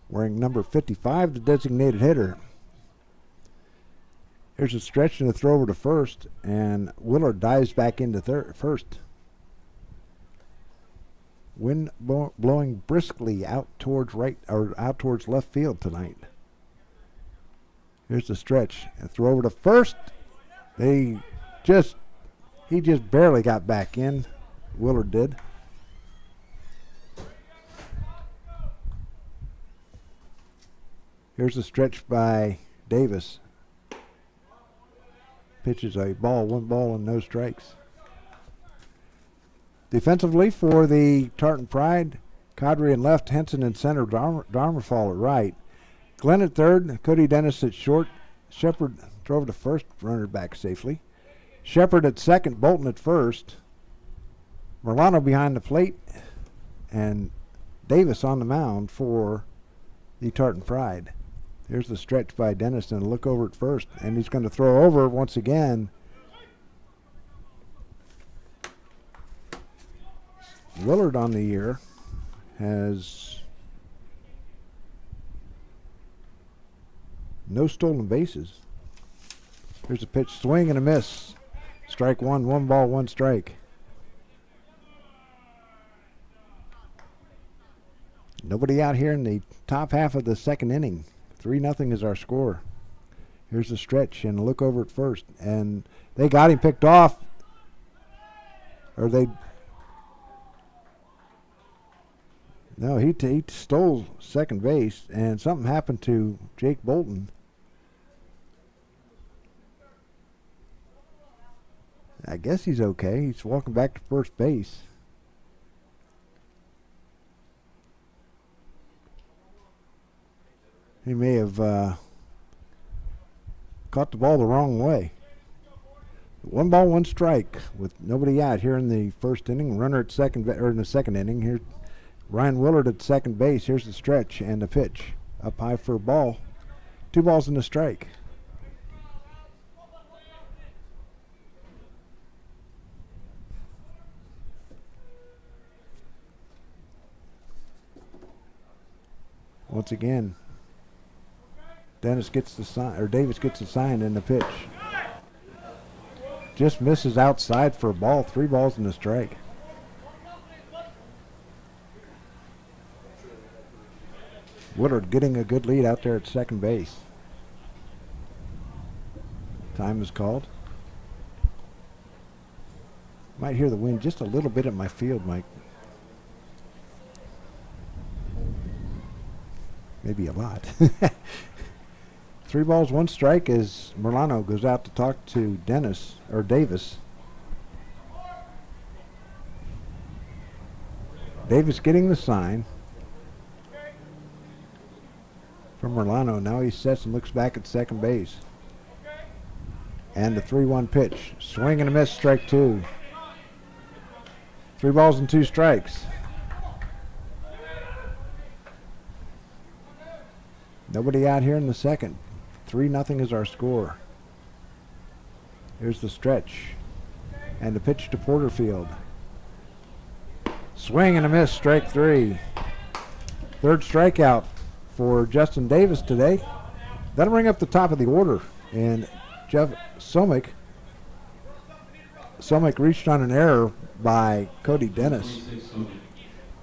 wearing number 55, the designated hitter. Here's a stretch and a throw over to first, and Willard dives back into first. Wind blowing briskly out towards left field tonight. Here's the stretch and throw over to first. He just barely got back in. Willard did. Here's a stretch by Davis. Pitches a ball, 1 ball and no strikes. Defensively for the Tartan Pride, Kadri in left, Henson in center, Darmerfall at right. Glenn at third, Cody Dennis at short. Shepard drove to first, runner back safely. Shepard at second, Bolton at first. Merlano behind the plate, and Davis on the mound for the Tartan Pride. Here's the stretch by Dennis and a look over at first, and he's going to throw over once again. Willard on the year has no stolen bases. Here's a pitch, swing and a miss. Strike one, 1 ball, 1 strike. Nobody out here in the top half of the second inning. 3-0 is our score. Here's the stretch and a look over at first. And they got him picked off. No, he stole second base, and something happened to Jake Bolton. I guess he's okay. He's walking back to first base. He may have caught the ball the wrong way. 1 ball, 1 strike with nobody out here in the first inning. Runner at second, or in the second inning. Here, Ryan Willard at second base. Here's the stretch and the pitch. Up high for a ball. 2 balls and a strike. Once again, Davis gets the sign in the pitch. Just misses outside for a ball. 3 balls and a strike. Willard getting a good lead out there at second base. Time is called. Might hear the wind just a little bit at my field, Mike. Maybe a lot. 3 balls, 1 strike as Merlano goes out to talk to Davis. Davis getting the sign from Merlano. Now he sets and looks back at second base. And the 3-1 pitch. Swing and a miss, strike 2. 3 balls and 2 strikes. Nobody out here in the second. 3-0 is our score. Here's the stretch. And the pitch to Porterfield. Swing and a miss, strike 3. 3rd strikeout for Justin Davis today. That'll bring up the top of the order. And Jeff Somick reached on an error by Cody Dennis. He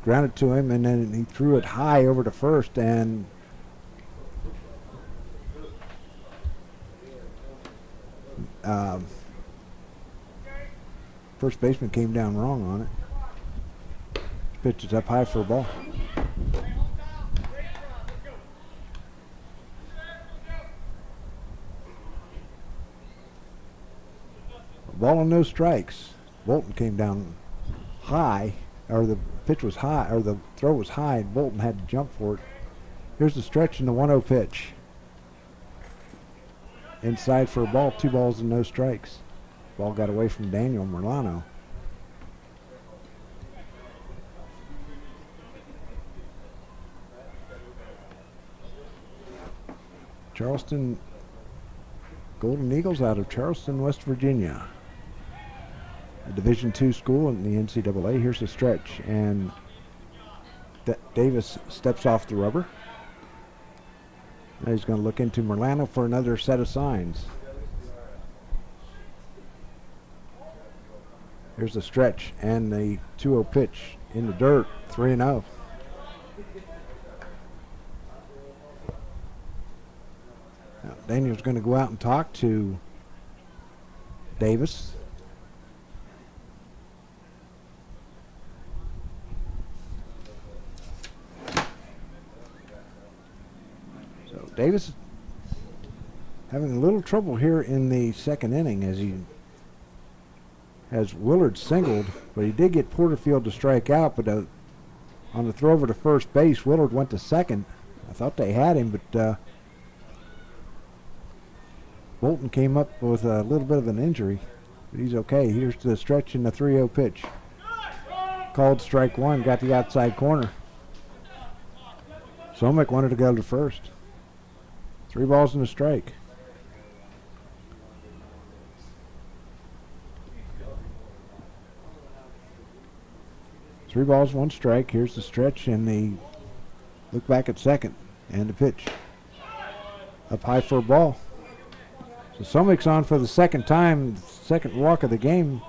grounded to him, and then he threw it high over to first, and first baseman came down wrong on it. Pitch is up high for a ball. Ball and no strikes. Bolton came down high, or the pitch was high, or the throw was high, and Bolton had to jump for it. Here's the stretch and the 1-0 pitch. Inside for a ball, 2 balls and no strikes. Ball got away from Daniel Merlano. Charleston Golden Eagles out of Charleston, West Virginia. A Division II school in the NCAA. Here's the stretch, and Davis steps off the rubber. Now he's going to look into Merlano for another set of signs. Here's the stretch and the 2-0 pitch in the dirt, 3-0. Now Daniel's going to go out and talk to Davis. So Davis having a little trouble here in the second inning as he has Willard singled, but he did get Porterfield to strike out, but on the throw over to first base, Willard went to second. I thought they had him, but Bolton came up with a little bit of an injury, but he's okay. Here's the stretch and the 3-0 pitch. Called strike one, got the outside corner. Somick wanted to go to first. 3 balls and a strike. Three balls, 1 strike. Here's the stretch and the look back at second and the pitch. Up high for a ball. So Somick's on for the second time, second walk of the game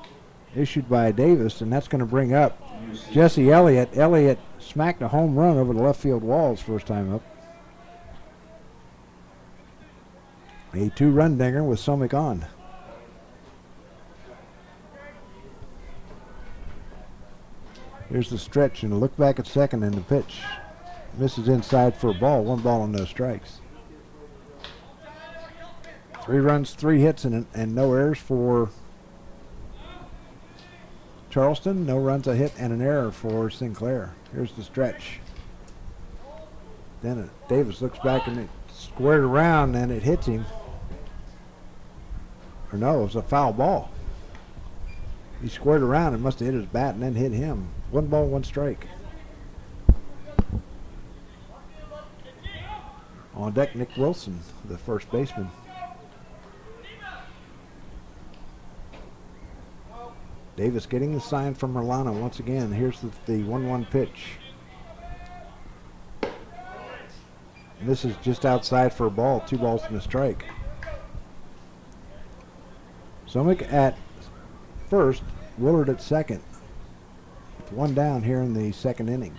issued by Davis, and that's going to bring up Jesse Elliott. Elliott smacked a home run over the left field walls first time up. A 2-run dinger with Somick on. Here's the stretch and a look back at second and the pitch. Misses inside for a ball. 1 ball and no strikes. 3 runs, 3 hits, and no errors for Charleston. No runs, a hit, and an error for Sinclair. Here's the stretch. Then Davis looks back and it squared around and it hits him. Or no, it was a foul ball. He squared around and must have hit his bat and then hit him. 1 ball, 1 strike. On deck, Nick Wilson, the first baseman. Davis getting the sign from Merlano once again. Here's the 1-1 pitch. This is just outside for a ball. 2 balls and a strike. Somick at first, Willard at second. With 1 down here in the second inning.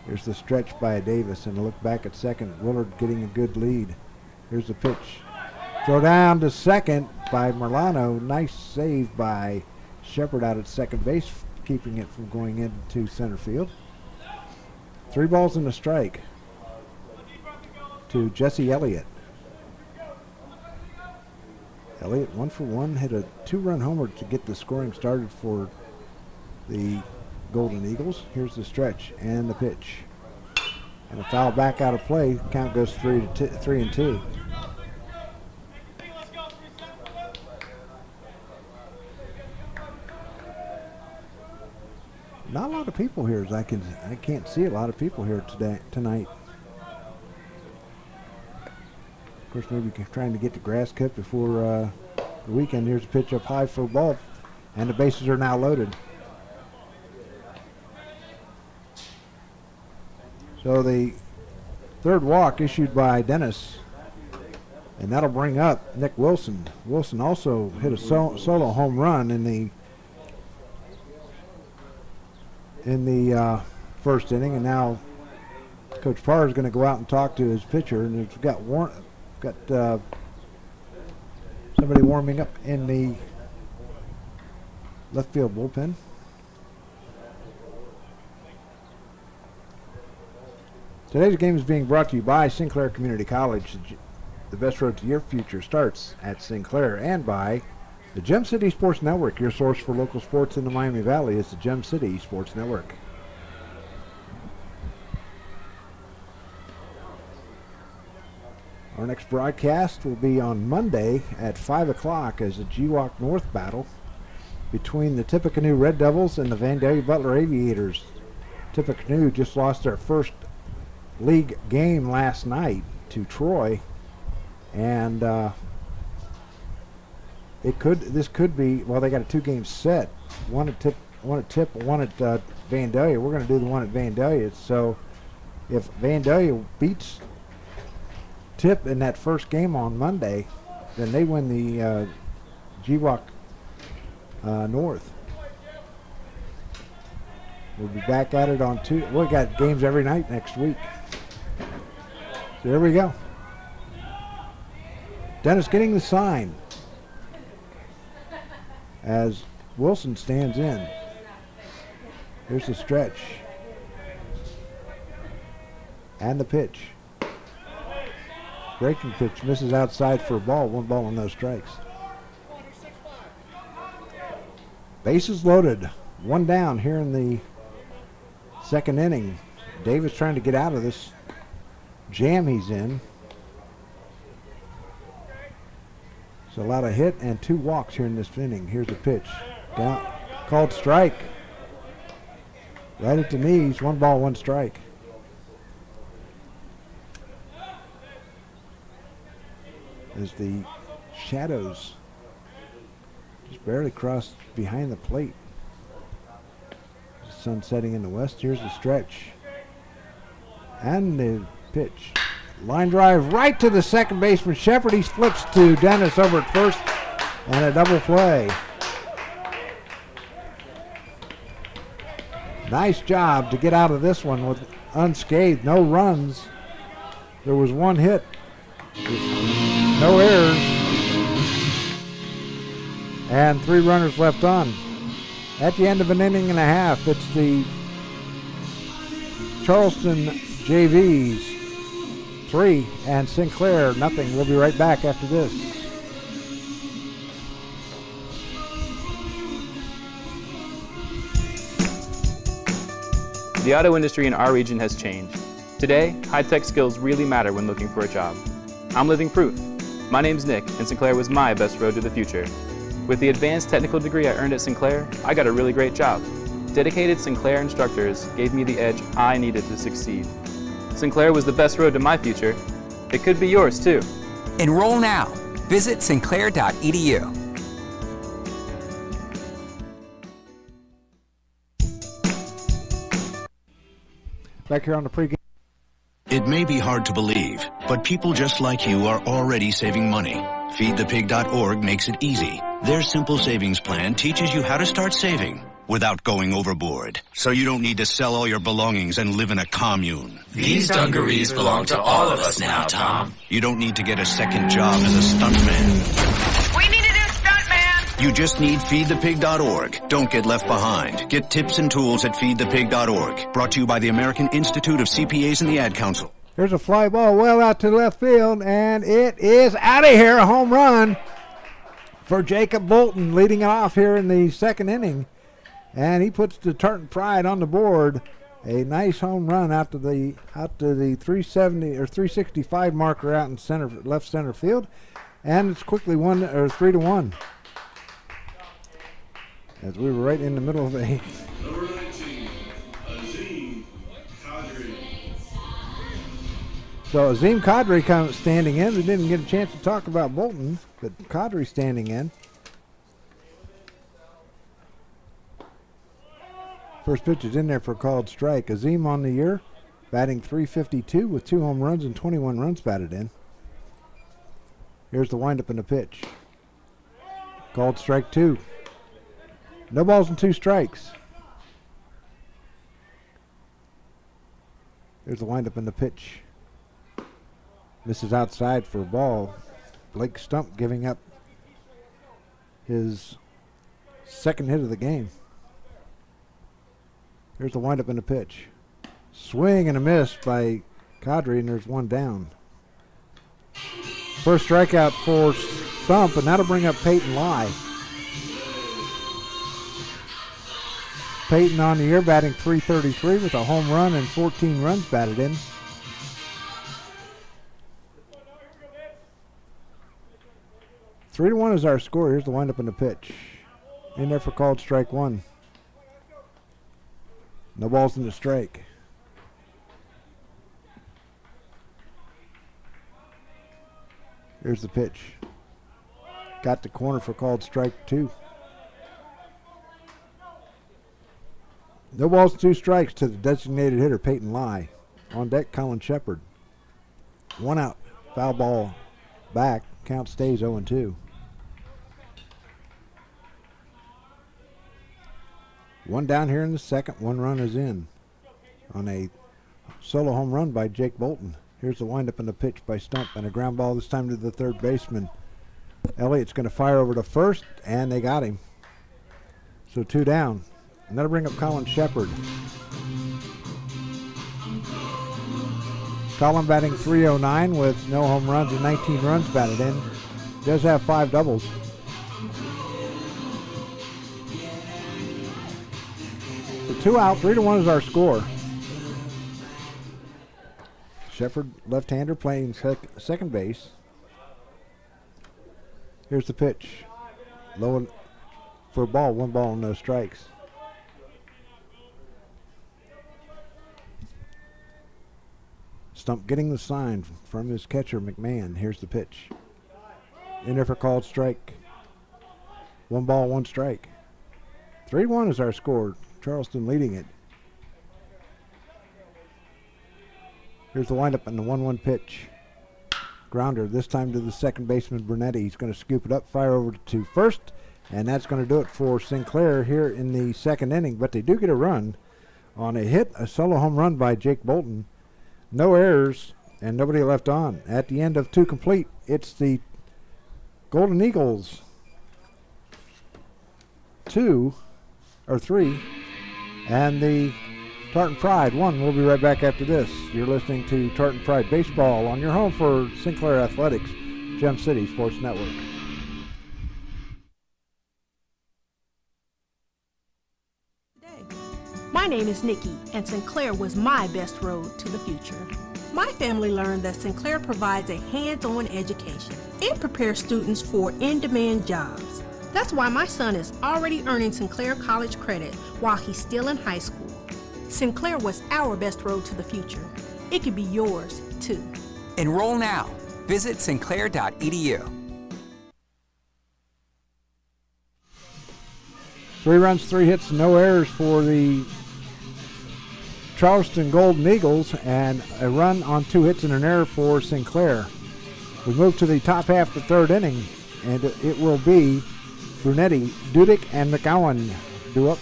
Here's the stretch by Davis and a look back at second. Willard getting a good lead. Here's the pitch. Throw down to second by Merlano. Nice save by Shepard out at second base, keeping it from going into center field. 3 balls and a strike to Jesse Elliott. Elliott 1 for 1, hit a 2-run homer to get the scoring started for the Golden Eagles. Here's the stretch and the pitch. And a foul back out of play. Count goes 3-2. Not a lot of people here, as I can't see a lot of people here tonight. Of course, maybe trying to get the grass cut before the weekend. Here's a pitch up high for a ball, and the bases are now loaded. So the third walk issued by Dennis, and that'll bring up Nick Wilson. Wilson also hit a solo home run in the first inning, and now Coach Parr is going to go out and talk to his pitcher, and we've got somebody warming up in the left field bullpen. Today's game is being brought to you by Sinclair Community College. The best road to your future starts at Sinclair, and by the Gem City Sports Network. Your source for local sports in the Miami Valley is the Gem City Sports Network. Our next broadcast will be on Monday at 5 o'clock as the GWAC North battle between the Tippecanoe Red Devils and the Vandalia Butler Aviators. Tippecanoe just lost their first league game last night to Troy, and this could be, well, they got a 2-game set, one at Vandalia. We're going to do the one at Vandalia, so if Vandalia beats Tip in that first game on Monday, then they win the GWOC North. We'll be back at it on Tuesday. We got games every night next week. So here we go. Dennis getting the sign as Wilson stands in. Here's the stretch. And the pitch. Breaking pitch misses outside for a ball. 1 ball and no strikes. Bases loaded. 1 down here in the second inning. Davis trying to get out of this jam he's in. So a lot of hit and 2 walks here in this inning. Here's the pitch. Down, called strike. Right at the knees. 1 ball, 1 strike. As the shadows just barely crossed behind the plate. The sun setting in the west. Here's the stretch. And the pitch. Line drive right to the second baseman Shepard. He flips to Dennis over at first. And a double play. Nice job to get out of this one with unscathed. No runs. There was 1 hit. No errors. And 3 runners left on. At the end of an inning and a half, it's the Charleston JVs 3 and Sinclair nothing. We'll be right back after this. The auto industry in our region has changed. Today, high-tech skills really matter when looking for a job. I'm living proof. My name's Nick, and Sinclair was my best road to the future. With the advanced technical degree I earned at Sinclair, I got a really great job. Dedicated Sinclair instructors gave me the edge I needed to succeed. Sinclair was the best road to my future. It could be yours, too. Enroll now. Visit sinclair.edu. Back here on the pregame. It may be hard to believe, but people just like you are already saving money. FeedThePig.org makes it easy. Their simple savings plan teaches you how to start saving without going overboard. So you don't need to sell all your belongings and live in a commune. These dungarees belong to all of us now, Tom. You don't need to get a second job as a stuntman. We need a new stuntman! You just need FeedThePig.org. Don't get left behind. Get tips and tools at FeedThePig.org. Brought to you by the American Institute of CPAs and the Ad Council. There's a fly ball well out to left field, and it is out of here. A home run for Jacob Bolton, leading it off here in the second inning. And he puts the Tartan Pride on the board. A nice home run out to the 370 or 365 marker out in left center field, and it's quickly 3-1. As we were right in the middle of a. Number 19, Azim Kadri. So Azim Kadri comes standing in. We didn't get a chance to talk about Bolton, but Kadri standing in. First pitch is in there for a called strike. Azim on the year, batting .352 with 2 home runs and 21 runs batted in. Here's the windup and the pitch. Called strike 2. No balls and 2 strikes. Here's the windup and the pitch. Misses outside for a ball. Blake Stump giving up his second hit of the game. Here's the windup and the pitch. Swing and a miss by Kadri, and there's 1 down. First strikeout for Stump, and that'll bring up Peyton Lai. Peyton on the year batting .333 with a home run and 14 runs batted in. Three to 1 is our score. Here's the windup and the pitch. In there for called strike 1. No balls in the strike. Here's the pitch. Got the corner for called strike 2. No balls, 2 strikes to the designated hitter, Peyton Lai. On deck, Colin Shepard. 1 out. Foul ball back. Count stays 0-2. 1 down here in the second. 1 run is in on a solo home run by Jake Bolton. Here's the windup and the pitch by Stump, and a ground ball this time to the third baseman. Elliott's going to fire over to first, and they got him. So 2 down. And that'll bring up Colin Shepard. Colin batting .309 with no home runs and 19 runs batted in. Does have 5 doubles. So 2 out, 3-1 is our score. Shepard, left-hander, playing second base. Here's the pitch. Low for a ball, 1 ball, no strikes. Stump getting the sign from his catcher, McMahon. Here's the pitch. In there for called strike. 1 ball, 1 strike. 3-1 is our score. Charleston leading it. Here's the windup and the 1-1 pitch. Grounder, this time to the second baseman, Brunetti. He's going to scoop it up, fire over to first, and that's going to do it for Sinclair here in the second inning. But they do get a run on a hit, a solo home run by Jake Bolton. No errors and nobody left on. At the end of 2 complete, it's the Golden Eagles 2 or 3 and the Tartan Pride 1. We'll be right back after this. You're listening to Tartan Pride Baseball on your home for Sinclair Athletics, Gem City Sports Network. My name is Nikki, and Sinclair was my best road to the future. My family learned that Sinclair provides a hands-on education and prepares students for in-demand jobs. That's why my son is already earning Sinclair college credit while he's still in high school. Sinclair was our best road to the future. It could be yours, too. Enroll now. Visit sinclair.edu. 3 runs, 3 hits, no errors for the Charleston Golden Eagles, and a run on 2 hits and an error for Sinclair. We move to the top half of the third inning, and it will be Brunetti, Dudick, and McGowan due up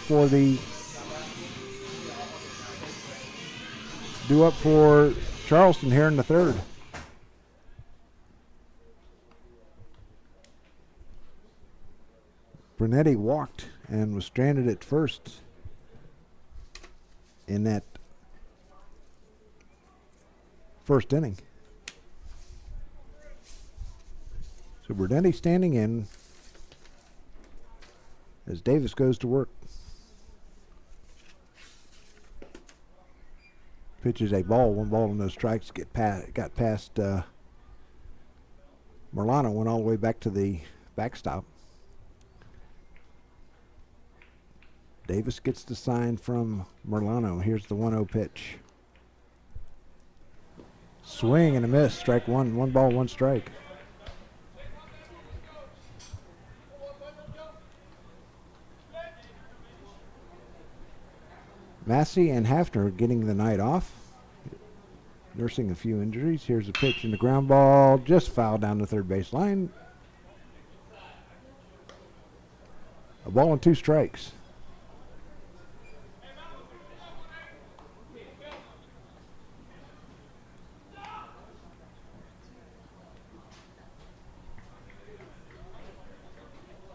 for Charleston here in the third. Brunetti walked and was stranded at first in that first inning. So Brunetti standing in as Davis goes to work. Pitches a ball, 1 ball and no strikes. Got past Merlano, went all the way back to the backstop. Davis gets the sign from Merlano. Here's the 1-0 pitch. Swing and a miss. Strike 1. 1 ball, 1 strike. Massey and Hafner getting the night off. Nursing a few injuries. Here's a pitch and the ground ball. Just fouled down the third base line. A ball and 2 strikes.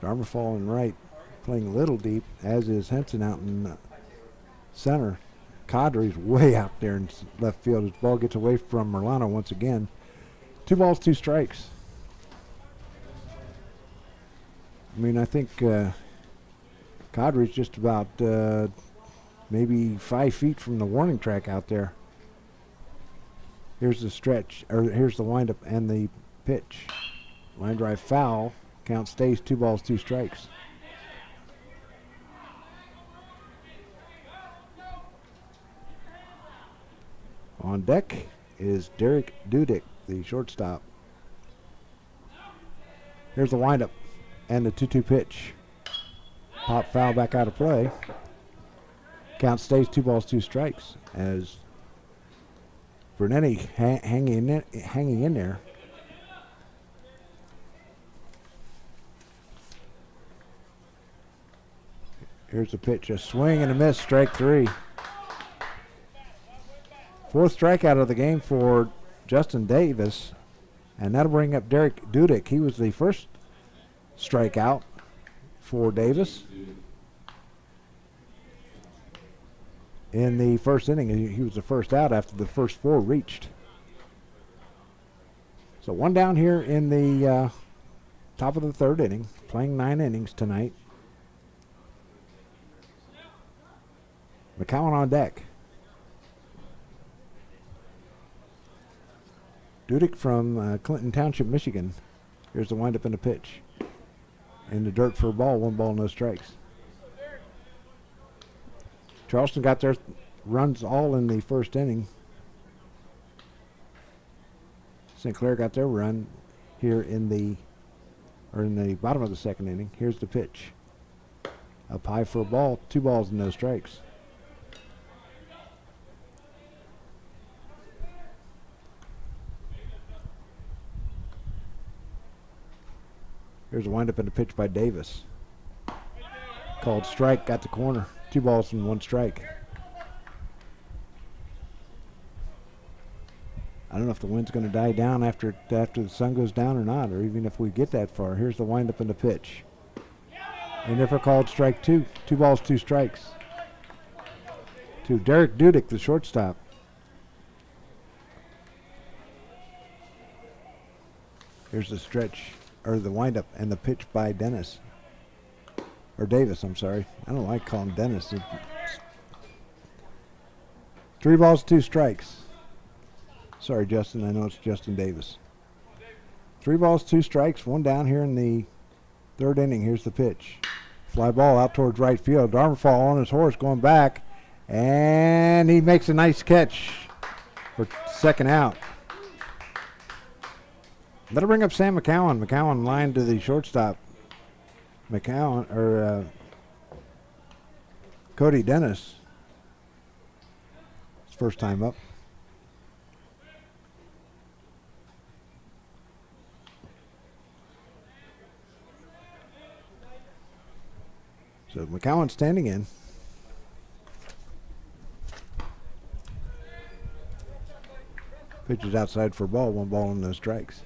Darmerfall in right, playing a little deep, as is Henson out in center. Cadre's way out there in left field. His ball gets away from Merlano once again. 2 balls, 2 strikes. I mean, I think Cadre's just about maybe 5 feet from the warning track out there. Here's the stretch, or here's the windup and the pitch. Line drive foul. Count stays 2 balls, 2 strikes. On deck is Derek Dudick, the shortstop. Here's the windup and the 2-2 pitch. Pop foul back out of play. Count stays 2 balls, 2 strikes as Brunetti hanging in there. Here's the pitch, a swing and a miss, strike 3. 4th strikeout of the game for Justin Davis, and that'll bring up Derek Dudick. He was the first strikeout for Davis in the first inning. He was the first out after the first 4 reached. So 1 down here in the top of the 3rd inning, playing 9 innings tonight. McCowan on deck. Dudick from Clinton Township, Michigan. Here's the windup and the pitch. In the dirt for a ball, 1 ball, no strikes. Charleston got their runs all in the first inning. Sinclair got their run here in the bottom of the 2nd inning. Here's the pitch. Up high for a ball, 2 balls and no strikes. Here's a windup and a pitch by Davis. Called strike, got the corner. 2 balls and 1 strike. I don't know if the wind's going to die down after the sun goes down or not, or even if we get that far. Here's the windup and the pitch. And if called strike 2. 2 balls, 2 strikes. To Derek Dudick, the shortstop. Here's the stretch. Or the windup and the pitch by Davis. I'm sorry. I don't like calling Dennis. 3 balls, 2 strikes. Sorry, Justin. I know it's Justin Davis. 3 balls, 2 strikes. 1 down here in the 3rd inning. Here's the pitch. Fly ball out towards right field. Darmerfall on his horse going back. And he makes a nice catch for 2nd out. That'll bring up Sam McCowan. McCowan lined to the shortstop. Cody Dennis. His first time up. So McCowan standing in. Pitches outside for a ball, 1 ball and no strikes.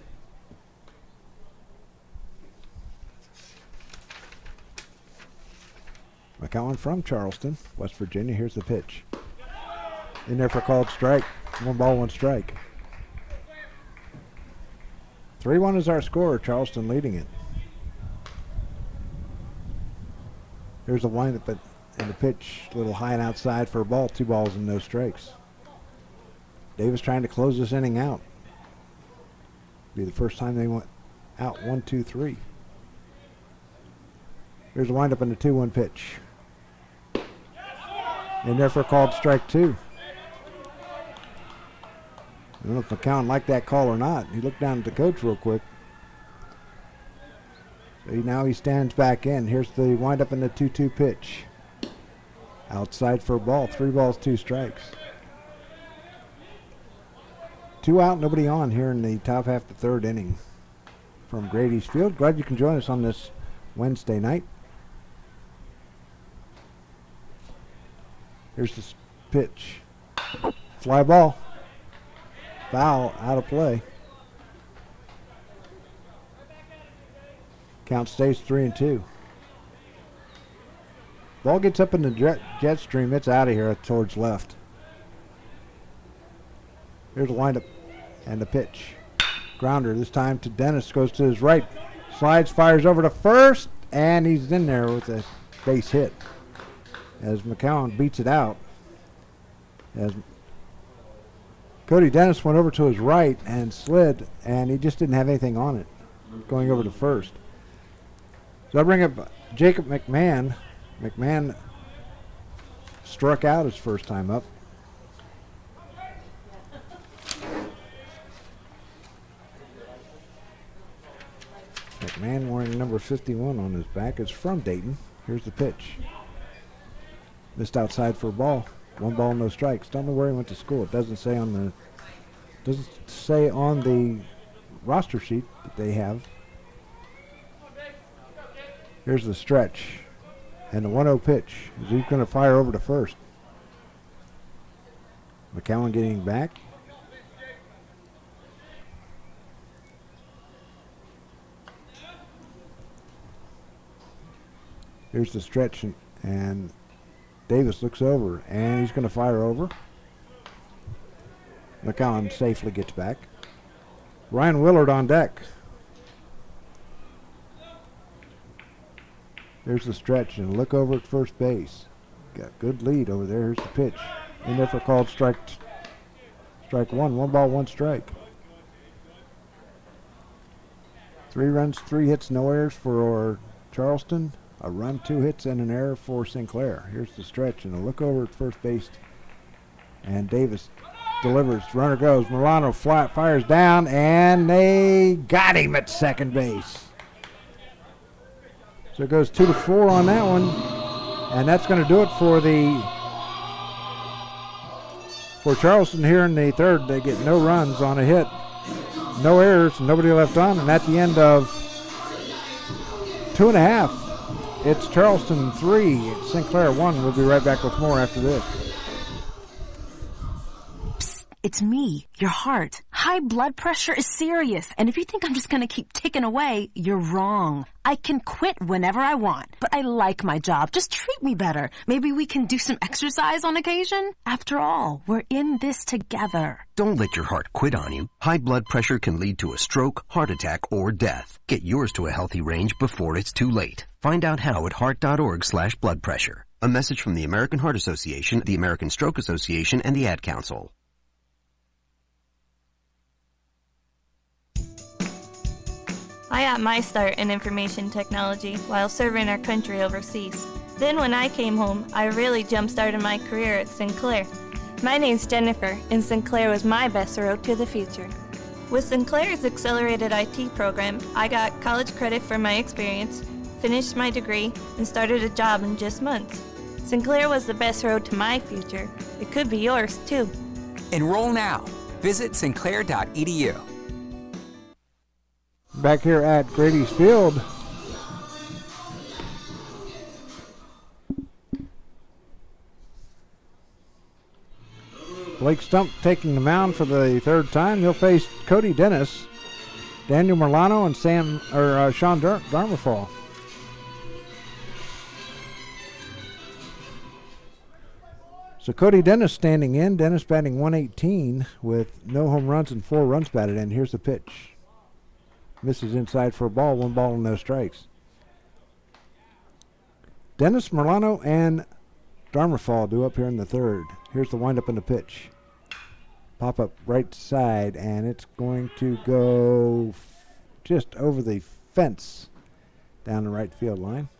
McCowan from Charleston, West Virginia. Here's the pitch. In there for a called strike. 1 ball, 1 strike. 3-1 is our score. Charleston leading it. Here's a windup and the pitch. A little high and outside for a ball. 2 balls and no strikes. Davis trying to close this inning out. Be the first time they went out 1, 2, 3. Here's a windup and a 2-1 pitch. And therefore called strike 2. I don't know if McCowan liked that call or not. He looked down at the coach real quick. So now he stands back in. Here's the windup and the 2-2 pitch. Outside for a ball. 3 balls, 2 strikes. 2 out, nobody on here in the top half of the 3rd inning from Grady's Field. Glad you can join us on this Wednesday night. Here's the pitch. Fly ball. Foul, out of play. Count stays 3-2. Ball gets up in the jet stream. It's out of here towards left. Here's a windup and the pitch. Grounder this time to Dennis. Goes to his right. Slides, fires over to first. And he's in there with a base hit. As McCowan beats it out. As Cody Dennis went over to his right and slid, and he just didn't have anything on it going over to first. So I bring up Jacob McMahon. McMahon struck out his first time up. McMahon wearing number 51 on his back is from Dayton. Here's the pitch. Missed outside for a ball. 1 ball, no strikes. Don't know where he went to school. It doesn't say on the Doesn't say on the roster sheet that they have. Here's the stretch. And the 1-0 pitch. Is he going to fire over to first? McCowan getting back. Here's the stretch, and Davis looks over, and he's going to fire over. McCowan safely gets back. Ryan Willard on deck. There's the stretch, and look over at first base. Got good lead over there. Here's the pitch. In there for called strike one. 1 ball, 1 strike. 3 runs, 3 hits, no errors for Charleston. A run, 2 hits, and an error for Sinclair. Here's the stretch, and a look over at first base. And Davis delivers. Runner goes. Milano fires down, and they got him at second base. So it goes 2-4 on that one. And that's going to do it for Charleston here in the third. They get no runs on a hit, no errors, nobody left on. And at the end of 2.5, it's Charleston 3, Sinclair 1. We'll be right back with more after this. It's me, your heart. High blood pressure is serious, and if you think I'm just gonna keep ticking away, you're wrong. I can quit whenever I want, but I like my job. Just treat me better. Maybe we can do some exercise on occasion? After all, we're in this together. Don't let your heart quit on you. High blood pressure can lead to a stroke, heart attack, or death. Get yours to a healthy range before it's too late. Find out how at heart.org/blood pressure. A message from the American Heart Association, the American Stroke Association, and the Ad Council. I got my start in information technology while serving our country overseas. Then when I came home, I really jump-started my career at Sinclair. My name's Jennifer, and Sinclair was my best road to the future. With Sinclair's accelerated IT program, I got college credit for my experience, finished my degree, and started a job in just months. Sinclair was the best road to my future. It could be yours, too. Enroll now. Visit sinclair.edu. Back here at Grady's Field. Blake Stump taking the mound for the third time. He'll face Cody Dennis, Daniel Merlano, and Sean Darmerfall. So Cody Dennis standing in. Dennis batting 118 with no home runs and 4 runs batted in. Here's the pitch. Misses inside for a ball, 1 ball and no strikes. Dennis, Merlano, and Darmerfall due up here in the third. Here's the windup and the pitch. Pop up right side, and it's going to go just over the fence down the right field line.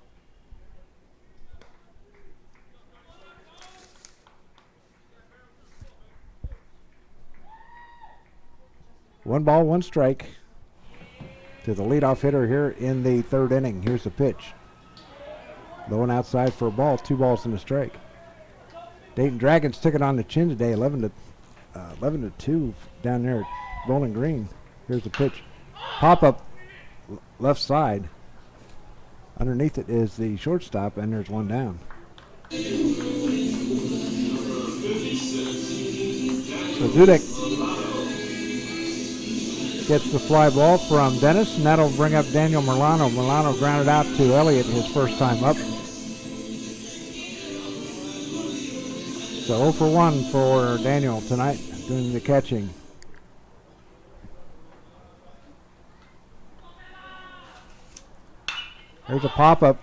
One ball, 1 strike to the leadoff hitter here in the third inning. Here's the pitch. Low and outside for a ball, 2 balls and a strike. Dayton Dragons took it on the chin today, 11-2 down there at Bowling Green. Here's the pitch. Pop up left side. Underneath it is the shortstop, and there's 1 down. So Dudek gets the fly ball from Dennis, and that'll bring up Daniel Merlano. Merlano grounded out to Elliott his first time up. So 0 for 1 for Daniel tonight doing the catching. There's a pop-up.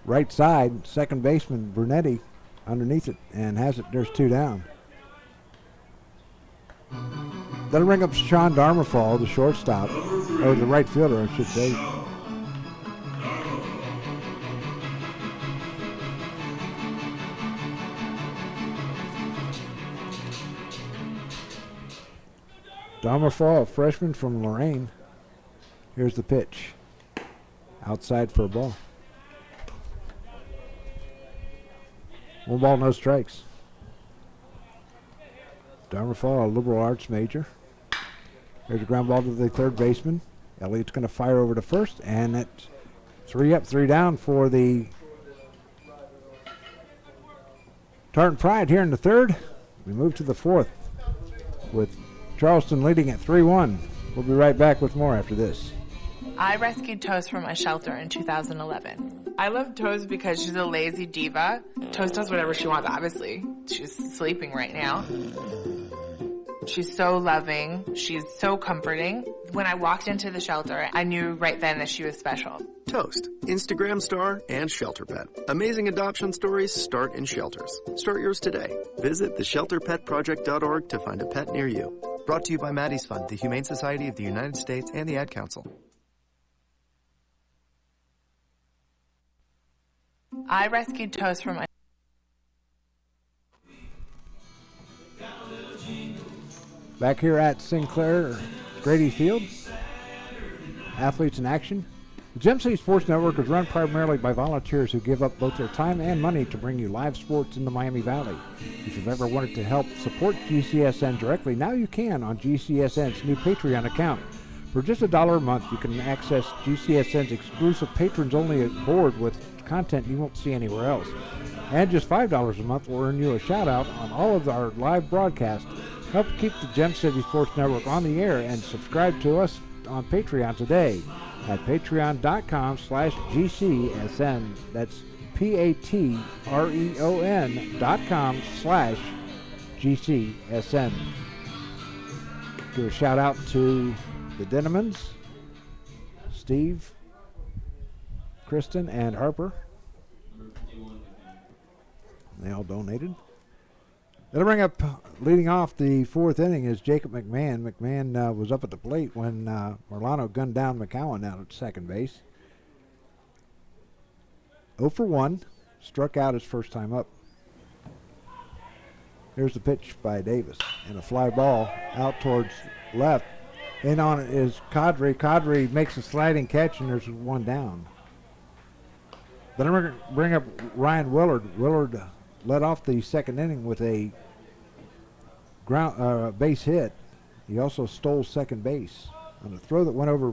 Right side, second baseman Brunetti underneath it and has it. There's 2 down. That'll bring up Sean Darmerfall, the shortstop, or the right fielder, I should say. Darmerfall, a freshman from Lorraine. Here's the pitch. Outside for a ball. 1 ball, no strikes. Darmerfall, a liberal arts major. There's a ground ball to the third baseman. Elliott's going to fire over to first, and it's 3 up, 3 down for the Tartan Pride here in the third. We move to the fourth with Charleston leading at 3-1. We'll be right back with more after this. I rescued Toast from a shelter in 2011. I love Toast because she's a lazy diva. Toast does whatever she wants, obviously. She's sleeping right now. She's so loving. She's so comforting. When I walked into the shelter, I knew right then that she was special. Toast, Instagram star and shelter pet. Amazing adoption stories start in shelters. Start yours today. Visit theshelterpetproject.org to find a pet near you. Brought to you by Maddie's Fund, the Humane Society of the United States, and the Ad Council. I rescued Toast from a... Back here at Sinclair Grady Field, athletes in action. The Gem City Sports Network is run primarily by volunteers who give up both their time and money to bring you live sports in the Miami Valley. If you've ever wanted to help support GCSN directly, now you can on GCSN's new Patreon account. For just $1 a month, you can access GCSN's exclusive patrons-only board with content you won't see anywhere else. And just $5 a month will earn you a shout-out on all of our live broadcasts. Help keep the Gem City Sports Network on the air and subscribe to us on Patreon today at patreon.com/GCSN. That's patreon.com/GCSN. Give a shout out to the Dennemans, Steve, Kristen, and Harper. They all donated. That'll bring up, leading off the fourth inning, is Jacob McMahon. McMahon was up at the plate when Merlano gunned down McCowan out at second base. 0 for 1, struck out his first time up. Here's the pitch by Davis, and a fly ball out towards left. In on it is Kadri. Kadri makes a sliding catch, and there's one down. Then I'm going to bring up Ryan Willard. Willard led off the second inning with a base hit. He also stole second base on a throw that went over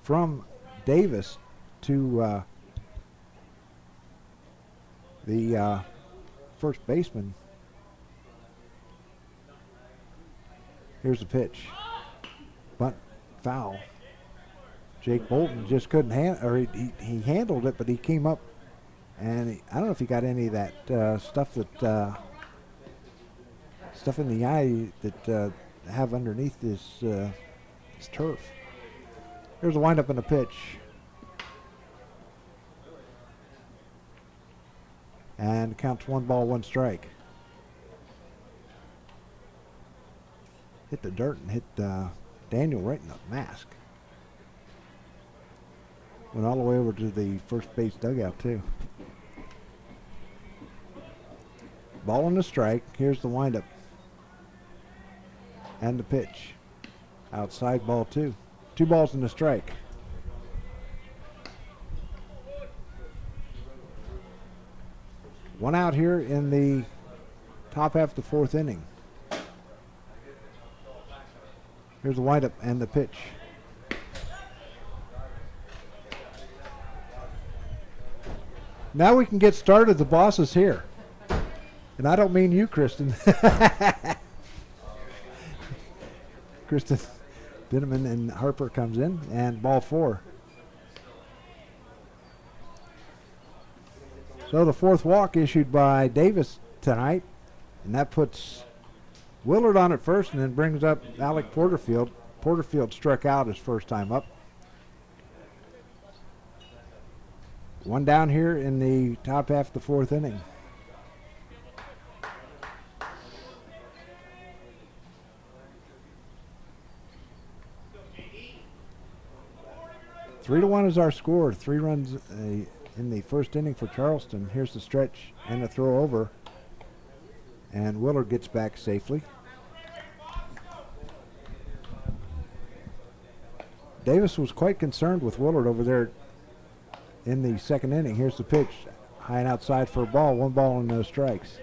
from Davis to the first baseman. Here's the pitch. Bunt foul. Jake Bolton just couldn't he handled it, but he came up. And I don't know if he got any of that stuff in the eye that have underneath his turf. Here's a windup and a pitch. And counts 1 ball, 1 strike. Hit the dirt and hit Daniel right in the mask. Went all the way over to the first base dugout too. Ball and a strike. Here's the windup. And the pitch. Outside, ball 2. 2 balls and a strike. One out here in the top half of the fourth inning. Here's the windup and the pitch. Now we can get started. The boss is here. And I don't mean you, Kristen. Kristen Dinneman and Harper comes in, and ball 4. So the fourth walk issued by Davis tonight, and that puts Willard on at first and then brings up Alec Porterfield. Porterfield struck out his first time up. One down here in the top half of the fourth inning. Three to 1 is our score. 3 runs in the first inning for Charleston. Here's the stretch and the throw over. And Willard gets back safely. Davis was quite concerned with Willard over there in the second inning. Here's the pitch. High and outside for a ball. 1 ball and no strikes.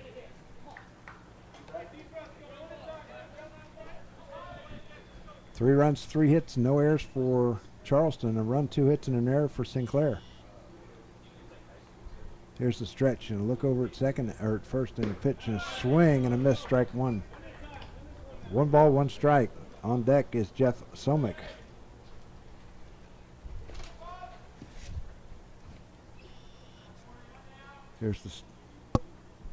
3 runs, 3 hits, no errors for Charleston. A run, 2 hits, and an error for Sinclair. Here's the stretch, and a look over at second or at first, and a pitch and a swing and a miss. Strike 1. 1 ball, 1 strike. On deck is Jeff Somick. Here's the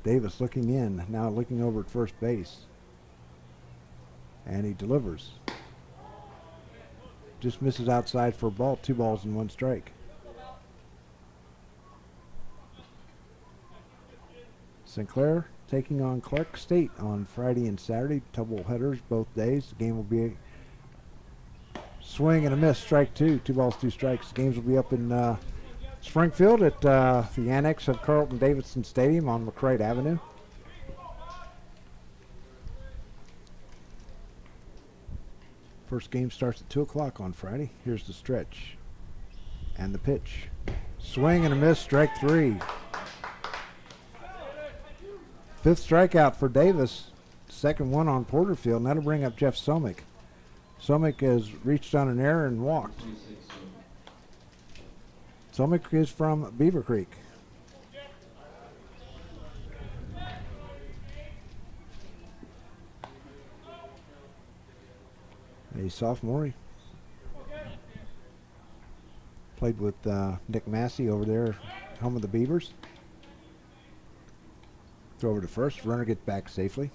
Davis looking in, now looking over at first base. And he delivers. Just misses outside for a ball, 2 balls and 1 strike. Sinclair taking on Clark State on Friday and Saturday, double headers both days. The game will be a swing and a miss, strike 2, 2 balls, 2 strikes. The games will be up in Springfield at the annex of Carlton-Davidson Stadium on McCray Avenue. First game starts at 2 o'clock on Friday. Here's the stretch and the pitch. Swing and a miss, strike 3. 5th strikeout for Davis. Second one on Porterfield, and that'll bring up Jeff Somick. Somick has reached on an error and walked. Somick is from Beaver Creek. A sophomore. Played with Nick Massey over there, home of the Beavers. Throw over to first. Runner gets back safely.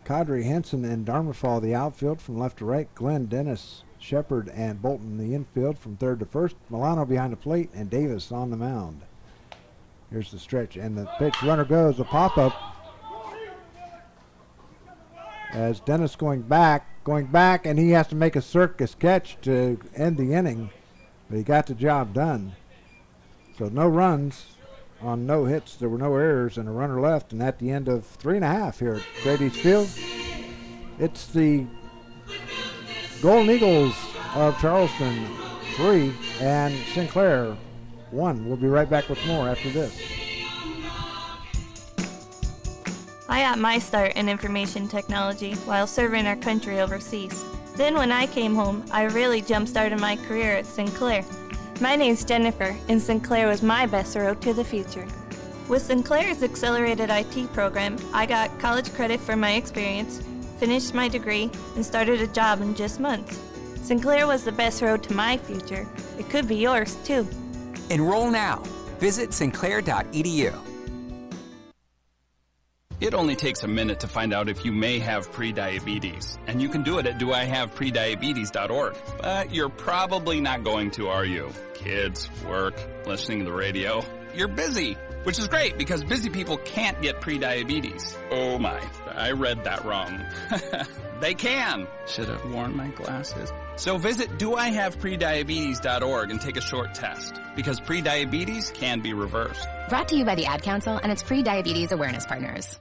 Kadri, Henson, and Darmafal the outfield from left to right. Glenn, Dennis, Shepard, and Bolton the infield from third to first. Milano behind the plate, and Davis on the mound. Here's the stretch, and the pitch. Runner goes. The pop-up. As Dennis going back, and he has to make a circus catch to end the inning. But he got the job done. So no runs on no hits. There were no errors and a runner left. And at the end of 3.5 here at Grady's Field, it's the Golden Eagles of Charleston 3 and Sinclair 1. We'll be right back with more after this. I got my start in information technology while serving our country overseas. Then when I came home, I really jump-started my career at Sinclair. My name's Jennifer, and Sinclair was my best road to the future. With Sinclair's accelerated IT program, I got college credit for my experience, finished my degree, and started a job in just months. Sinclair was the best road to my future. It could be yours, too. Enroll now. Visit sinclair.edu. It only takes a minute to find out if you may have prediabetes, and you can do it at doihaveprediabetes.org. But you're probably not going to, are you? Kids, work, listening to the radio. You're busy, which is great because busy people can't get prediabetes. Oh my, I read that wrong. They can. Should have worn my glasses. So visit doihaveprediabetes.org and take a short test, because prediabetes can be reversed. Brought to you by the Ad Council and its pre-diabetes awareness partners.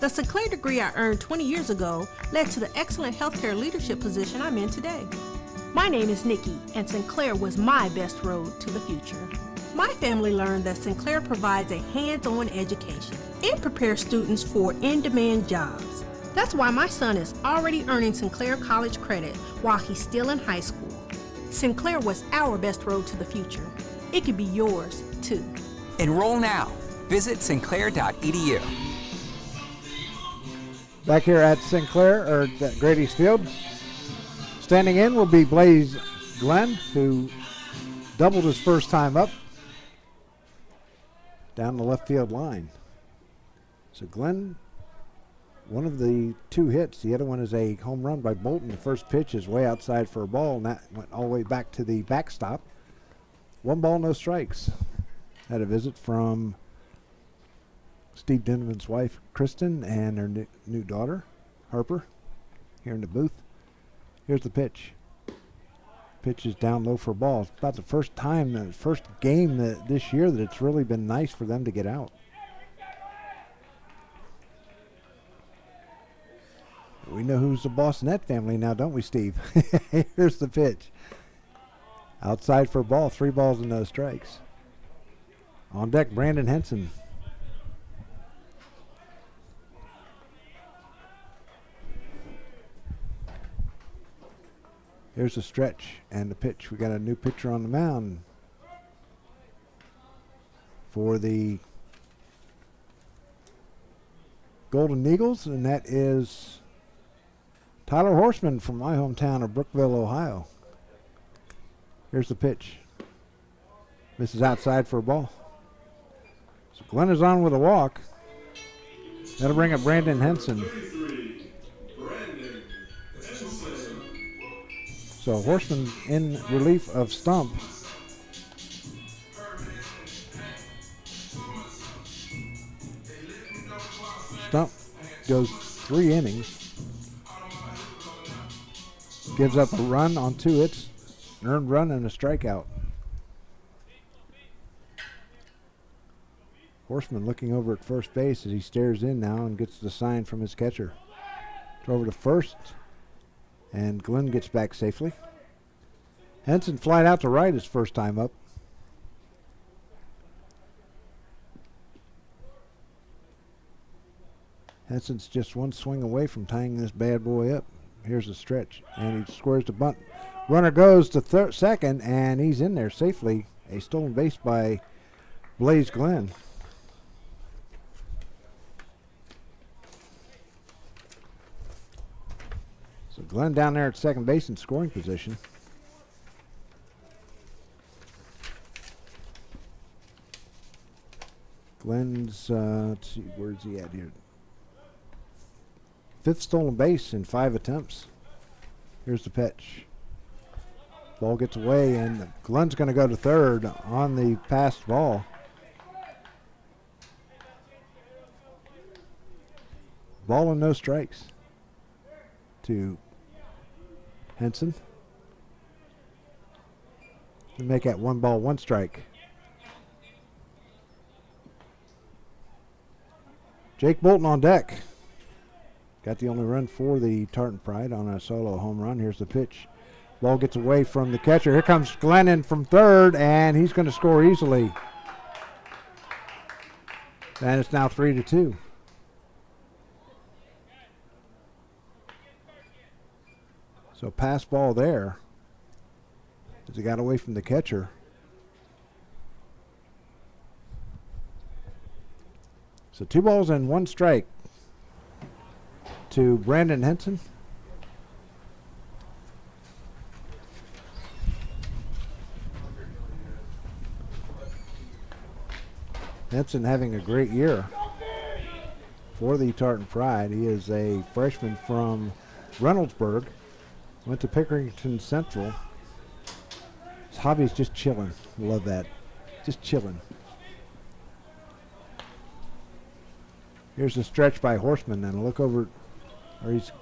The Sinclair degree I earned 20 years ago led to the excellent healthcare leadership position I'm in today. My name is Nikki, and Sinclair was my best road to the future. My family learned that Sinclair provides a hands-on education and prepares students for in-demand jobs. That's why my son is already earning Sinclair college credit while he's still in high school. Sinclair was our best road to the future. It could be yours, too. Enroll now. Visit sinclair.edu. Back here at Sinclair, or at Grady's Field. Standing in will be Blaze Glenn, who doubled his first time up down the left field line. So Glenn, one of the 2 hits. The other one is a home run by Bolton. The first pitch is way outside for a ball, and that went all the way back to the backstop. 1 ball, no strikes. Had a visit from Steve Dinovan's wife, Kristen, and her new daughter, Harper, here in the booth. Here's the pitch. Pitch is down low for a ball. It's about the first time, the first game this year that it's really been nice for them to get out. We know who's the boss in that family now, don't we, Steve? Here's the pitch. Outside for a ball, 3 balls and no strikes. On deck, Brandon Henson. Here's the stretch and the pitch. We got a new pitcher on the mound for the Golden Eagles, and that is Tyler Horseman from my hometown of Brookville, Ohio. Here's the pitch. Misses outside for a ball. So Glenn is on with a walk. That'll bring up Brandon Henson. So Horseman in relief of Stump. Stump goes 3 innings. Gives up a run on 2 hits, an earned run, and a strikeout. Horseman looking over at first base as he stares in now and gets the sign from his catcher. Over to first, and Glenn gets back safely. Henson flied out to right his first time up. Henson's just one swing away from tying this bad boy up. Here's the stretch, and he squares the bunt. Runner goes to second, and he's in there safely. A stolen base by Blaze Glenn. So Glenn down there at second base in scoring position. Glenn's, let's see, where's he at here? 5th stolen base in 5 attempts. Here's the pitch. Ball gets away, and Glenn's going to go to third on the passed ball. Ball and no strikes to Henson. To make that 1 ball, 1 strike. Jake Bolton on deck. Got the only run for the Tartan Pride on a solo home run. Here's the pitch. Ball gets away from the catcher. Here comes Glennon from third, and he's going to score easily. And it's now 3-2. So pass ball there as he got away from the catcher. So 2 balls and 1 strike to Brandon Henson. Henson having a great year for the Tartan Pride. He is a freshman from Reynoldsburg. Went to Pickerington Central. His hobby is just chilling. Love that. Just chilling. Here's the stretch by Horseman, and a look over. There's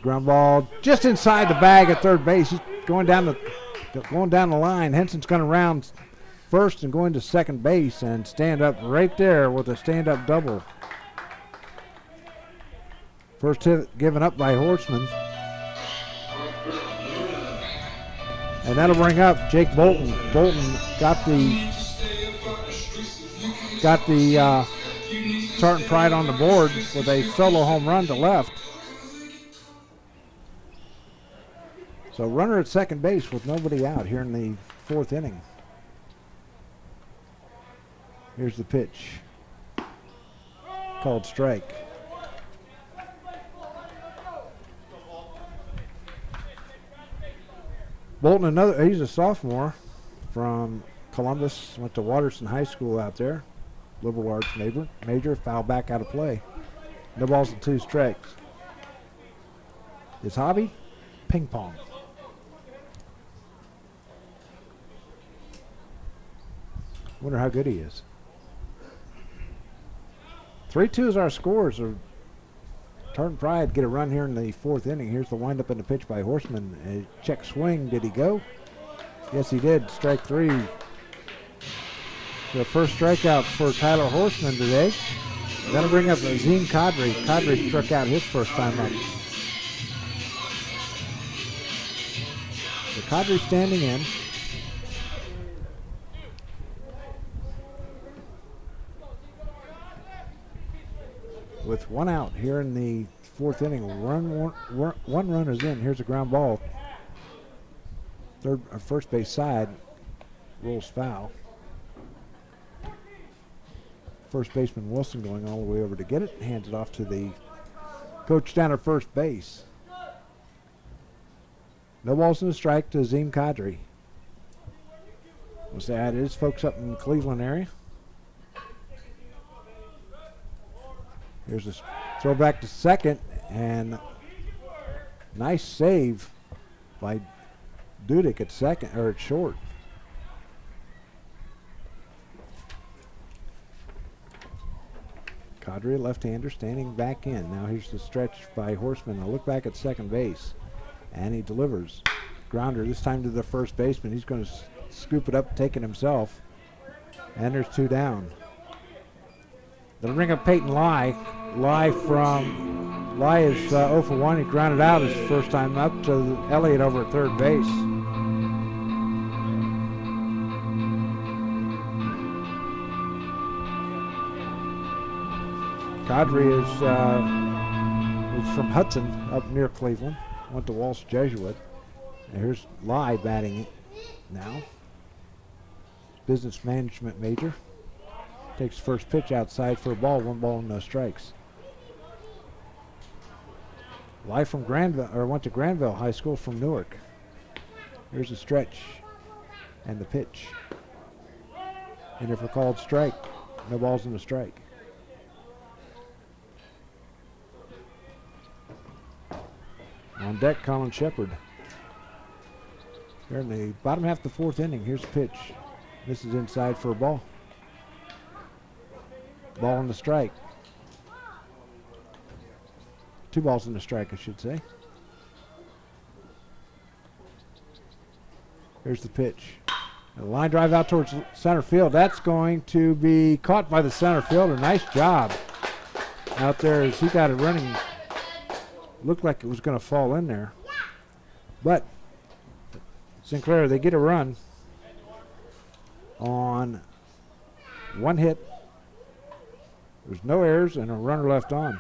ground ball just inside the bag at third base. He's going down the line. Henson's going to round first and going to second base and stand up right there with a stand-up double. First hit given up by Horseman. And that'll bring up Jake Bolton. Bolton got the Tartan Pride on the board with a solo home run to left. So runner at second base with nobody out here in the 4th inning. Here's the pitch. Called strike. Bolton, he's a sophomore from Columbus, went to Watterson High School out there. Liberal arts major, foul back out of play. No balls and 2 strikes. His hobby, ping pong. Wonder how good he is. 3-2 is our scores. Tartan Pride get a run here in the 4th inning. Here's the windup and the pitch by Horseman. A check swing. Did he go? Yes, he did. Strike 3. The first strikeout for Tyler Horseman today. That'll bring up Azim Kadri. Kadri struck out his first time up. So Kadri standing in. With 1 out here in the 4th inning. One run is in. Here's a ground ball first base side rolls foul. First baseman Wilson going all the way over to get it, hands it off to the coach down at first base. No balls and a strike to Azim Kadri. We'll say that is folks up in the Cleveland area. Here's a throw back to second, and nice save by Dudek at second, or at short. Kadri, left-hander, standing back in. Now here's the stretch by Horseman. A look back at second base, and he delivers. Grounder, this time to the first baseman. He's going to scoop it up, take it himself. And there's two down. They'll bring up Peyton Lai. Lai is 0 for 1. He grounded out his first time up to Elliott over at third base. Kadri is from Hudson up near Cleveland. Went to Walsh Jesuit. And here's Lai batting now. Business management major. Takes first pitch outside for a ball, 1 ball and no strikes. Lai from Granville, or went to Granville High School from Newark. Here's a stretch and the pitch. And if we're called strike, no balls in the strike. On deck, Colin Shepard. Here in the bottom half of the fourth inning, here's the pitch. This is inside for a ball. Ball on the strike. 2 balls in the strike, I should say. Here's the pitch. A line drive out towards center field. That's going to be caught by the center fielder. Nice job out there as he got it running. Looked like it was going to fall in there. But Sinclair, they get a run on 1 hit. There's no errors and a runner left on.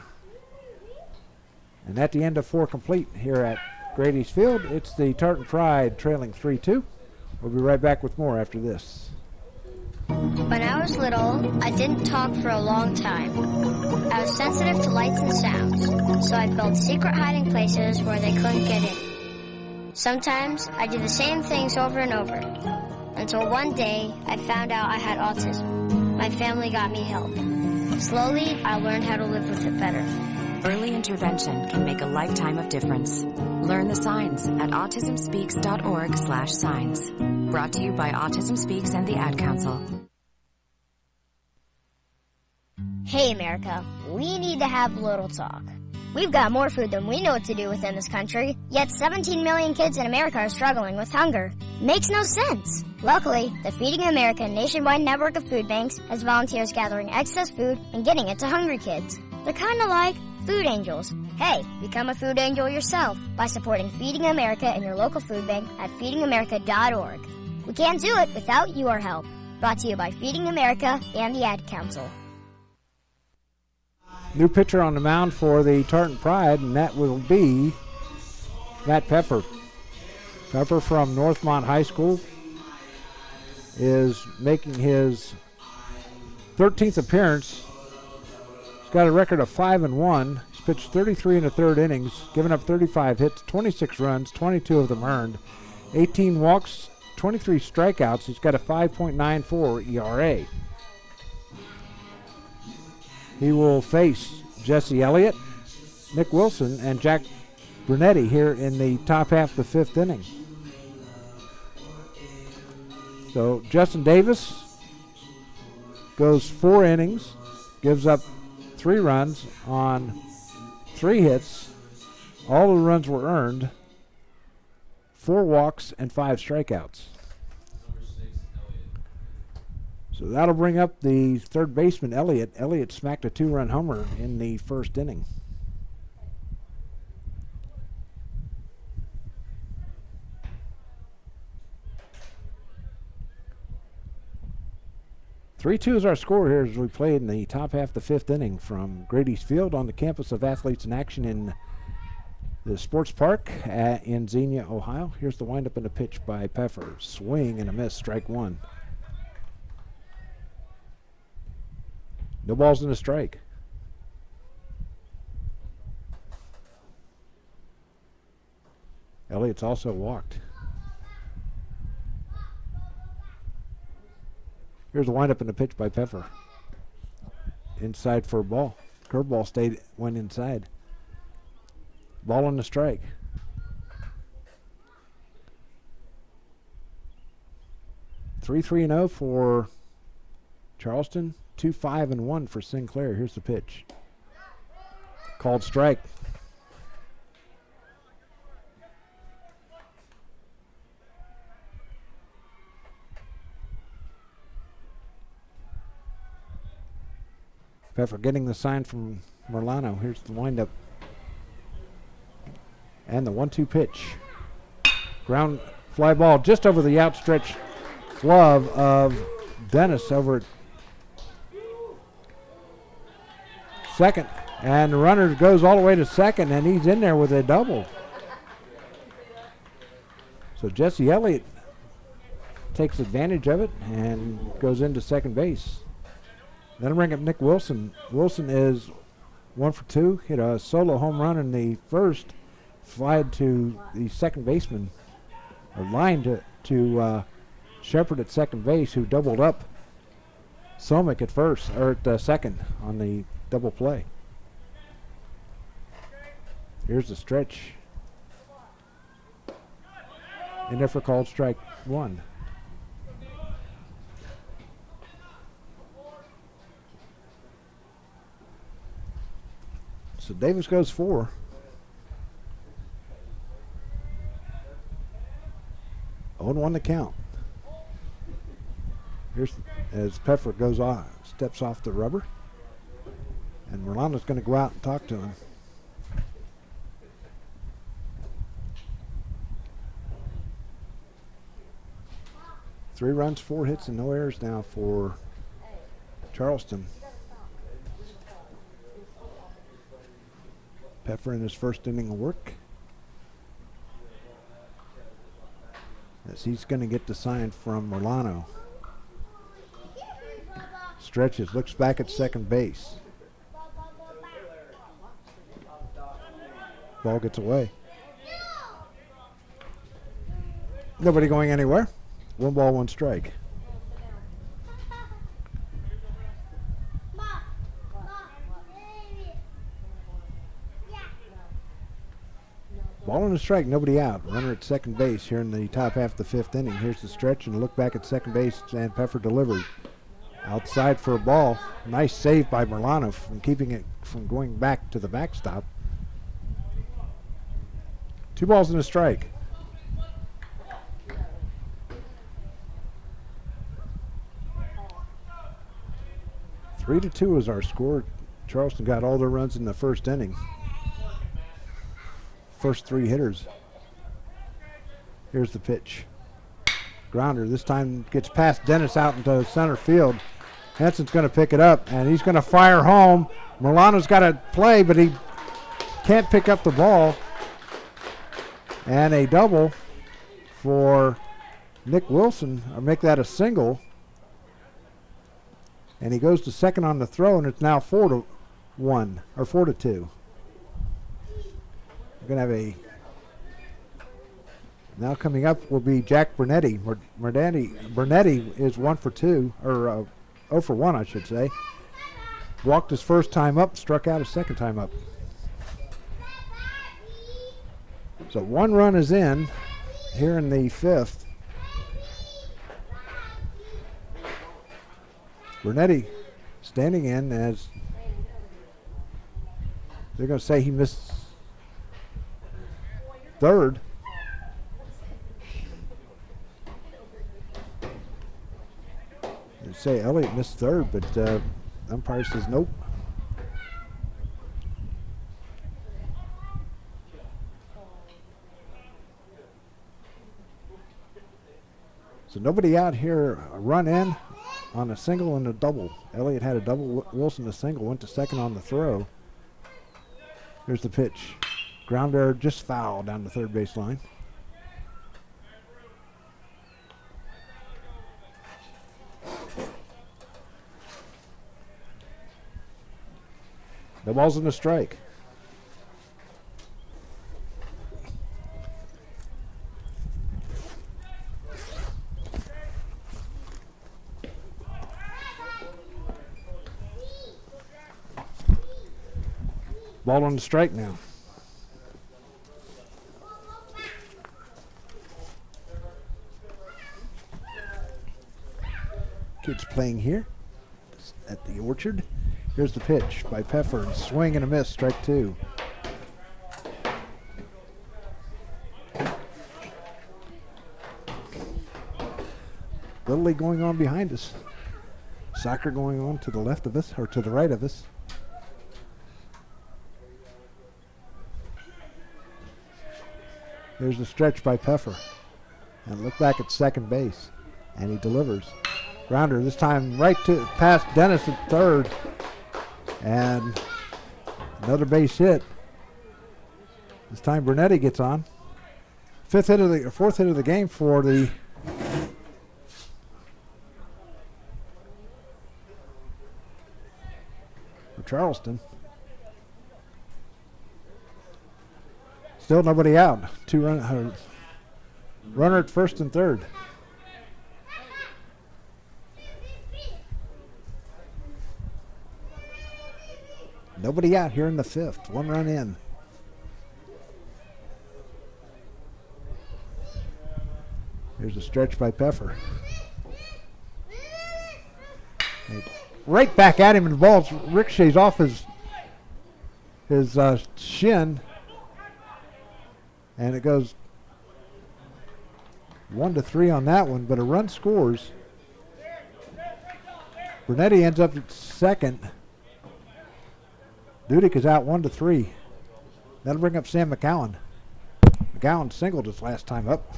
And at the end of 4 complete here at Grady's Field, it's the Tartan Pride trailing 3-2. We'll be right back with more after this. When I was little, I didn't talk for a long time. I was sensitive to lights and sounds, so I built secret hiding places where they couldn't get in. Sometimes I did the same things over and over, until one day I found out I had autism. My family got me help. Slowly, I learned how to live with it better. Early intervention can make a lifetime of difference. Learn the signs at autismspeaks.org/signs. Brought to you by Autism Speaks and the Ad Council. Hey, America, we need to have a little talk. We've got more food than we know what to do with in this country, yet 17 million kids in America are struggling with hunger. Makes no sense. Luckily, the Feeding America nationwide network of food banks has volunteers gathering excess food and getting it to hungry kids. They're kind of like food angels. Hey, become a food angel yourself by supporting Feeding America and your local food bank at feedingamerica.org. We can't do it without your help. Brought to you by Feeding America and the Ad Council. New pitcher on the mound for the Tartan Pride, and that will be Matt Pepper. Pepper from Northmont High School is making his 13th appearance. He's got a record of 5-1. He's pitched 33 in the third innings, given up 35 hits, 26 runs, 22 of them earned, 18 walks, 23 strikeouts. He's got a 5.94 ERA. He will face Jesse Elliott, Nick Wilson, and Jack Brunetti here in the top half of the 5th inning. So Justin Davis goes 4 innings, gives up 3 runs on 3 hits. All the runs were earned, 4 walks, and 5 strikeouts. So that'll bring up the third baseman, Elliott. Elliott smacked a 2-run homer in the first inning. (3-2) is our score here as we play in the top half of the 5th inning from Grady's Field on the campus of Athletes in Action in the sports park in Xenia, Ohio. Here's the windup and the pitch by Pfeffer. Swing and a miss, strike one. No balls in a strike. Elliott's also walked. Here's the windup and the pitch by Pfeffer. Inside for a ball. Curveball went inside. Ball on the strike. 3-3-0 for Charleston. 2-5-1 for Sinclair. Here's the pitch. Called strike. Pfeffer getting the sign from Merlano. Here's the windup. And the 1-2 pitch. Ground fly ball just over the outstretched glove of Dennis over at second. And the runner goes all the way to second, and he's in there with a double. So Jesse Elliott takes advantage of it and goes into second base. Then bring up Nick Wilson. Wilson is 1 for 2. Hit a solo home run in the first. Flied to the second baseman, or line to Shepard at second base, who doubled up Somick at first, or at second on the double play. Here's the stretch. And therefore called strike one. So Davis goes 4. Oh, 1 to count. Here's as Pfeffer goes off, steps off the rubber, and Merlano's going to go out and talk to him. Three runs, 4 hits, and no errors now for Charleston. Pfeffer in his first inning of work. As he's going to get the sign from Merlano. Stretches, looks back at second base. Ball gets away. Nobody going anywhere. 1 ball, 1 strike. Ball and a strike, nobody out. Runner at second base here in the top half of the 5th inning. Here's the stretch and a look back at second base, and Pfeffer delivers. Outside for a ball. Nice save by Merlano from keeping it from going back to the backstop. 2 balls and a strike. Three to 2 is our score. Charleston got all their runs in the first inning. First 3 hitters. Here's the pitch. Grounder. This time gets past Dennis out into center field. Henson's going to pick it up, and he's going to fire home. Merlano's got to play, but he can't pick up the ball. And a double for Nick Wilson, or make that a single. And he goes to second on the throw, and it's now 4-1, or 4-2. We're going to have a, now coming up will be Jack Bernetti. Bernetti is 1 for 2, or 0 for 1, I should say. Walked his first time up, struck out his second time up. So 1 run is in here in the 5th. Bernetti standing in as they're going to say he missed third. They say Elliott missed third, but umpire says nope. So nobody out here. A run in on a single and a double. Elliott had a double. Wilson a single. Went to second on the throw. Here's the pitch. Grounder just fouled down the third base line. The ball's in the strike. Ball on the strike now. Kids playing here at the orchard. Here's the pitch by Pfeffer. Swing and a miss, strike two. Little League going on behind us. Soccer going on to the left of us, or to the right of us. There's the stretch by Pfeffer. And look back at second base. And he delivers. Grounder this time right to past Dennis at third. And another base hit. This time Bernetti gets on. Fourth hit of the game for Charleston. Still nobody out. Runner at first and third. Nobody out here in the fifth. One run in. Here's a stretch by Pfeffer. Right back at him, and the ball ricochets off his shin. And it goes 1-3 on that one, but a run scores. Bernetti ends up at second. Dudick is out 1-3. That'll bring up Sam McCowan. McCowan singled his last time up.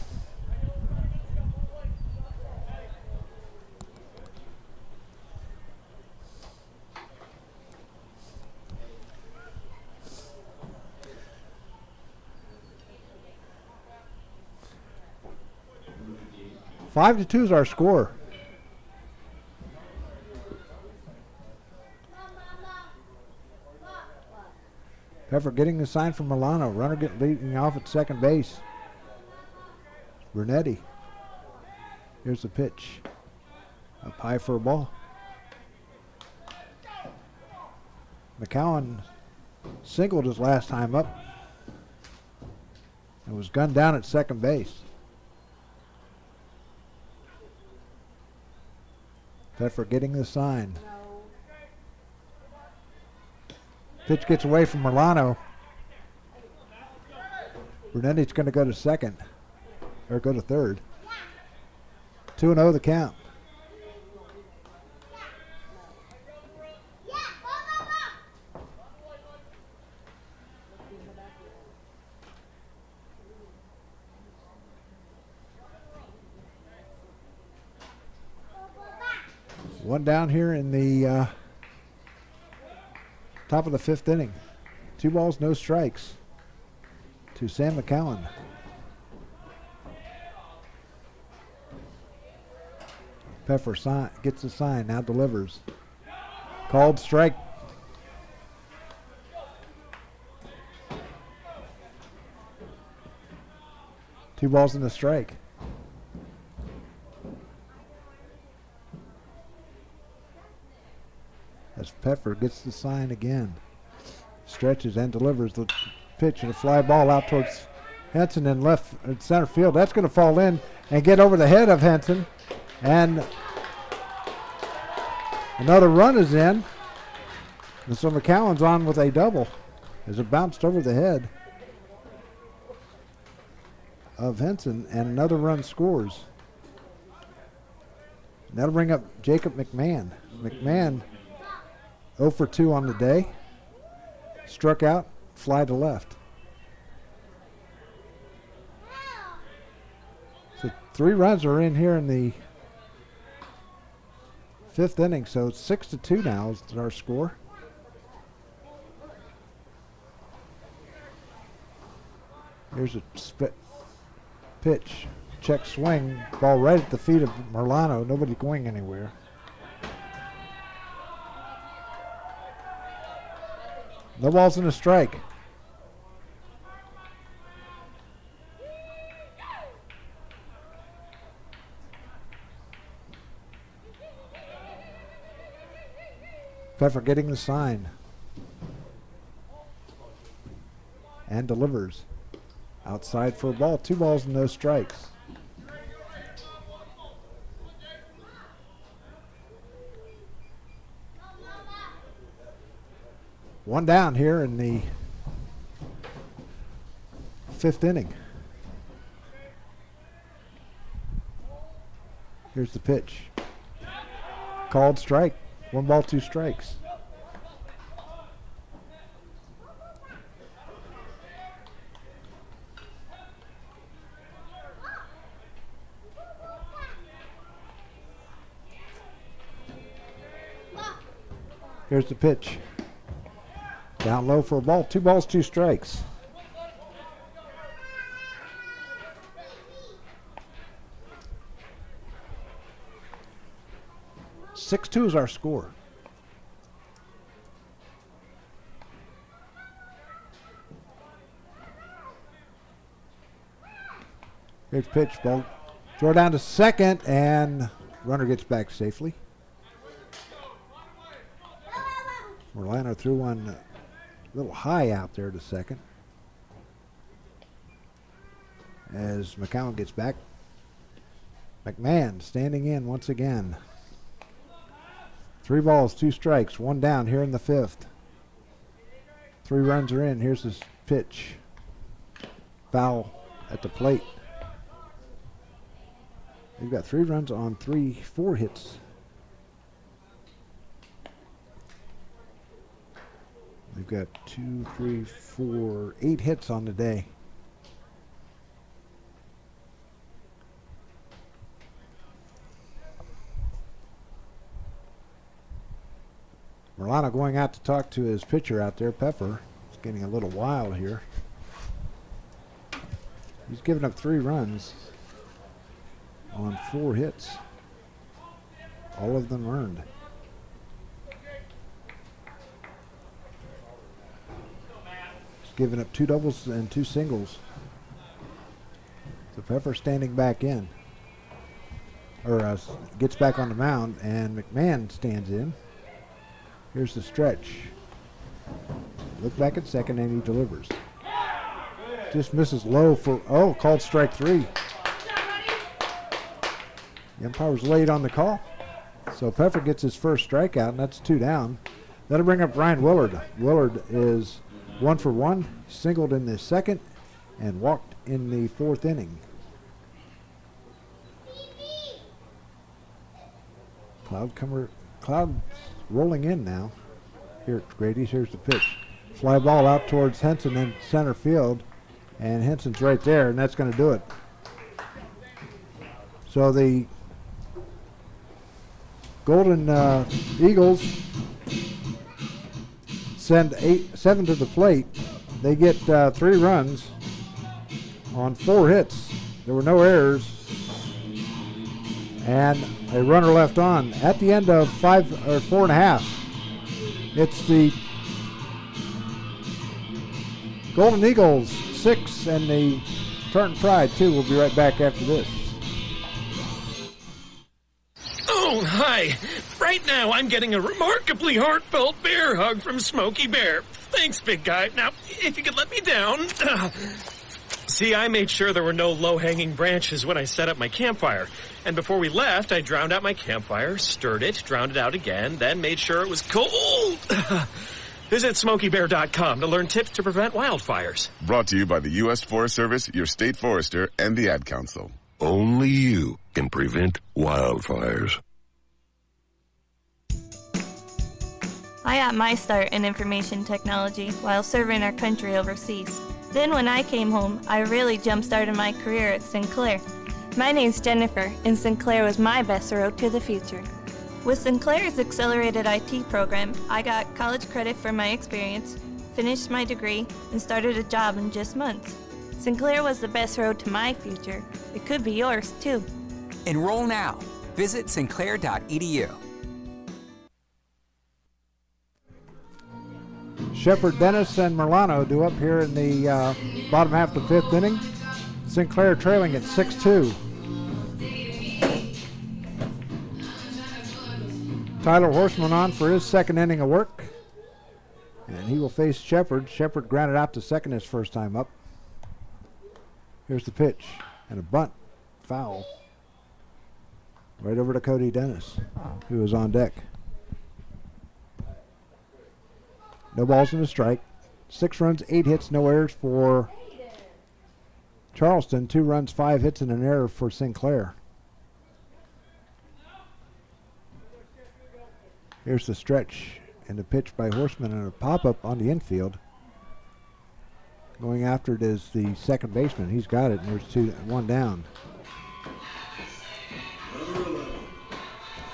5-2 is our score. Pfeffer getting the sign from Milano. Runner leading off at second base. Bernetti. Here's the pitch. Up high for a ball. McCowan singled his last time up and was gunned down at second base. Pfeffer getting the sign. Pitch gets away from Milano. Brunetti's going to go to second, or go to third. 2-0 the count. One down here in the top of the fifth inning. 2 balls, no strikes to Sam McCowan. Pfeffer gets the sign, now delivers. Called strike. Two balls and a strike. As Pfeffer gets the sign again. Stretches and delivers the pitch and a fly ball out towards Henson in left center field. That's going to fall in and get over the head of Henson. And another run is in. And so McCowan's on with a double as it bounced over the head of Henson, and another run scores. And that'll bring up Jacob McMahon. McMahon 0 for 2 on the day. Struck out, fly to left. So 3 runs are in here in the fifth inning, so it's 6-2 now is our score. Here's a pitch. Check swing. Ball right at the feet of Merlano. Nobody going anywhere. No balls and a strike. Pfeffer getting the sign. And delivers. Outside for a ball. 2 balls and no strikes. One down here in the 5th inning. Here's the pitch. Called strike. 1 ball, 2 strikes. Here's the pitch. Down low for a ball. 2 balls, 2 strikes. (6-2) is our score. Here's pitch. Ball. Throw down to second, and runner gets back safely. Merlano threw one a little high out there to second. As McCowan gets back. McMahon standing in once again. 3 balls, 2 strikes, 1 down here in the 5th. 3 runs are in. Here's his pitch. Foul at the plate. We've got 3 runs on 4 hits. We've got 2, 3, 4, 8 hits on the day. Merlano going out to talk to his pitcher out there, Pfeffer. He's getting a little wild here. He's given up 3 runs on 4 hits. All of them earned. He's given up 2 doubles and 2 singles. So Pfeffer standing back in. Or gets back on the mound, and McMahon stands in. Here's the stretch. Look back at second, and he delivers. Just misses low for, called strike 3. The umpire's late on the call. So Pfeffer gets his first strikeout, and that's 2 down. That'll bring up Ryan Willard. Willard is 1 for 1, singled in the 2nd, and walked in the 4th inning. Cloud rolling in now. Here at Grady's. Here's the pitch. Fly ball out towards Henson in center field. And Henson's right there, and that's going to do it. So the Golden Eagles send 7 to the plate. They get 3 runs on 4 hits. There were no errors. And a runner left on. At the end of 4.5, it's the Golden Eagles 6 and the Tartan Pride 2. We'll be right back after this. Oh, hi. Right now I'm getting a remarkably heartfelt bear hug from Smokey Bear. Thanks, big guy. Now, if you could let me down. See, I made sure there were no low-hanging branches when I set up my campfire. And before we left, I drowned out my campfire, stirred it, drowned it out again, then made sure it was cold. Visit SmokeyBear.com to learn tips to prevent wildfires. Brought to you by the U.S. Forest Service, your state forester, and the Ad Council. Only you can prevent wildfires. I got my start in information technology while serving our country overseas. Then when I came home, I really jump-started my career at Sinclair. My name's Jennifer, and Sinclair was my best road to the future. With Sinclair's accelerated IT program, I got college credit for my experience, finished my degree, and started a job in just months. Sinclair was the best road to my future. It could be yours, too. Enroll now. Visit sinclair.edu. Shepard, Dennis, and Milano do up here in the bottom half of the 5th inning. Sinclair trailing at 6-2. Tyler Horseman on for his 2nd inning of work. And he will face Shepard. Shepard grounded out to second his first time up. Here's the pitch. And a bunt. Foul. Right over to Cody Dennis, who is on deck. No balls and a strike. 6 runs, 8 hits, no errors for Charleston. 2 runs, 5 hits, and an error for Sinclair. Here's the stretch and the pitch by Horseman and a pop-up on the infield. Going after it is the second baseman. He's got it, and there's 1 down.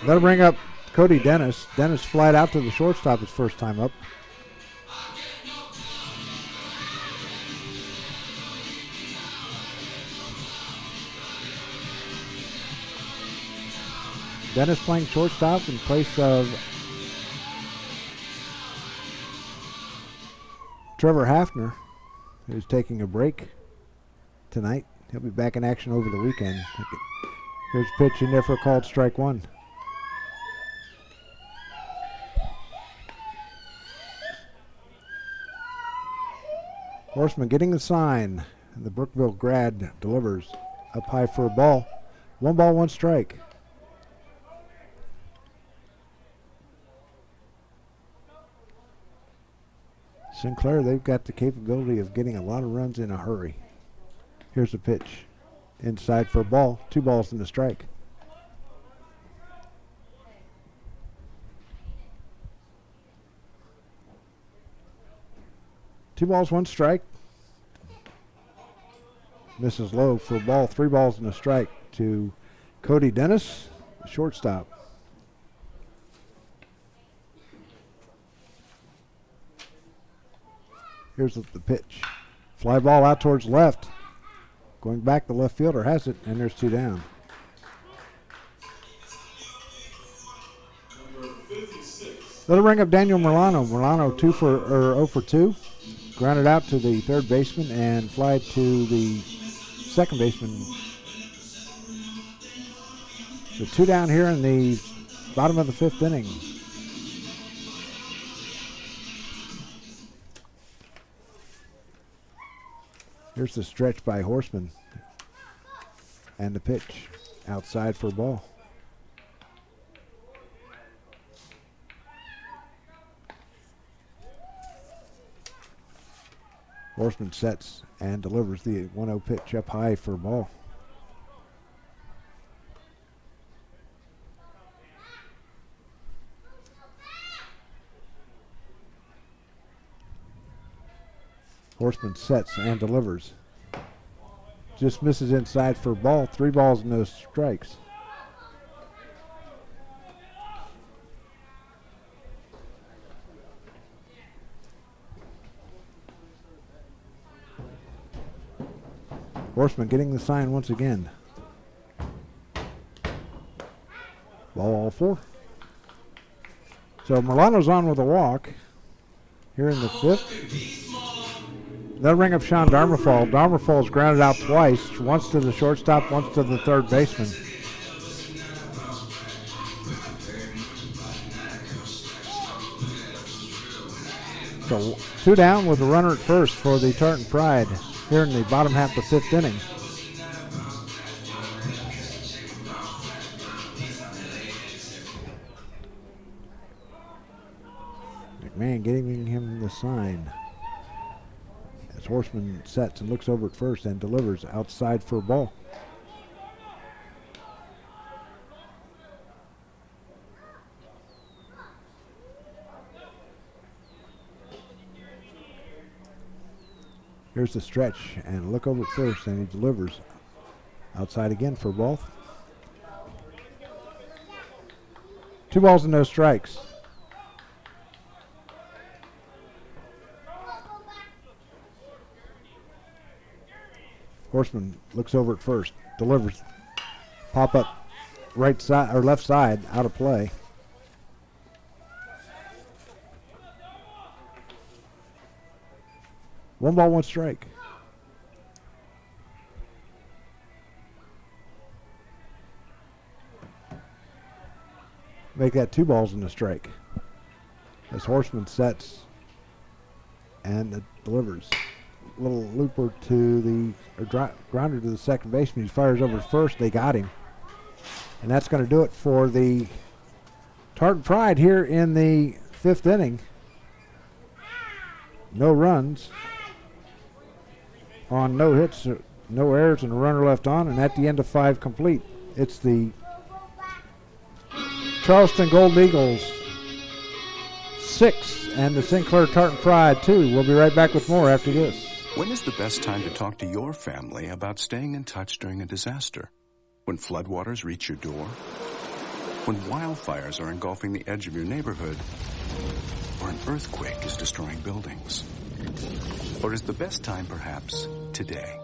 That'll bring up Cody Dennis. Dennis flied out to the shortstop his first time up. Dennis playing shortstop in place of Trevor Hafner, who's taking a break tonight. He'll be back in action over the weekend. Here's a pitch in there for a called strike 1. Horseman getting the sign. And the Brookville grad delivers up high for a ball. 1 ball, 1 strike. Sinclair, they've got the capability of getting a lot of runs in a hurry. Here's the pitch. Inside for a ball. 2 balls and a strike. Two balls, 1 strike. Misses low for a ball. 3 balls and a strike to Cody Dennis, shortstop. Here's the pitch. Fly ball out towards left. Going back, the left fielder has it, and there's 2 down. That'll bring up Daniel Milano. Milano 0 for 2. Grounded out to the third baseman and fly to the second baseman. So 2 down here in the bottom of the 5th inning. Here's the stretch by Horseman. And the pitch outside for a ball. Horseman sets and delivers the 1-0 pitch up high for a ball. Horseman sets and delivers. Just misses inside for a ball. 3 balls, no strikes. Horseman getting the sign once again. Ball 4. So Milano's on with a walk here in the 5th. That'll ring up Sean Darmafall. Darmafall's grounded out twice, once to the shortstop, once to the third baseman. So 2 down with a runner at first for the Tartan Pride here in the bottom half of the 5th inning. McMahon giving him the sign. As Horseman sets and looks over at first and delivers outside for a ball. Here's the stretch and look over at first and he delivers outside again for a ball. 2 balls and no strikes. Horseman looks over at first, delivers. Pop up right side or left side, out of play. One ball, one strike. Make that 2 balls and a strike. As Horseman sets and it delivers. Little looper to the grounder to the second baseman. He fires over first. They got him. And that's going to do it for the Tartan Pride here in the 5th inning. No runs on no hits, no errors, and a runner left on. And at the end of 5 complete, it's the Charleston Golden Eagles 6 and the Sinclair Tartan Pride 2. We'll be right back with more after this. When is the best time to talk to your family about staying in touch during a disaster? When floodwaters reach your door? When wildfires are engulfing the edge of your neighborhood? Or an earthquake is destroying buildings? Or is the best time perhaps today?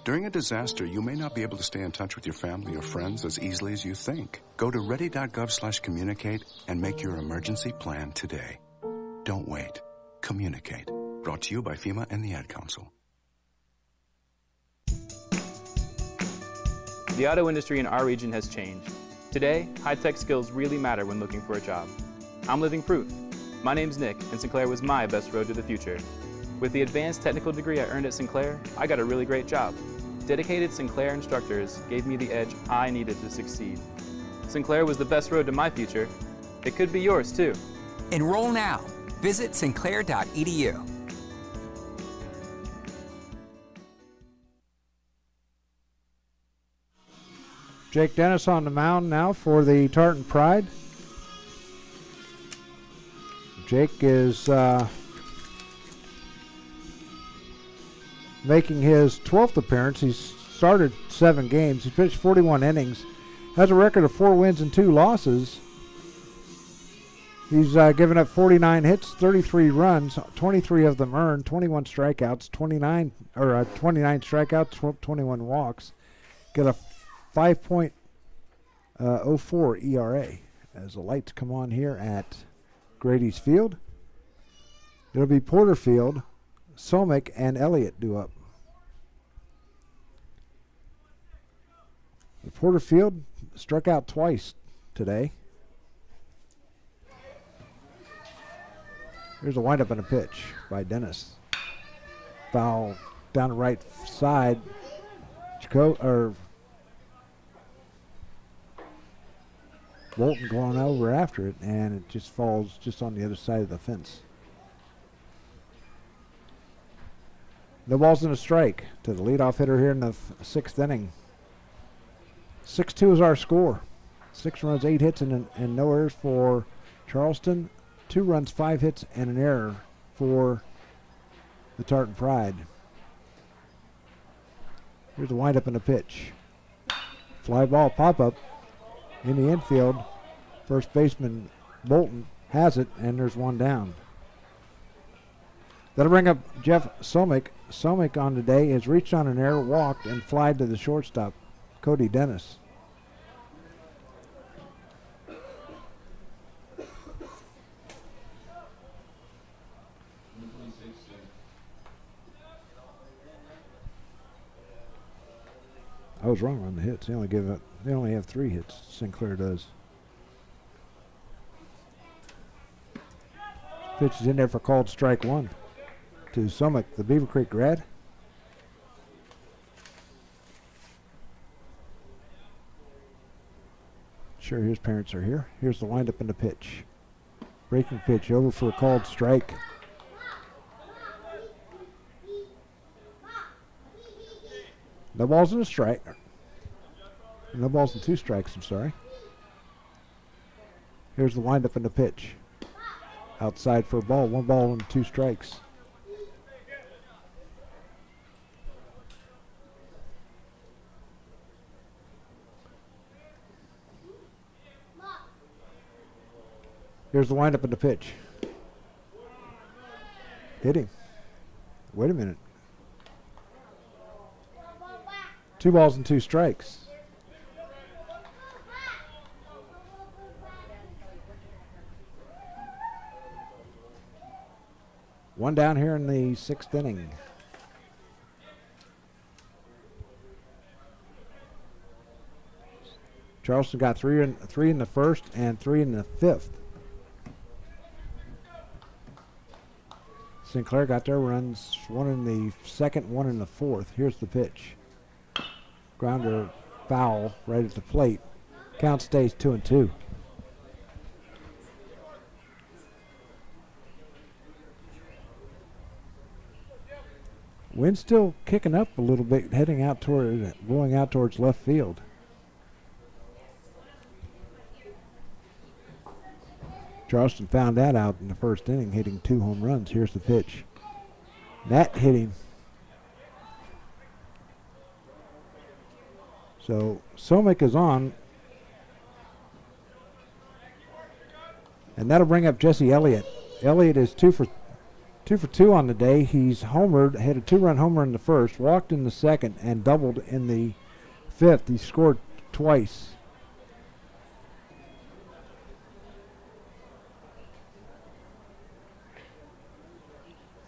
During a disaster, you may not be able to stay in touch with your family or friends as easily as you think. Go to ready.gov/communicate and make your emergency plan today. Don't wait. Communicate. Brought to you by FEMA and the Ad Council. The auto industry in our region has changed. Today, high-tech skills really matter when looking for a job. I'm living proof. My name's Nick, and Sinclair was my best road to the future. With the advanced technical degree I earned at Sinclair, I got a really great job. Dedicated Sinclair instructors gave me the edge I needed to succeed. Sinclair was the best road to my future. It could be yours, too. Enroll now. Visit sinclair.edu. Jake Dennis on the mound now for the Tartan Pride. Jake is making his 12th appearance. He's started 7 games. He pitched 41 innings. Has a record of 4 wins and 2 losses. He's given up 49 hits, 33 runs, 23 of them earned, 21 strikeouts, 29 strikeouts, 21 walks. Got a 5.04 ERA. As the lights come on here at Grady's Field, it'll be Porterfield, Somick, and Elliott due up. Porterfield struck out twice today. Here's a windup and a pitch by Dennis. Foul down the right side. Bolton going over after it, and it just falls just on the other side of the fence. No balls and a strike to the leadoff hitter here in the 6th inning. 6-2 is our score. 6 runs, 8 hits, and no errors for Charleston. 2 runs, 5 hits, and an error for the Tartan Pride. Here's the windup and a pitch. Fly ball pop-up in the infield. First baseman Bolton has it, and there's one down. That'll bring up Jeff Somick. Somick on today has reached on an error, walked, and flied to the shortstop, Cody Dennis. I was wrong on the hits. They only have 3 hits. Sinclair does. Pitch is in there for called strike 1 to Somick, the Beaver Creek grad. Sure, his parents are here. Here's the windup and the pitch. Breaking pitch over for a called strike. No balls and a strike. No balls and 2 strikes, I'm sorry. Here's the windup and the pitch. Outside for a ball. 1 ball and 2 strikes. Here's the windup and the pitch. Hit him. Wait a minute. 2 balls and 2 strikes. One down here in the 6th inning. Charleston got three in the first and 3 in the 5th. Sinclair got their runs, 1 in the 2nd, 1 in the 4th. Here's the pitch. Grounder foul right at the plate. Count stays 2-2. Wind's still kicking up a little bit, blowing out towards left field. Charleston found that out in the 1st inning, hitting 2 home runs. Here's the pitch. That hit him. So Somick is on. And that'll bring up Jesse Elliott. Elliott is 2 for 2 on the day. He's homered, had a 2-run homer in the 1st, walked in the 2nd, and doubled in the 5th. He scored twice.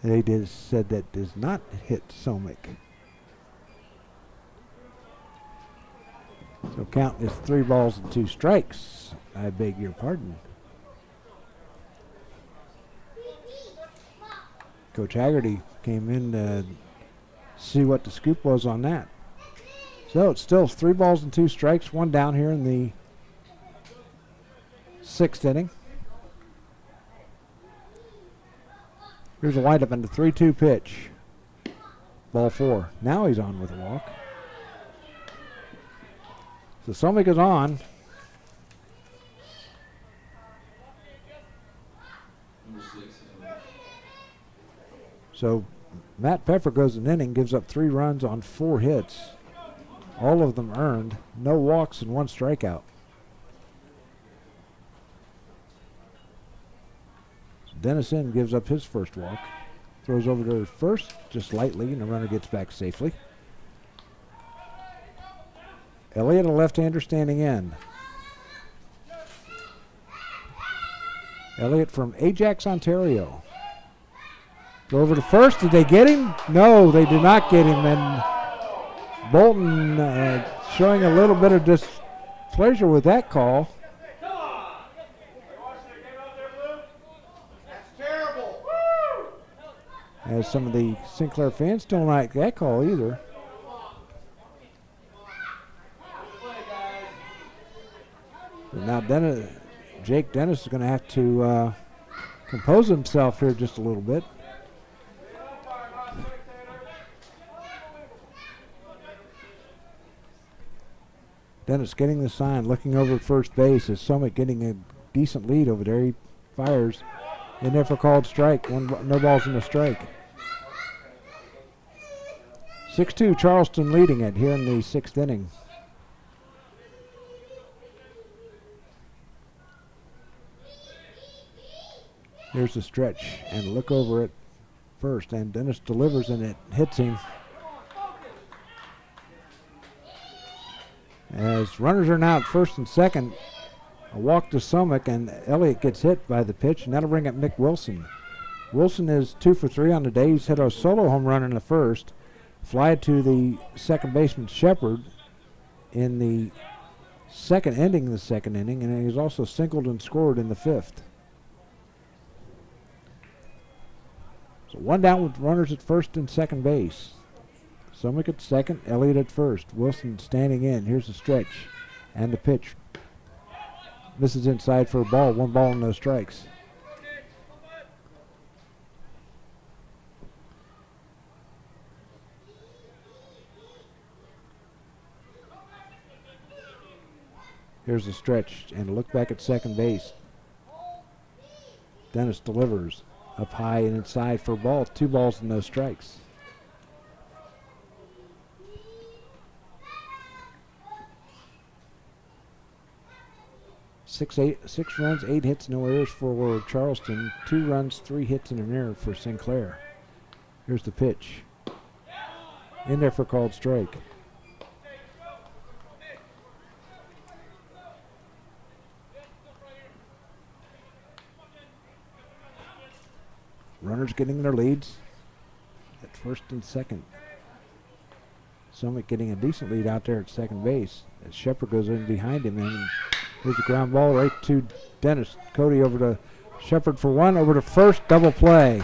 They said that does not hit Somick. So count is 3 balls and 2 strikes. I beg your pardon. Coach Haggerty came in to see what the scoop was on that. So it's still 3 balls and 2 strikes, 1 down here in the 6th inning. Here's a windup and the 3-2 pitch. Ball 4. Now he's on with a walk. So Somick is on. So Matt Pfeffer goes an inning, gives up 3 runs on 4 hits. All of them earned. No walks and 1 strikeout. Dennison gives up his first walk. Throws over to first just lightly, and the runner gets back safely. Elliott, a left-hander, standing in. Elliott from Ajax, Ontario. Go over to first. Did they get him? No, they did not get him. And Bolton showing a little bit of displeasure with that call. As some of the Sinclair fans don't like that call either. But now Jake Dennis is going to have to compose himself here just a little bit. Dennis getting the sign, looking over at first base as Somick getting a decent lead over there. He fires in there for called strike. No balls in the strike. 6-2 Charleston leading it here in the 6th inning. Here's the stretch and look over at first, and Dennis delivers and it hits him. As runners are now at first and second, a walk to Somick, and Elliott gets hit by the pitch, and that'll bring up Nick Wilson. Wilson is 2 for 3 on the day. He's hit a solo home run in the 1st, fly to the second baseman Shepard in the 2nd, ending the 2nd inning, and he's also singled and scored in the 5th. So 1 down with runners at first and second base. Somick at second, Elliott at first. Wilson standing in. Here's the stretch and the pitch. Misses inside for a ball. 1 ball and no strikes. Here's the stretch and a look back at second base. Dennis delivers up high and inside for a ball. 2 balls and no strikes. 6 runs, 8 hits, no errors for Charleston. 2 runs, 3 hits, and an error for Sinclair. Here's the pitch. In there for called strike. Runners getting their leads at first and second. Summit getting a decent lead out there at second base. As Shepard goes in behind him, and here's a ground ball right to Dennis. Cody over to Shepard for one, over to first, double play.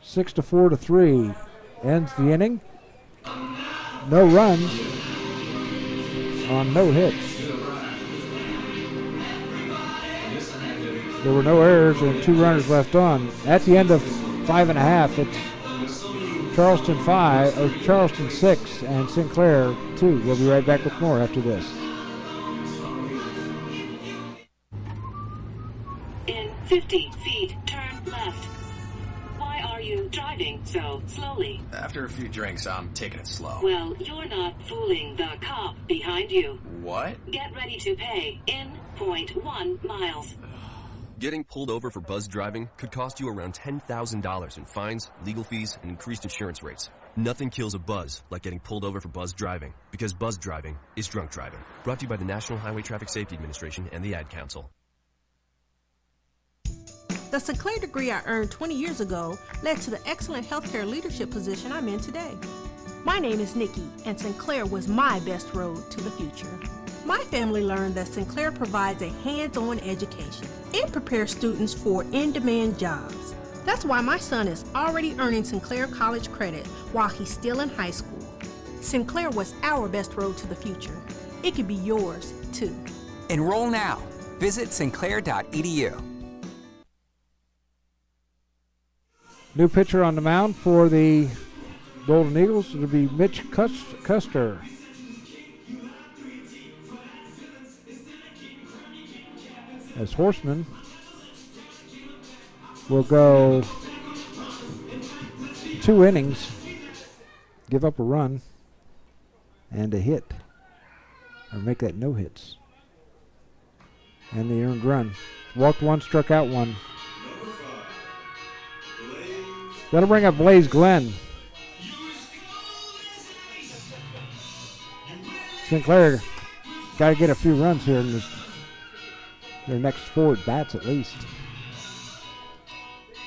6-4 to 3. Ends the inning. No runs on no hits. There were no errors and 2 runners left on. At the end of 5.5, it's Charleston 6 and Sinclair 2. We'll be right back with more after this. In 50 feet, turn left. Why are you driving so slowly? After a few drinks, I'm taking it slow. Well, you're not fooling the cop behind you. What? Get ready to pay in 0.1 miles. Getting pulled over for buzz driving could cost you around $10,000 in fines, legal fees, and increased insurance rates. Nothing kills a buzz like getting pulled over for buzz driving, because buzz driving is drunk driving. Brought to you by the National Highway Traffic Safety Administration and the Ad Council. The Sinclair degree I earned 20 years ago led to the excellent healthcare leadership position I'm in today. My name is Nikki, and Sinclair was my best road to the future. My family learned that Sinclair provides a hands-on education and prepares students for in-demand jobs. That's why my son is already earning Sinclair college credit while he's still in high school. Sinclair was our best road to the future. It could be yours, too. Enroll now. Visit sinclair.edu. New pitcher on the mound for the Golden Eagles. It'll be Mitch Custer. As Horseman will go 2 innings, give up a run and a hit, or make that no hits. And the earned run. Walked 1, struck out 1. That'll bring up Blaze Glenn. Sinclair got to get a few runs here in their next 4 at-bats at least.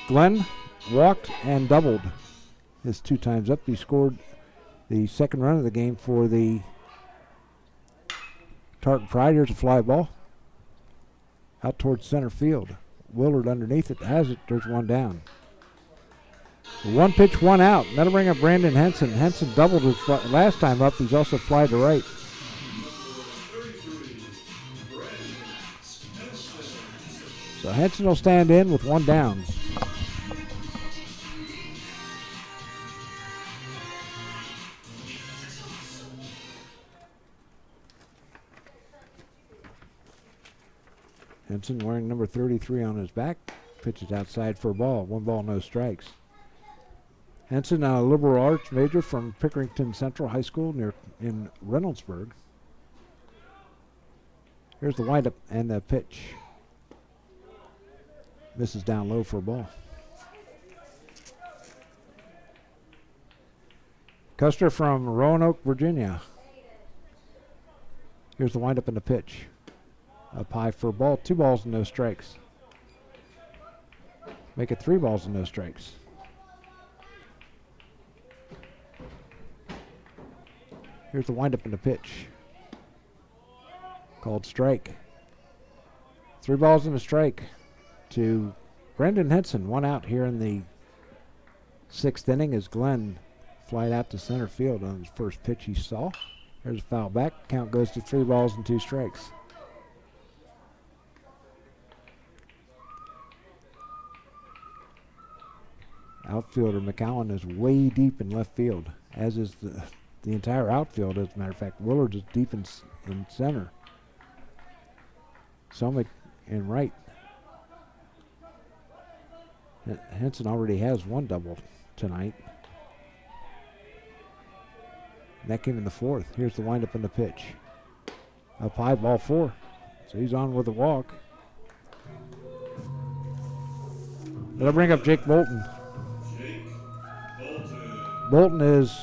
Glenn walked and doubled his 2 times up. He scored the second run of the game for the Tartan Pride. Here's a fly ball out towards center field. Willard underneath it has it. There's one down. 1 pitch, 1 out. That'll bring up Brandon Henson. Henson doubled his last time up. He's also fly to right. So Henson will stand in with 1 down. Henson wearing number 33 on his back. Pitches outside for a ball. 1 ball, no strikes. Henson, a liberal arts major from Pickerington Central High School in Reynoldsburg. Here's the windup and the pitch. Misses down low for a ball. Custer from Roanoke, Virginia. Here's the windup and the pitch. Up high for a ball. 2 balls and no strikes. Make it 3 balls and no strikes. Here's the windup and the pitch. Called strike. 3 balls and a strike to Brendan Henson. 1 out here in the 6th inning as Glenn flied out to center field on his first pitch he saw. There's a foul back. Count goes to 3 balls and 2 strikes. Outfielder McCowan is way deep in left field, as is the entire outfield. As a matter of fact, Willard is deep in center. Somick in right. Henson already has 1 double tonight. That came in the 4th. Here's the windup and the pitch. Up high, ball 4. So he's on with a walk. That'll bring up Jake Bolton. Bolton is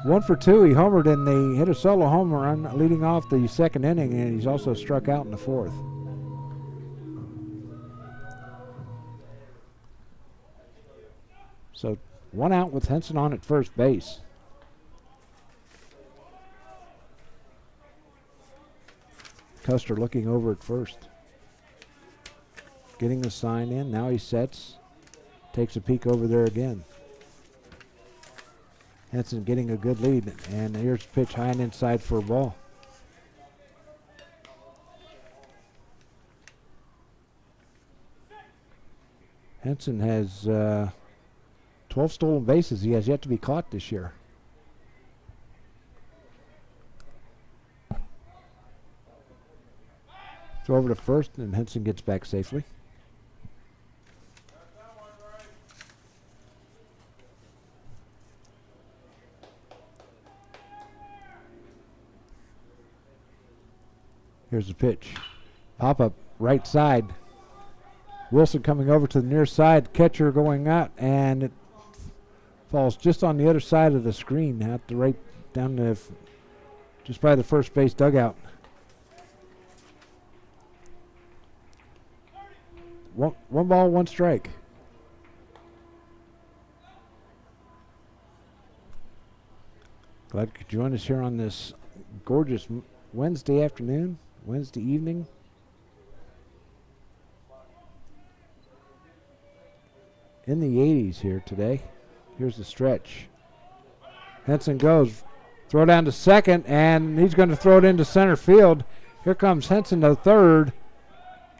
1 for 2. He homered hit a solo home run leading off the 2nd inning, and he's also struck out in the 4th. So 1 out with Henson on at first base. Custer looking over at first. Getting the sign in. Now he sets. Takes a peek over there again. Henson getting a good lead. And here's a pitch high and inside for a ball. Henson has 12 stolen bases. He has yet to be caught this year. Throw over to first, and Henson gets back safely. Here's the pitch. Pop up right side. Wilson coming over to the near side. Catcher going out, and it falls just on the other side of the screen, out the right down the just by the first base dugout. One ball, 1 strike. Glad you could join us here on this gorgeous Wednesday afternoon, Wednesday evening. In the 80s here today. Here's the stretch. Henson goes. Throw down to second, and he's going to throw it into center field. Here comes Henson to third.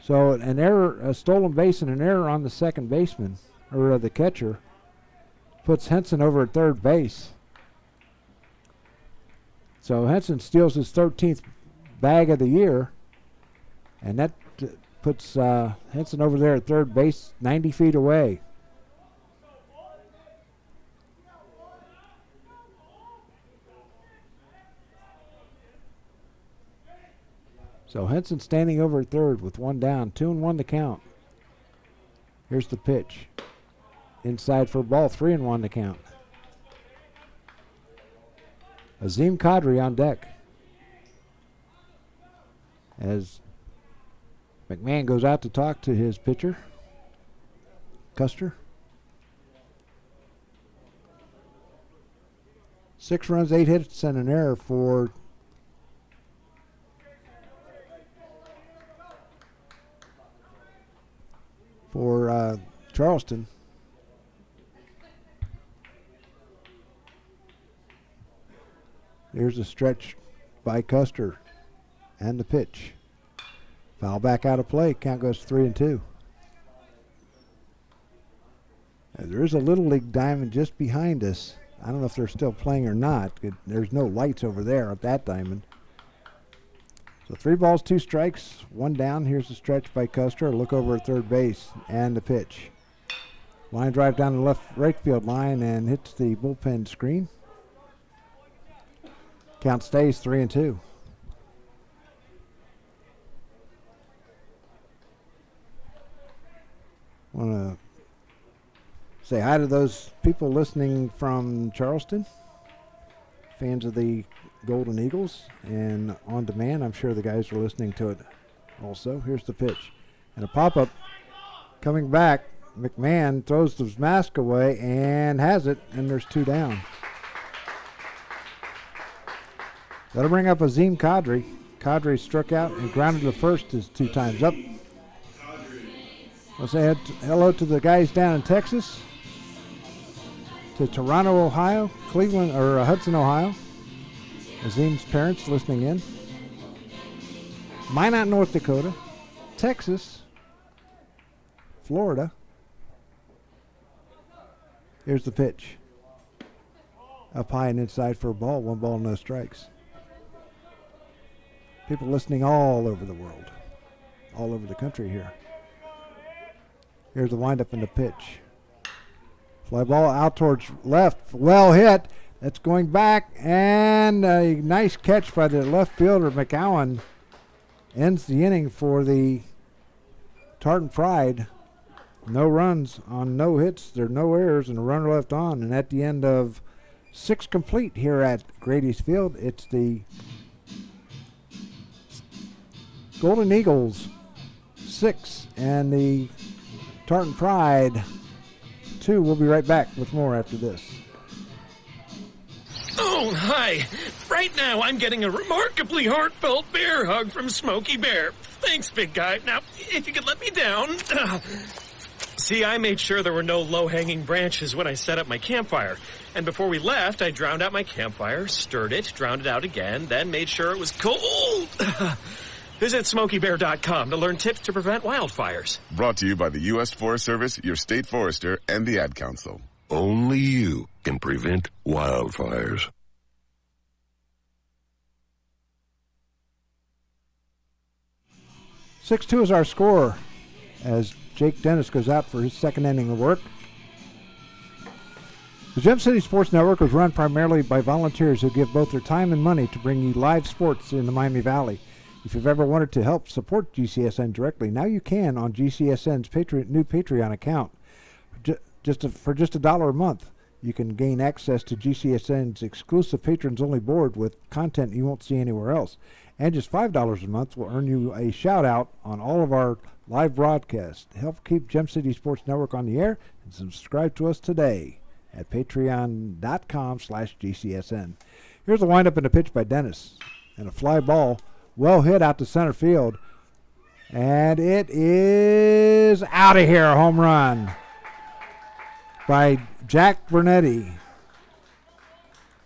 So an error, a stolen base and an error on the second baseman, or the catcher, puts Henson over at third base. So Henson steals his 13th bag of the year, and that puts Henson over there at third base, 90 feet away. So Henson standing over at third with 1 down, 2-1 to count. Here's the pitch. Inside for a ball, 3-1 to count. Azim Qadri on deck. As McMahon goes out to talk to his pitcher, Custer. 6 runs, 8 hits, and an error for Charleston. Here's a stretch by Custer and the pitch. Foul back out of play. Count goes 3-2. There is a Little League diamond just behind us. I don't know if they're still playing or not. There's no lights over there at that diamond. So 3 balls, 2 strikes, 1 down. Here's the stretch by Custer. A look over at third base and the pitch. Line drive down the right field line and hits the bullpen screen. Count stays 3-2. Want to say hi to those people listening from Charleston, fans of the Golden Eagles, and on demand. I'm sure the guys are listening to it also. Here's the pitch. And a pop-up coming back. McMahon throws his mask away and has it, and there's 2 down. That'll bring up Azim Qadri. Qadri struck out and grounded to first is 2 times up. Let's say hello to the guys down in Texas, to Toronto, Ohio, Cleveland, or Hudson, Ohio. Azim's parents listening in. Minot, North Dakota, Texas, Florida. Here's the pitch. Up high and inside for a ball. 1 ball, no strikes. People listening all over the world, all over the country here. Here's the windup and the pitch. Fly ball out towards left. Well hit. That's going back, and a nice catch by the left fielder, McCowan, ends the inning for the Tartan Pride. No runs on no hits. There are no errors and a runner left on. And at the end of 6 complete here at Grady's Field, it's the Golden Eagles 6 and the Tartan Pride 6-2. We'll be right back with more after this. Oh, hi. Right now, I'm getting a remarkably heartfelt bear hug from Smokey Bear. Thanks, big guy. Now, if you could let me down. See, I made sure there were no low-hanging branches when I set up my campfire. And before we left, I drowned out my campfire, stirred it, drowned it out again, then made sure it was cold. Visit SmokeyBear.com to learn tips to prevent wildfires. Brought to you by the U.S. Forest Service, your state forester, and the Ad Council. Only you can prevent wildfires. 6-2 is our score as Jake Dennis goes out for his second inning of work. The Gem City Sports Network is run primarily by volunteers who give both their time and money to bring you live sports in the Miami Valley. If you've ever wanted to help support GCSN directly, now you can on GCSN's new Patreon account. For just $1 a month, you can gain access to GCSN's exclusive patrons-only board with content you won't see anywhere else. And just $5 a month will earn you a shout-out on all of our live broadcasts. Help keep Gem City Sports Network on the air and subscribe to us today at patreon.com/GCSN. Here's a windup and a pitch by Dennis. And a fly ball well hit out to center field. And it is out of here, a home run by Jack Bernetti.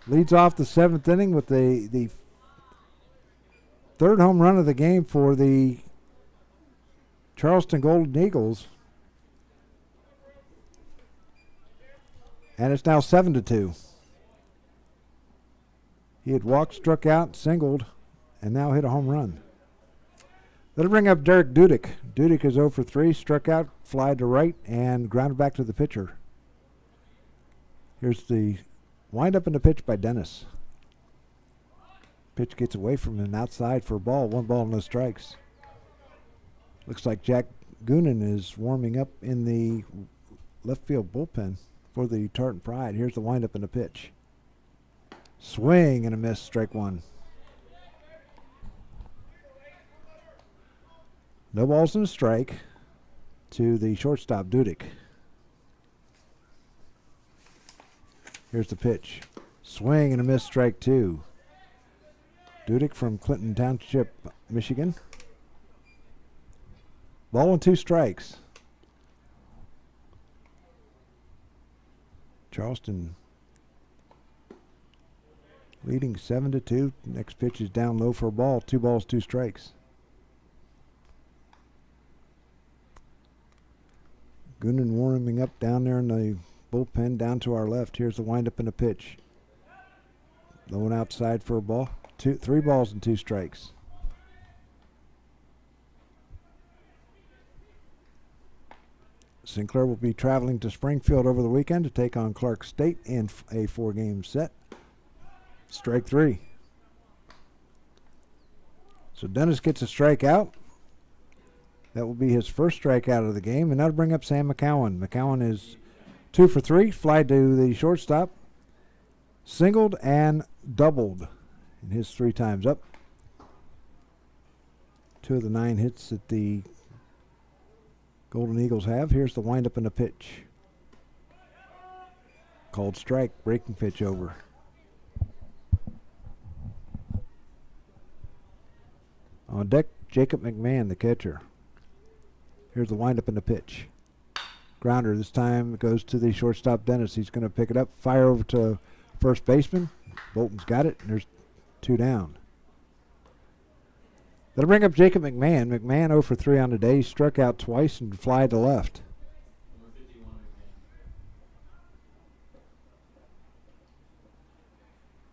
Leads off the seventh inning with the third home run of the game for the Charleston Golden Eagles. And it's now 7-2. He had walked, struck out, singled, and now hit a home run. That'll bring up Derek Dudick. Dudick is 0 for 3, struck out, fly to right, and grounded back to the pitcher. Here's the windup and the pitch by Dennis. Pitch gets away from him outside for a ball. 1 ball, no strikes. Looks like Jack Goonan is warming up in the left field bullpen for the Tartan Pride. Here's the windup and the pitch. Swing and a miss, strike 1. No balls and a strike to the shortstop, Dudick. Here's the pitch. Swing and a miss, strike 2. Dudick from Clinton Township, Michigan. Ball and 2 strikes. Charleston leading 7-2. Next pitch is down low for a ball. 2 balls, 2 strikes. Goonan warming up down there in the bullpen down to our left. Here's the windup and a pitch. Low and outside for a ball. 3 balls and 2 strikes. Sinclair will be traveling to Springfield over the weekend to take on Clark State in a 4-game set. Strike 3. So Dennis gets a strikeout. That will be his first strikeout of the game, and that'll bring up Sam McCowan. McCowan is 2 for 3, fly to the shortstop, singled and doubled in his 3 times up. 2 of the 9 hits that the Golden Eagles have. Here's the windup and the pitch. Called strike, breaking pitch over. On deck, Jacob McMahon, the catcher. Here's the windup and the pitch. Grounder, this time it goes to the shortstop, Dennis. He's going to pick it up, fire over to first baseman. Bolton's got it, and there's 2 down. That'll bring up Jacob McMahon. McMahon 0 for 3 on the day. He struck out twice and fly to left.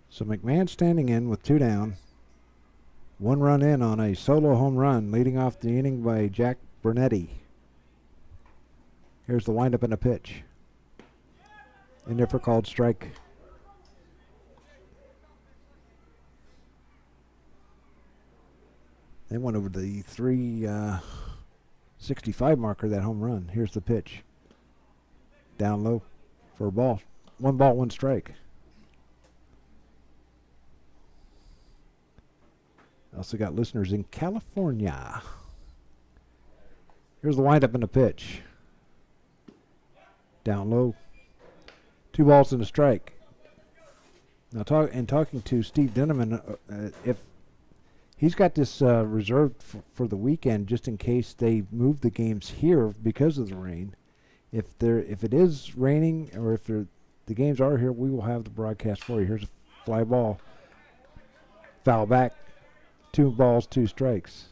So McMahon standing in with 2 down. 1 run in on a solo home run, leading off the inning by Jack Bernetti. Here's the windup and a pitch. In there for called strike. They went over the 365 marker, that home run. Here's the pitch. Down low for a ball. 1 ball, 1 strike. Also got listeners in California. Here's the windup and the pitch. Down low. 2 balls and a strike. Now, talking to Steve Dinneman, if he's got this reserved for the weekend, just in case they move the games here because of the rain. If it is raining, or if the games are here, we will have the broadcast for you. Here's a fly ball. Foul back. 2 balls, 2 strikes.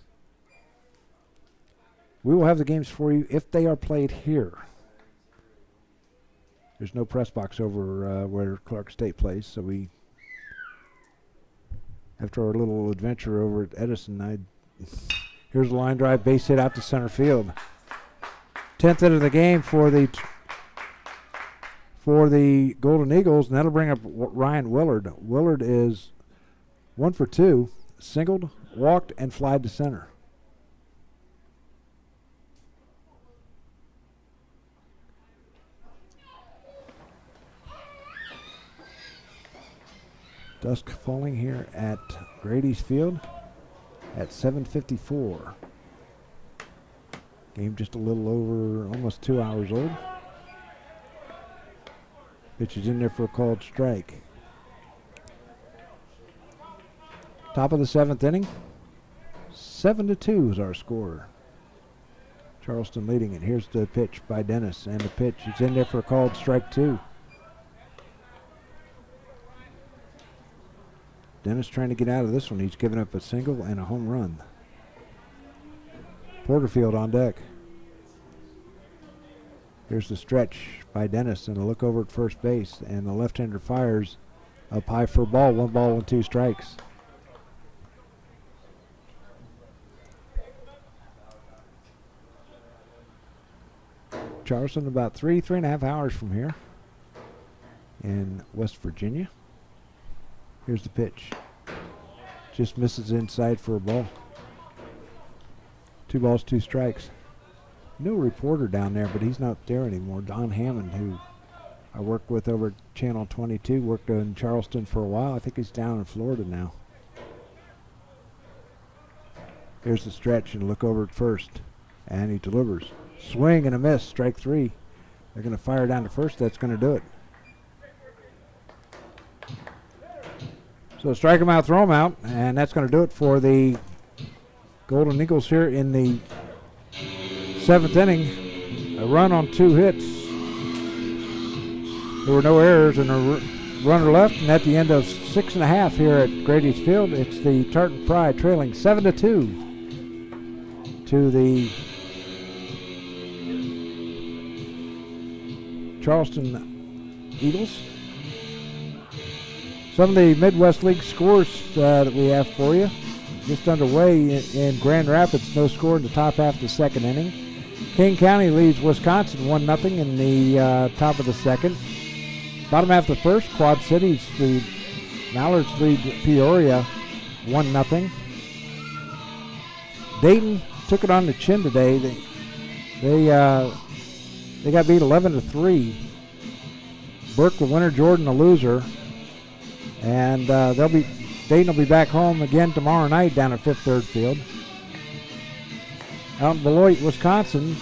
We will have the games for you if they are played here. There's no press box over where Clark State plays, so after our little adventure over at Edison, here's a line drive, base hit out to center field. 10th hit of the game for the Golden Eagles, and that'll bring up Ryan Willard. Willard is 1 for 2, singled, walked, and flied to center. Dusk falling here at Grady's Field at 7:54. Game just a little over, almost 2 hours old. Pitch is in there for a called strike. Top of the 7th inning. 7-2 is our score. Charleston leading it. Here's the pitch by Dennis, and the pitch is in there for a called strike 2. Dennis trying to get out of this one. He's given up a single and a home run. Porterfield on deck. Here's the stretch by Dennis and a look over at first base. And the left-hander fires up high for a ball. 1 ball and 2 strikes. Charleston about 3.5 hours from here in West Virginia. Here's the pitch. Just misses inside for a ball. 2 balls, 2 strikes. No reporter down there, but he's not there anymore. Don Hammond, who I worked with over at Channel 22, worked in Charleston for a while. I think he's down in Florida now. Here's the stretch and look over at first. And he delivers. Swing and a miss, strike 3. They're going to fire down to first. That's going to do it. So strike him out, throw him out, and that's going to do it for the Golden Eagles here in the 7th inning. A run on 2 hits. There were no errors and a runner left, and at the end of 6.5 here at Grady's Field, it's the Tartan Pride trailing 7-2 to the Charleston Eagles. Some of the Midwest League scores that we have for you. Just underway in Grand Rapids, no score in the top half of the 2nd inning. King County leads Wisconsin 1-0 in the top of the 2nd. Bottom half of the 1st, Quad Cities, the Mallards lead Peoria 1-0. Dayton took it on the chin today. They got beat 11-3. Burke the winner, Jordan the loser. And Dayton will be back home again tomorrow night down at Fifth Third Field. Out in Beloit, Wisconsin,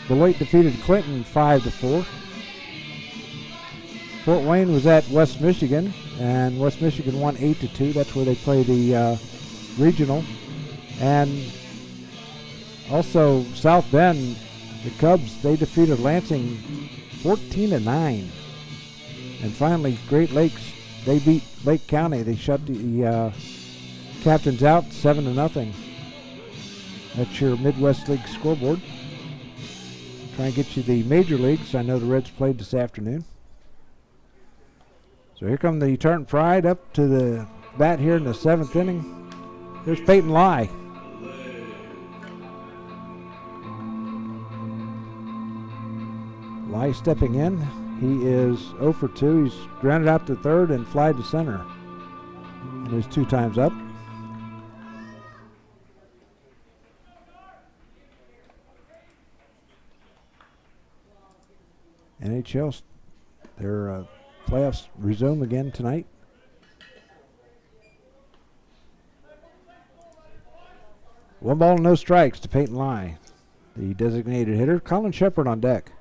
Beloit defeated Clinton 5-4. Fort Wayne was at West Michigan, and West Michigan won 8-2. That's where they play the regional. And also South Bend, the Cubs, they defeated Lansing 14-9. And finally, Great Lakes, they beat Lake County. They shut the Captains out 7-0. That's your Midwest League scoreboard. Try and get you the major leagues. I know the Reds played this afternoon. So here come the Tartan Pride up to the bat here in the 7th inning. There's Peyton Lai. Lai stepping in. He is 0 for 2. He's grounded out to third and flied to center. And he's 2 times up. NHL, their playoffs resume again tonight. One ball, no strikes to Peyton Lai, the designated hitter. Colin Shepard on deck.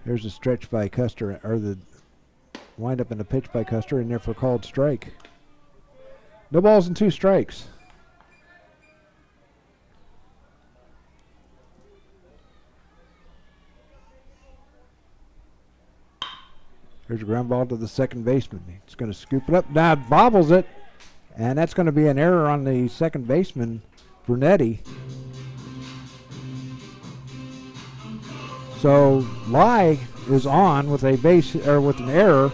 Here's a stretch by Custer, or the wind up in a pitch by Custer, and therefore called strike. No balls and 2 strikes. Here's a ground ball to the second baseman. He's going to scoop it up. Now bobbles it, and that's going to be an error on the second baseman, Brunetti. So Lai is on with a base or with an error,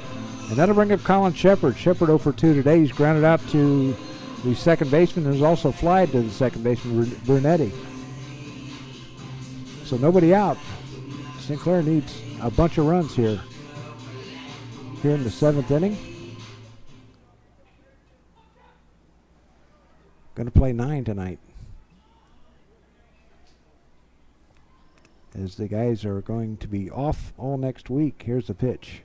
and that'll bring up Colin Shepard. Shepard 0 for 2 today. He's grounded out to the second baseman, and has also flied to the second baseman, Brunetti. So nobody out. Sinclair needs a bunch of runs here. Here in the 7th inning. Going to play 9 tonight. As the guys are going to be off all next week. Here's the pitch.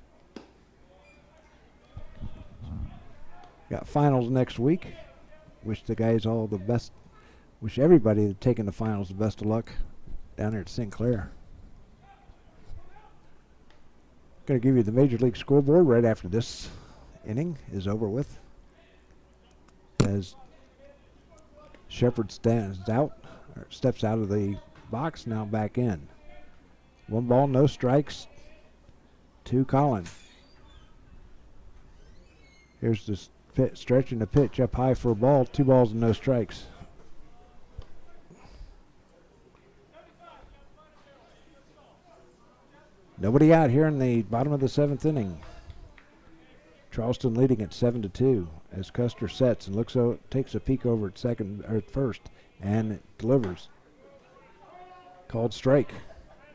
Got finals next week. Wish the guys all the best. Wish everybody that's taking the finals the best of luck down there at Sinclair. Going to give you the Major League scoreboard right after this inning is over with. As Shepard steps out of the box, now back in. 1 ball, no strikes to Colin. Here's the stretching the pitch up high for a ball. 2 balls and no strikes. Nobody out here in the bottom of the 7th inning. Charleston leading at 7-2 as Custer sets and takes a peek over at first, and it delivers. Called strike.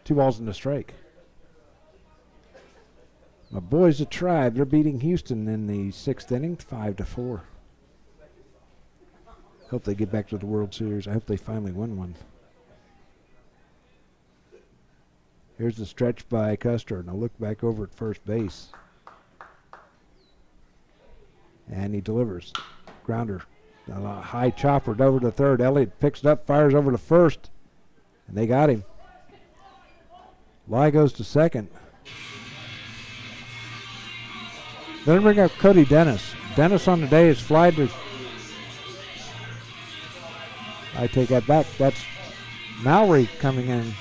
2 balls and a strike. My boys at Tribe, they're beating Houston in the 6th inning, 5-4. Hope they get back to the World Series. I hope they finally win one. Here's the stretch by Custer, and a look back over at first base. And he delivers. Grounder. A high chopper over to third. Elliott picks it up, fires over to first, and they got him. Lai goes to second. Then bring up Cody Dennis. Dennis on the day is flied to. I take that back. That's Mowry coming in.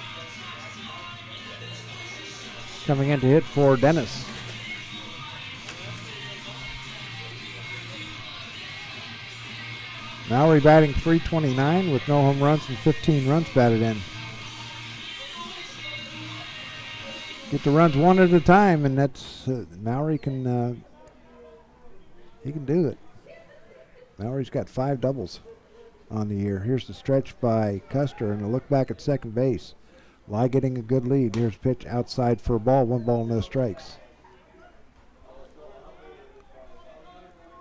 Coming in to hit for Dennis. Mowry batting .329 with no home runs and 15 runs batted in. Get the runs one at a time, and that's Mowry can. He can do it. Mowry's got 5 doubles on the year. Here's the stretch by Custer, and a look back at second base. Lai getting a good lead. Here's pitch outside for a ball. 1 ball, no strikes.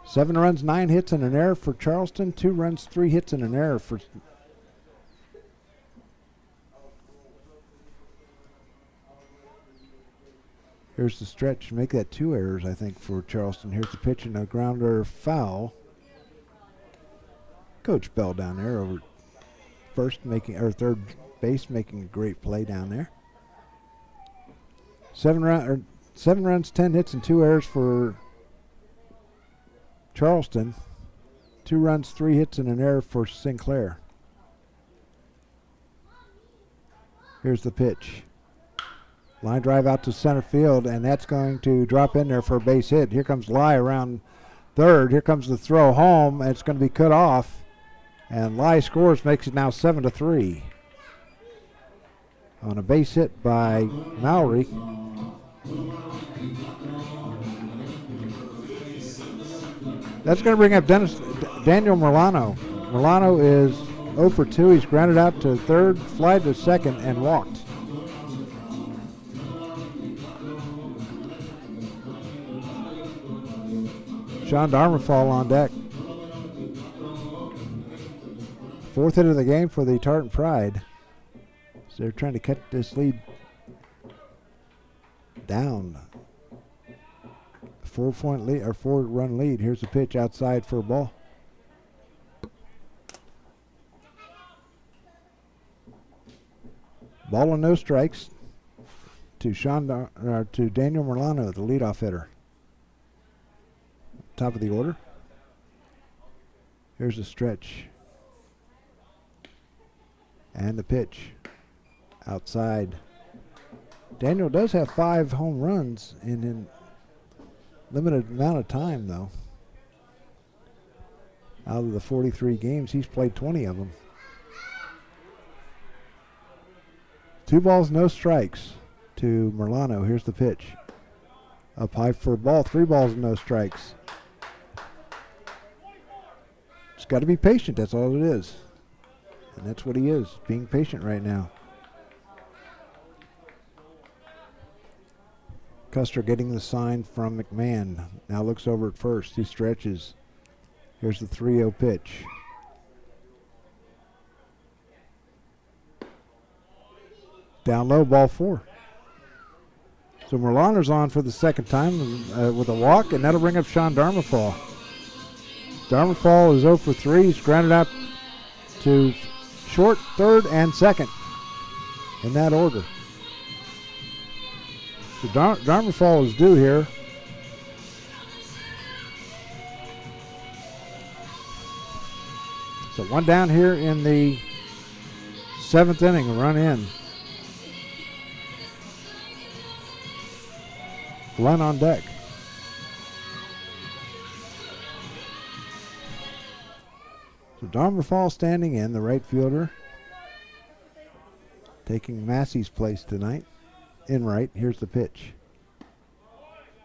7 runs, 9 hits, and an error for Charleston. 2 runs, 3 hits, and an error for. Here's the stretch. Make that 2 errors, I think, for Charleston. Here's the pitch and a grounder foul. Coach Bell down there over third base, making a great play down there. 7 runs, 10 hits, and 2 errors for Charleston. 2 runs, 3 hits, and an error for Sinclair. Here's the pitch. Line drive out to center field, and that's going to drop in there for a base hit. Here comes Lai around third. Here comes the throw home, and it's going to be cut off. And Lai scores, makes it now 7-3. On a base hit by Mowry. That's going to bring up Daniel Milano. Milano is 0 for 2. He's grounded out to third, flied to second, and walked. Sean Darmerfall on deck. 4th hit of the game for the Tartan Pride. So they're trying to cut this lead down. 4-point lead or 4-run lead. Here's the pitch outside for a ball. Ball and no strikes. to to Daniel Merlano, the leadoff hitter. Top of the order. Here's the stretch. And the pitch. Outside. Daniel does have 5 home runs in limited amount of time, though. Out of the 43 games, he's played 20 of them. 2 balls, no strikes to Merlano. Here's the pitch. Up high for a ball. 3 balls, no strikes. Just got to be patient. That's all it is. And that's what he is, being patient right now. Custer getting the sign from McMahon. Now looks over at first. He stretches. Here's the 3-0 pitch. Down low, ball 4. So Merlano's on for the second time with a walk, and that'll bring up Sean Darmafall. Darmafall is 0 for 3. He's grounded out to short, third, and second in that order. So Darmafall is due here. So 1 down here in the 7th inning, a run in. Glenn on deck. So Darmafall standing in, the right fielder. Taking Massey's place tonight. In right, here's the pitch.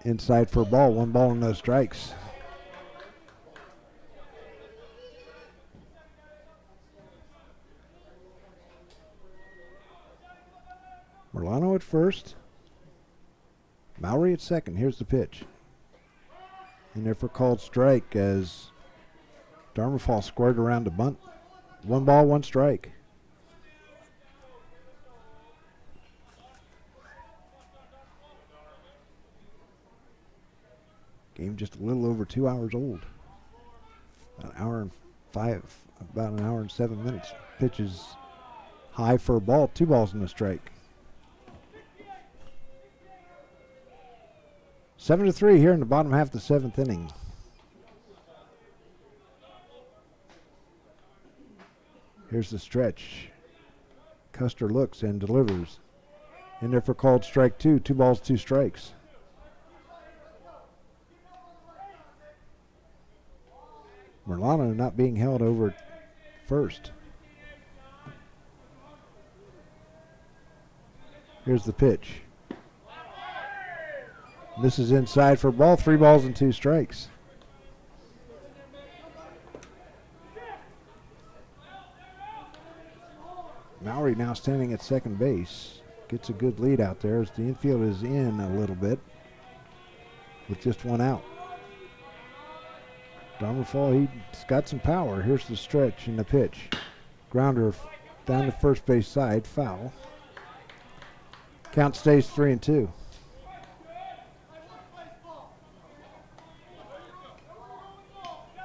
Inside for a ball, 1 ball and no strikes. Merlano at first. Mowry at second. Here's the pitch. And there for called strike as Darmafall squared around to bunt. 1 ball, 1 strike. Game just a little over 2 hours old. About an hour and 7 minutes. Pitch is high for a ball, 2 balls and a strike. 7-3 here in the bottom half of the 7th inning. Here's the stretch. Custer looks and delivers. In there for called strike 2. 2 balls, 2 strikes. Merlano not being held over at first. Here's the pitch. This is inside for a ball, 3 balls and 2 strikes. Mowry now standing at second base. Gets a good lead out there as the infield is in a little bit with just 1 out. Darmafall, he's got some power. Here's the stretch and the pitch. Grounder down the first base side, foul. Count stays 3-2.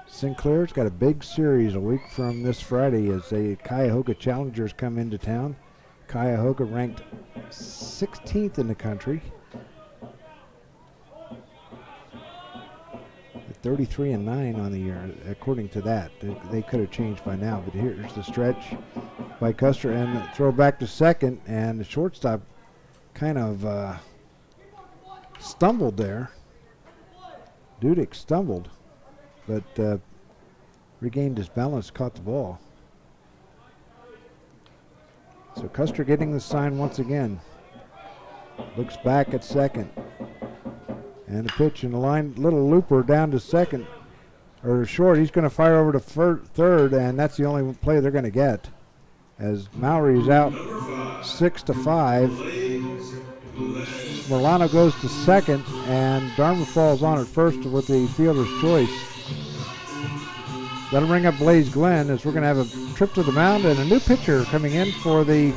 Sinclair's got a big series a week from this Friday as the Cuyahoga Challengers come into town. Cuyahoga ranked 16th in the country. 33-9 on the year, according to that. They could have changed by now, but here's the stretch by Custer and the throw back to second, and the shortstop kind of stumbled there. Dudek stumbled, but regained his balance, caught the ball. So Custer getting the sign once again. Looks back at second. And the pitch in the line, little looper down to second, or short. He's going to fire over to third, and that's the only play they're going to get. As Mowry's out 6-5. Merlano goes to second, and Darmafall's on at first with the fielder's choice. That'll bring up Blaze Glenn as we're going to have a trip to the mound and a new pitcher coming in for the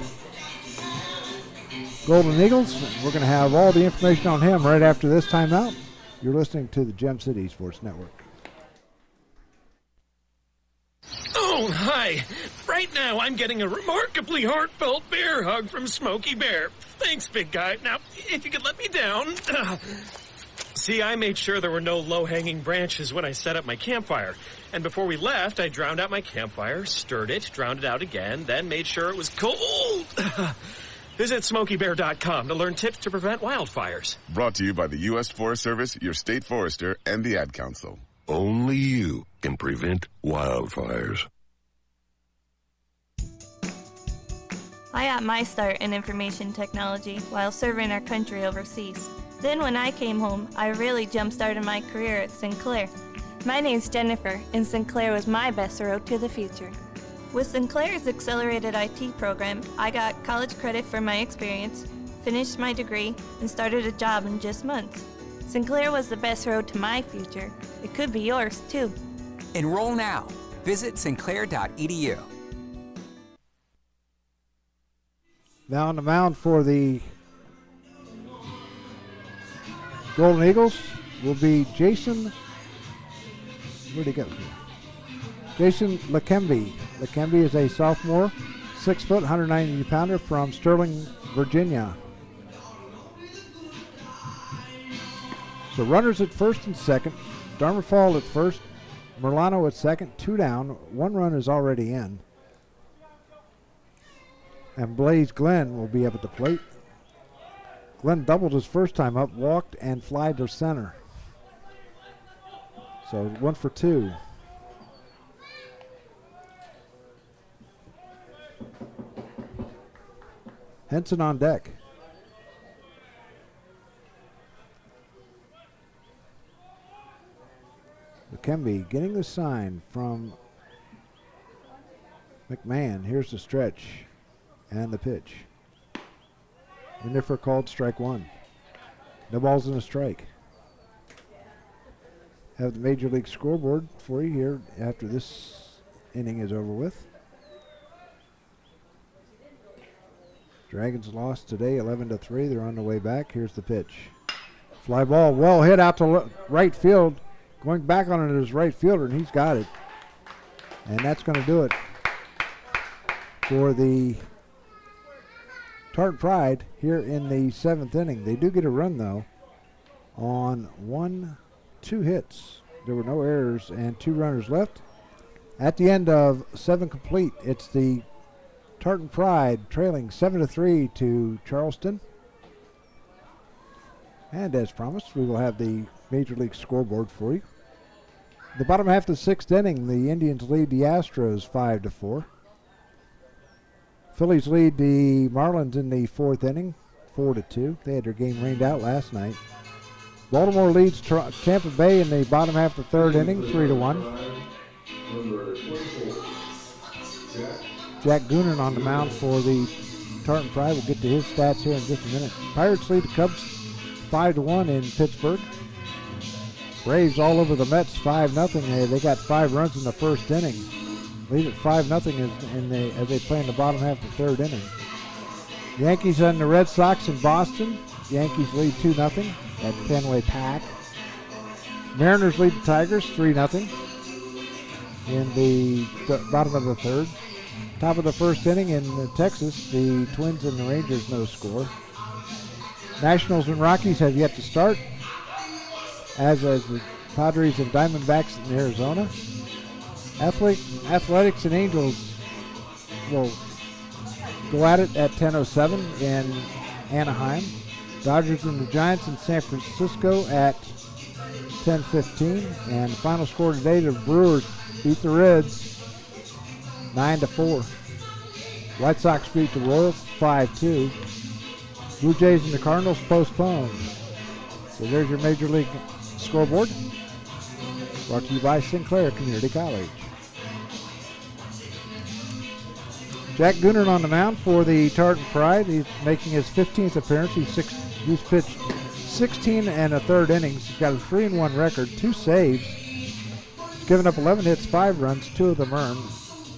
Golden Eagles. We're going to have all the information on him right after this timeout. You're listening to the Gem City Sports Network. Oh, hi. Right now I'm getting a remarkably heartfelt bear hug from Smokey Bear. Thanks, big guy. Now, if you could let me down. See, I made sure there were no low-hanging branches when I set up my campfire. And before we left, I drowned out my campfire, stirred it, drowned it out again, then made sure it was cold. Visit SmokeyBear.com to learn tips to prevent wildfires. Brought to you by the U.S. Forest Service, your state forester, and the Ad Council. Only you can prevent wildfires. I got my start in information technology while serving our country overseas. Then when I came home, I really jump-started my career at Sinclair. My name's Jennifer, and Sinclair was my best road to the future. With Sinclair's accelerated IT program, I got college credit for my experience, finished my degree, and started a job in just months. Sinclair was the best road to my future. It could be yours, too. Enroll now. Visit sinclair.edu. Now on the mound for the Golden Eagles will be Jason. Where'd he go? Jason Lakembe. Lakembe is a sophomore, 6 foot, 190 pounder from Sterling, Virginia. So runners at first and second. Darmerfall at first. Merlano at second. 2 down. 1 run is already in. And Blaze Glenn will be up at the plate. Glenn doubled his first time up, walked, and flied to center. So 1 for 2. Henson on deck. Lakembe getting the sign from McMahon. Here's the stretch and the pitch. In there for called strike 1. No balls and a strike. Have the Major League scoreboard for you here after this inning is over with. Dragons lost today 11-3. They're on the way back. Here's the pitch. Fly ball well hit out to right field. Going back on it is right fielder, and he's got it. And that's going to do it for the Tartan Pride here in the 7th inning. They do get a run, though, on 2 hits. There were no errors and 2 runners left. At the end of 7 complete, it's the Tartan Pride trailing 7-3 to Charleston. And as promised, we will have the Major League scoreboard for you. The bottom half of the 6th inning, the Indians lead the Astros 5-4. Phillies lead the Marlins in the 4th inning, 4-2. They had their game rained out last night. Baltimore leads Tampa Bay in the bottom half of the 3rd inning, 3-1. Jack Goonan on the mound for the Tartan Pride. We'll get to his stats here in just a minute. Pirates lead the Cubs 5-1 in Pittsburgh. Braves all over the Mets 5-0. They got 5 runs in the 1st inning. Lead at 5-0 as they play in the bottom half of the 3rd inning. Yankees and the Red Sox in Boston. Yankees lead 2-0 at Fenway Park. Mariners lead the Tigers 3-0 in the bottom of the 3rd. Top of the 1st inning in Texas, the Twins and the Rangers no score. Nationals and Rockies have yet to start, as the Padres and Diamondbacks in Arizona. Athletics and Angels will go at it at 10:07 in Anaheim. Dodgers and the Giants in San Francisco at 10:15. And the final score today, the Brewers beat the Reds 9-4. White Sox beat the Royals 5-2. Blue Jays and the Cardinals postponed. So there's your Major League scoreboard. Brought to you by Sinclair Community College. Jack Goonan on the mound for the Tartan Pride. He's making his 15th appearance. He's pitched 16 1/3 innings. He's got a 3-1 record, 2 saves. He's given up 11 hits, 5 runs, 2 of them earned,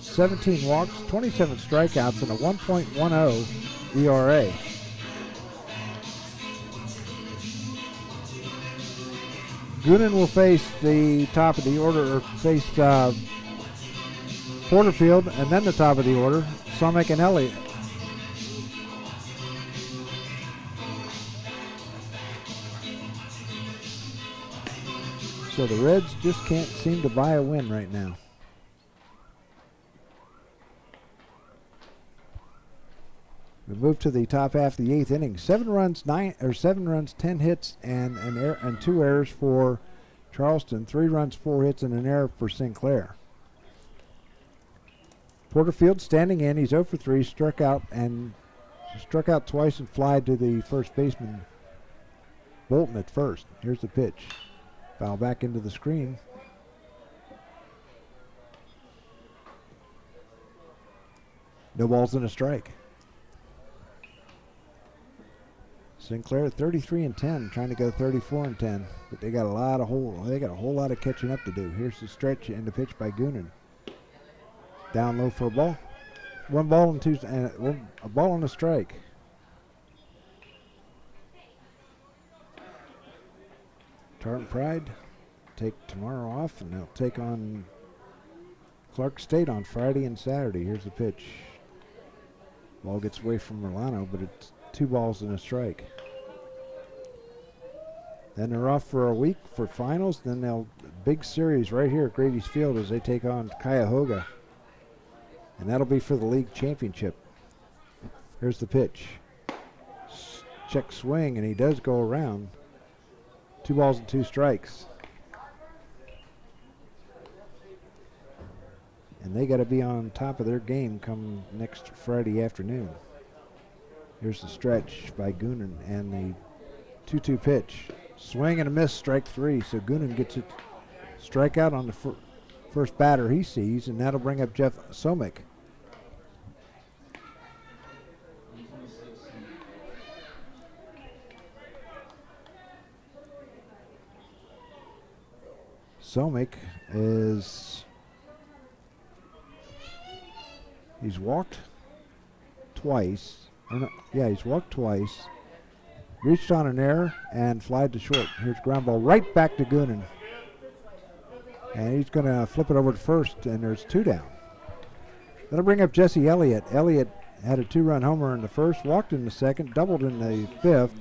17 walks, 27 strikeouts, and a 1.10 ERA. Goonan will face the top of the order, or face Porterfield, and then the top of the order, Somek and Elliott. So the Reds just can't seem to buy a win right now. We move to the top half of the 8th inning. 7 runs, 10 hits, and 2 errors for Charleston. 3 runs, 4 hits, and an error for Sinclair. Porterfield standing in. He's 0 for 3. Struck out twice and flied to the first baseman, Bolton, at first. Here's the pitch. Foul back into the screen. No balls and a strike. Sinclair 33-10, trying to go 34-10, but they got a whole lot of catching up to do. Here's the stretch and the pitch by Goonan. Down low for a ball. 1 ball and 2, and a ball and a strike. Tartan Pride take tomorrow off, and they'll take on Clark State on Friday and Saturday. Here's the pitch. Ball gets away from Milano, but it's 2 balls and a strike. Then they're off for a week for finals. Then they'll big series right here at Grady's Field as they take on Cuyahoga, and that'll be for the league championship. Here's the pitch. Check swing, and he does go around. 2 balls and 2 strikes. And they got to be on top of their game come next Friday afternoon. Here's the stretch by Goonan and the 2-2 pitch. Swing and a miss, strike 3. So Goonan gets it strikeout on the first batter he sees, and that'll bring up Jeff Somick. Somick he's walked twice. He's walked twice. Reached on an error and flied to short. Here's ground ball right back to Goonan. And he's going to flip it over to first, and there's 2 down. That'll bring up Jesse Elliott. Elliott had a 2-run homer in the first, walked in the second, doubled in the 5th,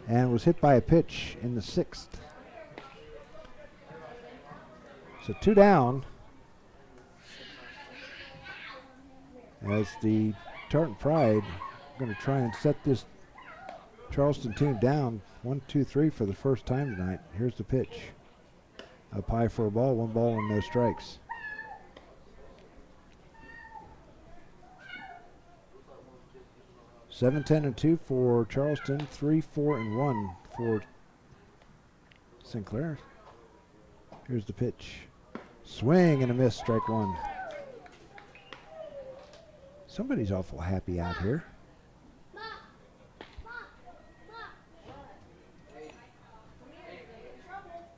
and was hit by a pitch in the 6th. So 2 down as the Tartan Pride are going to try and set this Charleston team down 1-2-3 for the first time tonight. Here's the pitch. Up high for a ball, 1 ball and no strikes. Seven, 10-2 for Charleston. 3-4-1 for Sinclair. Here's the pitch. Swing and a miss, strike 1. Somebody's awful happy out here.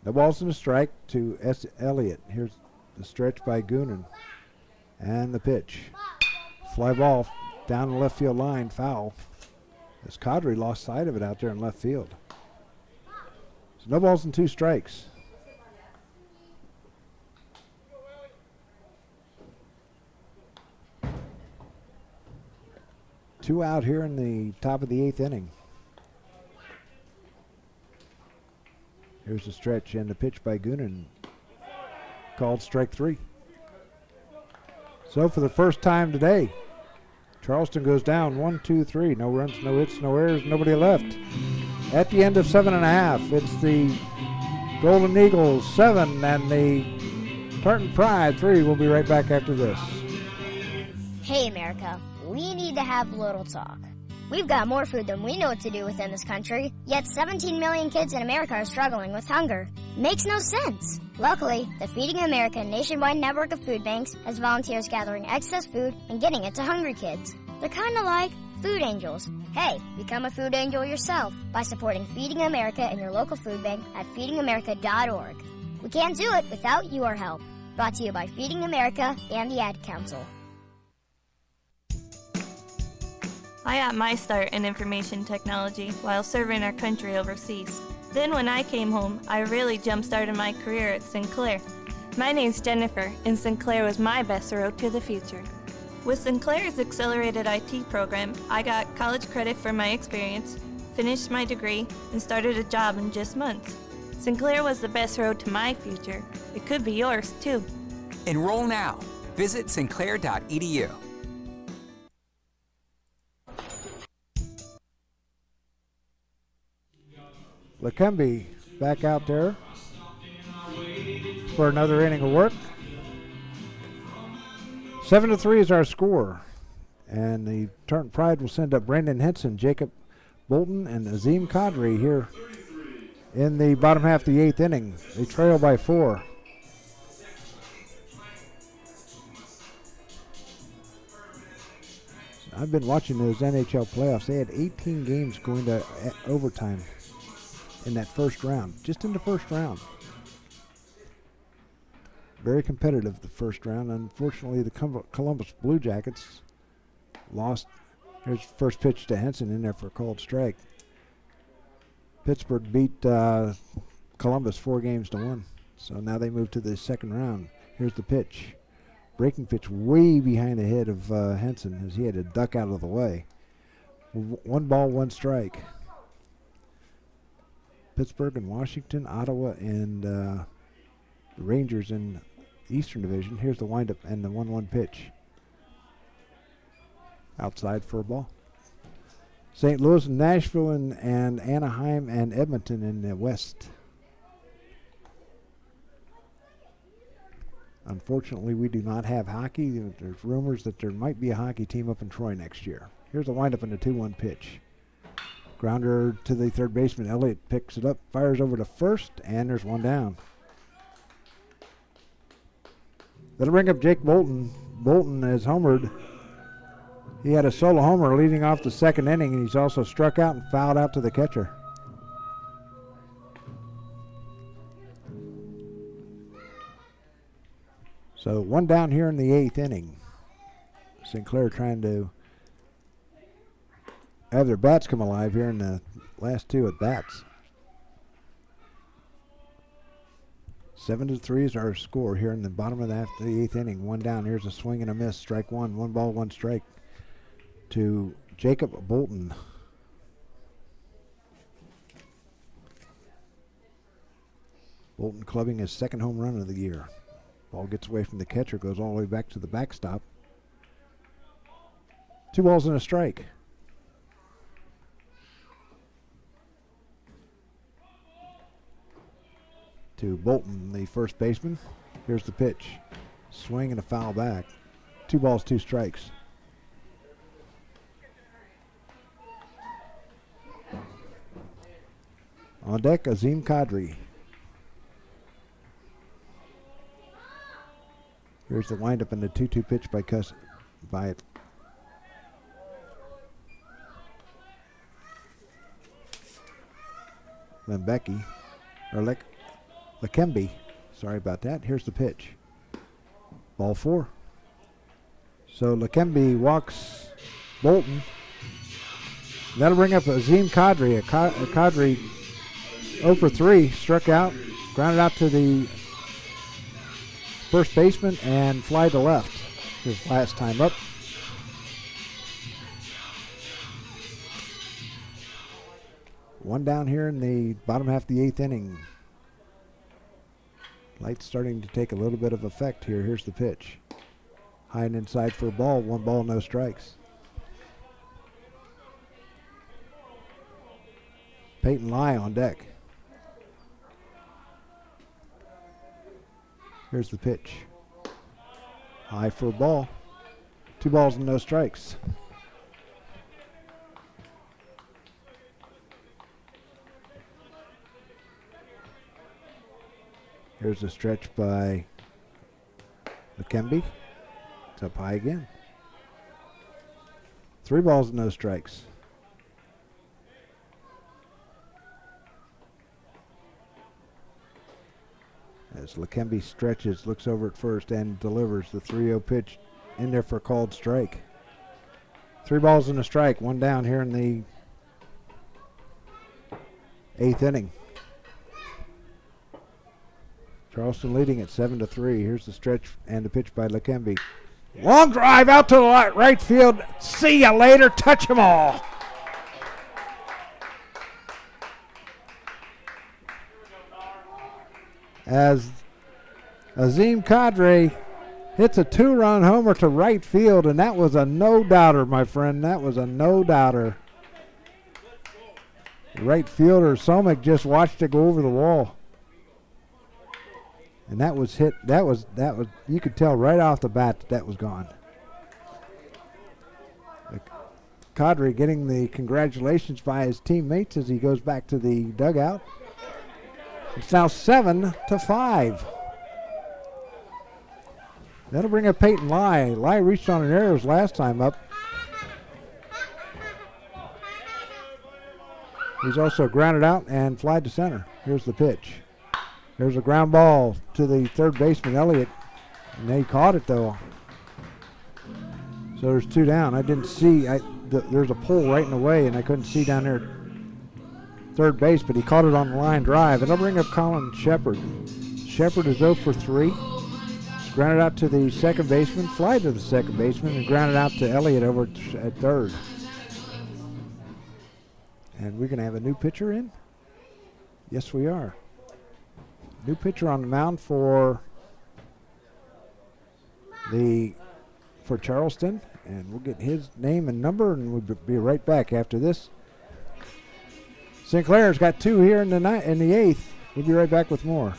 No balls and a strike to S. Elliott. Here's the stretch by Goonan. And the pitch. Fly ball down the left field line, foul. As Kadri lost sight of it out there in left field. So no balls and 2 strikes. Two out here in the top of the 8th inning. Here's the stretch and the pitch by Goonan. Called strike 3. So for the first time today, Charleston goes down 1-2-3. No runs, no hits, no errors, nobody left. At the end of 7.5, it's the Golden Eagles 7 and the Tartan Pride 3. We'll be right back after this. Hey, America, we need to have a little talk. We've got more food than we know what to do with in this country, yet 17 million kids in America are struggling with hunger. Makes no sense. Luckily, the Feeding America nationwide network of food banks has volunteers gathering excess food and getting it to hungry kids. They're kind of like food angels. Hey, become a food angel yourself by supporting Feeding America in your local food bank at feedingamerica.org. We can't do it without your help. Brought to you by Feeding America and the Ad Council. I got my start in information technology while serving our country overseas. Then when I came home, I really jump-started my career at Sinclair. My name's Jennifer, and Sinclair was my best road to the future. With Sinclair's accelerated IT program, I got college credit for my experience, finished my degree, and started a job in just months. Sinclair was the best road to my future. It could be yours, too. Enroll now. Visit sinclair.edu. Lakembe back out there for another inning of work. 7-3 is our score. And the Tartan Pride will send up Brandon Henson, Jacob Bolton, and Azim Kadri here in the bottom half of the 8th inning. They trail by 4. I've been watching those NHL playoffs. They had 18 games going to overtime in that first round, just in the first round. Very competitive the first round. Unfortunately, the Columbus Blue Jackets lost. Here's the first pitch to Henson in there for a called strike. Pittsburgh beat Columbus 4-1. So now they move to the second round. Here's the pitch. Breaking pitch way behind the head of Henson as he had to duck out of the way. 1 ball, 1 strike. Pittsburgh and Washington, Ottawa, and the Rangers in the Eastern Division. Here's the windup and the 1-1 pitch. Outside for a ball. St. Louis and Nashville and Anaheim and Edmonton in the West. Unfortunately, we do not have hockey. There's rumors that there might be a hockey team up in Troy next year. Here's a windup and a 2-1 pitch. Grounder to the third baseman. Elliott picks it up, fires over to first, and there's 1 down. That'll bring up Jake Bolton. Bolton has homered. He had a solo homer leading off the second inning, and he's also struck out and fouled out to the catcher. So 1 down here in the 8th inning. Sinclair trying to have their bats come alive here in the last 2 at bats. 7-3 is our score here in the bottom of the 8th inning. 1 down. Here's a swing and a miss. Strike 1. 1 ball, 1 strike to Jacob Bolton. Bolton clubbing his 2nd home run of the year. Ball gets away from the catcher, goes all the way back to the backstop. 2 balls and a strike. To Bolton, the first baseman. Here's the pitch. Swing and a foul back. 2 balls, 2 strikes. On deck, Azim Kadri. Here's the windup and the 2-2 pitch by Lembecky, or Lakembe. Sorry about that. Here's the pitch. Ball 4. So Lakembe walks Bolton. That'll bring up Azim Kadri. Kadri 0 for 3, struck out, grounded out to the first baseman and fly to left. His last time up. One down here in the bottom half of the 8th inning. Light's starting to take a little bit of effect here. Here's the pitch. High and inside for a ball. 1 ball, no strikes. Peyton Lai on deck. Here's the pitch. High for a ball. 2 balls and no strikes. Here's a stretch by Lakembe. It's up high again. 3 balls and no strikes. As Lakembe stretches, looks over at first and delivers the 3-0 pitch in there for a called strike. 3 balls and a strike, 1 down here in the 8th inning. Charleston leading at 7-3. Here's the stretch and the pitch by Lakembe. Long drive out to the right field. See ya later. Touch 'em all. as Azim Kadri hits a 2-run homer to right field, and that was a no-doubter, my friend. That was a no-doubter. Right fielder Somick just watched it go over the wall. And that was hit. That was you could tell right off the bat that was gone. Kadri getting the congratulations by his teammates as he goes back to the dugout. It's now 7-5. That'll bring up Peyton Lai. Lai reached on an error his last time up. He's also grounded out and flied to center. Here's the pitch. There's a ground ball to the third baseman, Elliott. And they caught it, though. So there's 2 down. I didn't see. There's a pole right in the way, and I couldn't see down there at third base, but he caught it on the line drive. It'll bring up Colin Shepard. Shepard is 0 for 3. Grounded out to the second baseman, fly to the second baseman, and grounded out to Elliott over at third. And we're going to have a new pitcher in? Yes, we are. New pitcher on the mound for Charleston, and we'll get his name and number, and we'll be right back after this. Sinclair's got 2 here in the 8th. We'll be right back with more.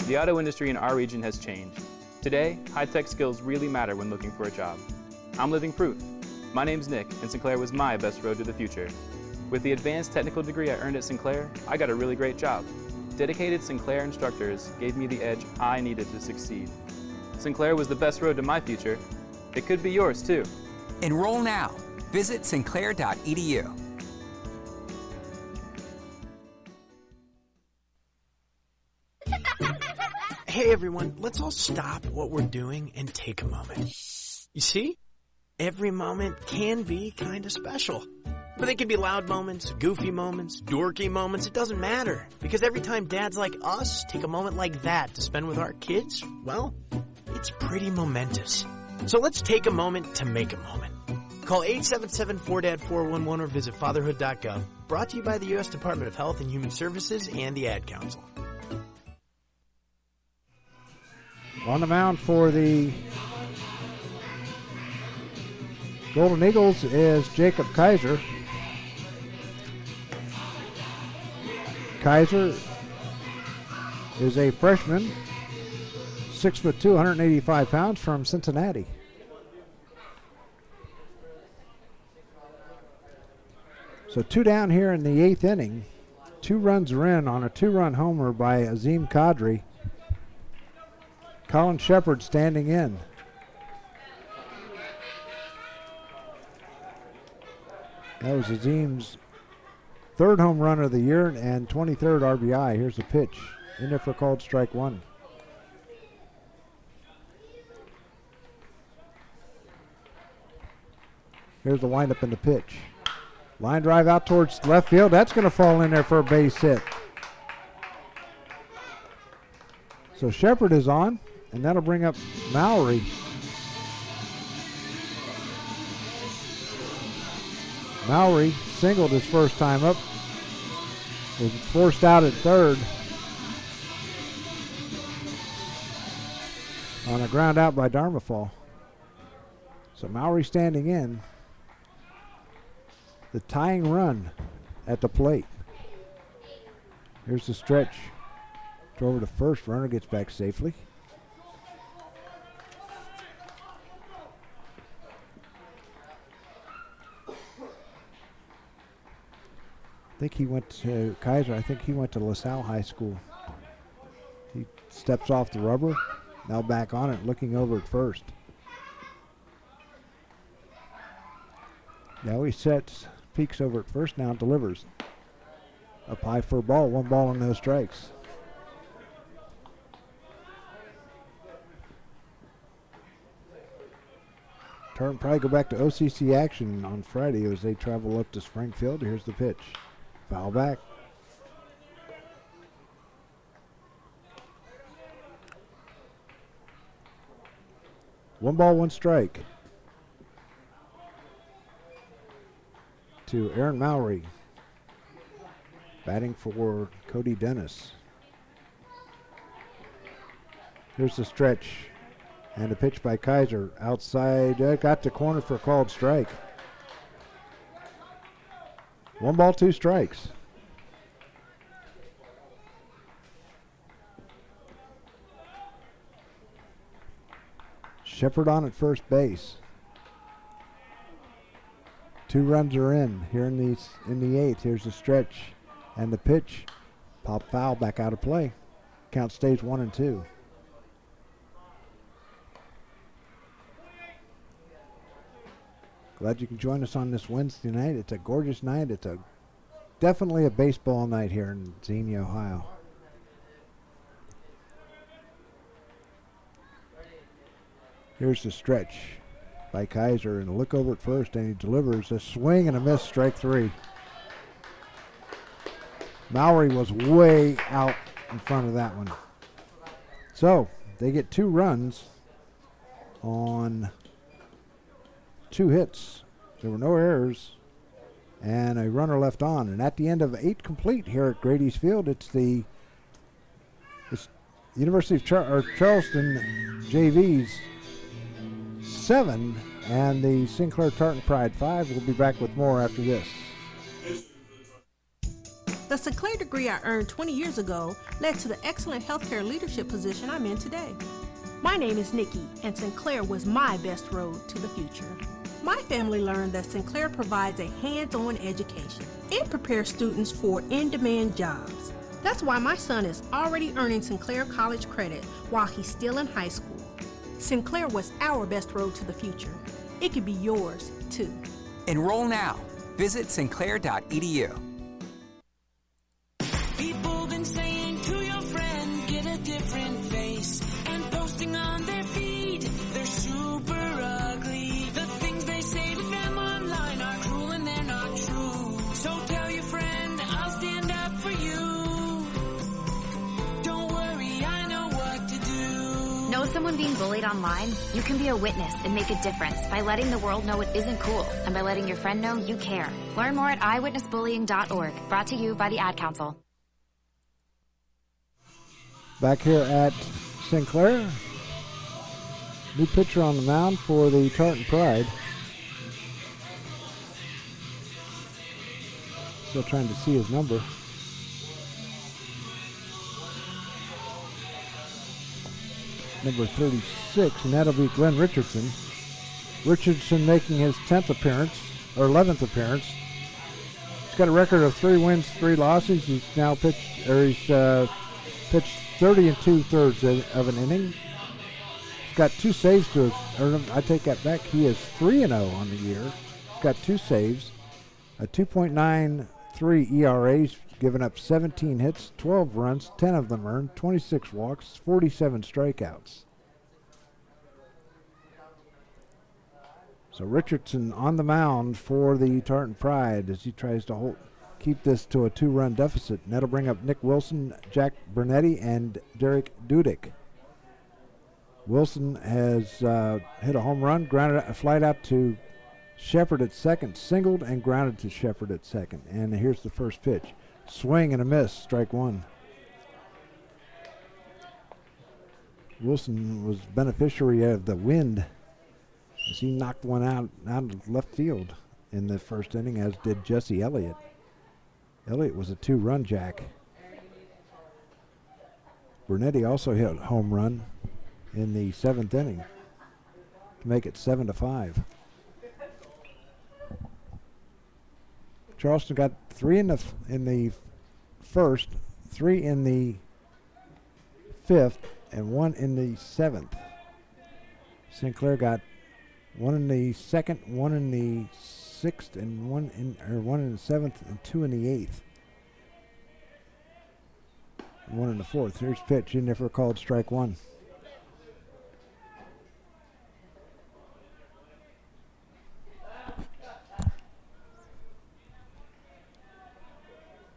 The auto industry in our region has changed. Today, high-tech skills really matter when looking for a job. I'm living proof. My name's Nick, and Sinclair was my best road to the future. With the advanced technical degree I earned at Sinclair, I got a really great job. Dedicated Sinclair instructors gave me the edge I needed to succeed. Sinclair was the best road to my future. It could be yours, too. Enroll now. Visit sinclair.edu. Hey everyone, let's all stop what we're doing and take a moment. You see? Every moment can be kind of special. But they can be loud moments, goofy moments, dorky moments, it doesn't matter. Because every time dads like us take a moment like that to spend with our kids, well, it's pretty momentous. So let's take a moment to make a moment. Call 877-4DAD-411 or visit fatherhood.gov. Brought to you by the U.S. Department of Health and Human Services and the Ad Council. On the mound for the Golden Eagles is Jacob Kaiser. Kaiser is a freshman, 6'2", 185 pounds from Cincinnati. So 2 down here in the 8th inning. 2 runs are in on a 2-run homer by Azim Kadri. Colin Shepard standing in. That was Azim's 3rd home run of the year and 23rd RBI. Here's the pitch. In there for called strike 1. Here's the windup and the pitch. Line drive out towards left field. That's going to fall in there for a base hit. So Shepard is on, and that'll bring up Mowry. Mowry singled his first time up. Was forced out at third on a ground out by Darmafall. So Mowry standing in. The tying run at the plate. Here's the stretch. Throw over to first. Runner gets back safely. I think he went to Kaiser. I think he went to LaSalle High School. He steps off the rubber. Now back on it, looking over at first. Now he sets, peeks over at first, now delivers. Up high for a ball, 1 ball and no strikes. Probably go back to OCC action on Friday as they travel up to Springfield. Here's the pitch. Foul back. One ball, 1 strike to Aaron Mowry. batting for Cody Dennis. Here's the stretch. And a pitch by Kaiser. Outside, got the corner for a called strike. 1 ball, 2 strikes. Shepard on at first base. 2 runs are in here in the 8th. Here's the stretch and the pitch. Pop foul, back out of play. Count stays 1-2. Glad you can join us on this Wednesday night. It's a gorgeous night. It's definitely a baseball night here in Xenia, Ohio. Here's the stretch by Kaiser, and a look over at first, and he delivers a swing and a miss, strike 3. Mowry was way out in front of that one. So they get 2 runs on 2 hits. There were no errors and a runner left on. And at the end of 8 complete here at Grady's Field, it's the University of Charleston JV's 7 and the Sinclair Tartan Pride 5. We'll be back with more after this. The Sinclair degree I earned 20 years ago led to the excellent healthcare leadership position I'm in today. My name is Nikki, and Sinclair was my best road to the future. My family learned that Sinclair provides a hands-on education and prepares students for in-demand jobs. That's why my son is already earning Sinclair college credit while he's still in high school. Sinclair was our best road to the future. It could be yours, too. Enroll now. Visit sinclair.edu. People been saying to your friend, get a different face, and posting on their feed, they're super ugly. The things they say to them online are cruel and they're not true. So tell your friend, I'll stand up for you. Don't worry, I know what to do. Know someone being bullied online? You can be a witness and make a difference by letting the world know it isn't cool and by letting your friend know you care. Learn more at eyewitnessbullying.org. Brought to you by the Ad Council. Back here at Sinclair. New pitcher on the mound for the Tartan Pride. Still trying to see his number. Number 36, and that'll be Glenn Richardson. Richardson making his 10th appearance, or 11th appearance. He's got a record of 3 wins, 3 losses. He's now pitched 30 2/3 of an inning. He's got 2 saves to his, or I take that back. He is 3-0 on the year. He's got 2 saves, a 2.93 ERA. He's given up 17 hits, 12 runs, 10 of them earned, 26 walks, 47 strikeouts. So Richardson on the mound for the Tartan Pride as he tries to keep this to a 2-run deficit. And that'll bring up Nick Wilson, Jack Bernetti, and Derek Dudick. Wilson has hit a home run, grounded a flight out to Shepard at second, singled and grounded to Shepard at second. And here's the first pitch. Swing and a miss, strike 1. Wilson was beneficiary of the wind as he knocked one out of left field in the first inning, as did Jesse Elliott. Elliott was a 2-run jack. Bernetti also hit a home run in the 7th inning to make it 7-5. Charleston got 3 in the first, 3 in the 5th, and 1 in the 7th. Sinclair got 1 in the 2nd, 1 in the 6th, and 1 in the 7th, and 2 in the 8th. 1 in the 4th. Here's pitch in there for a called strike 1.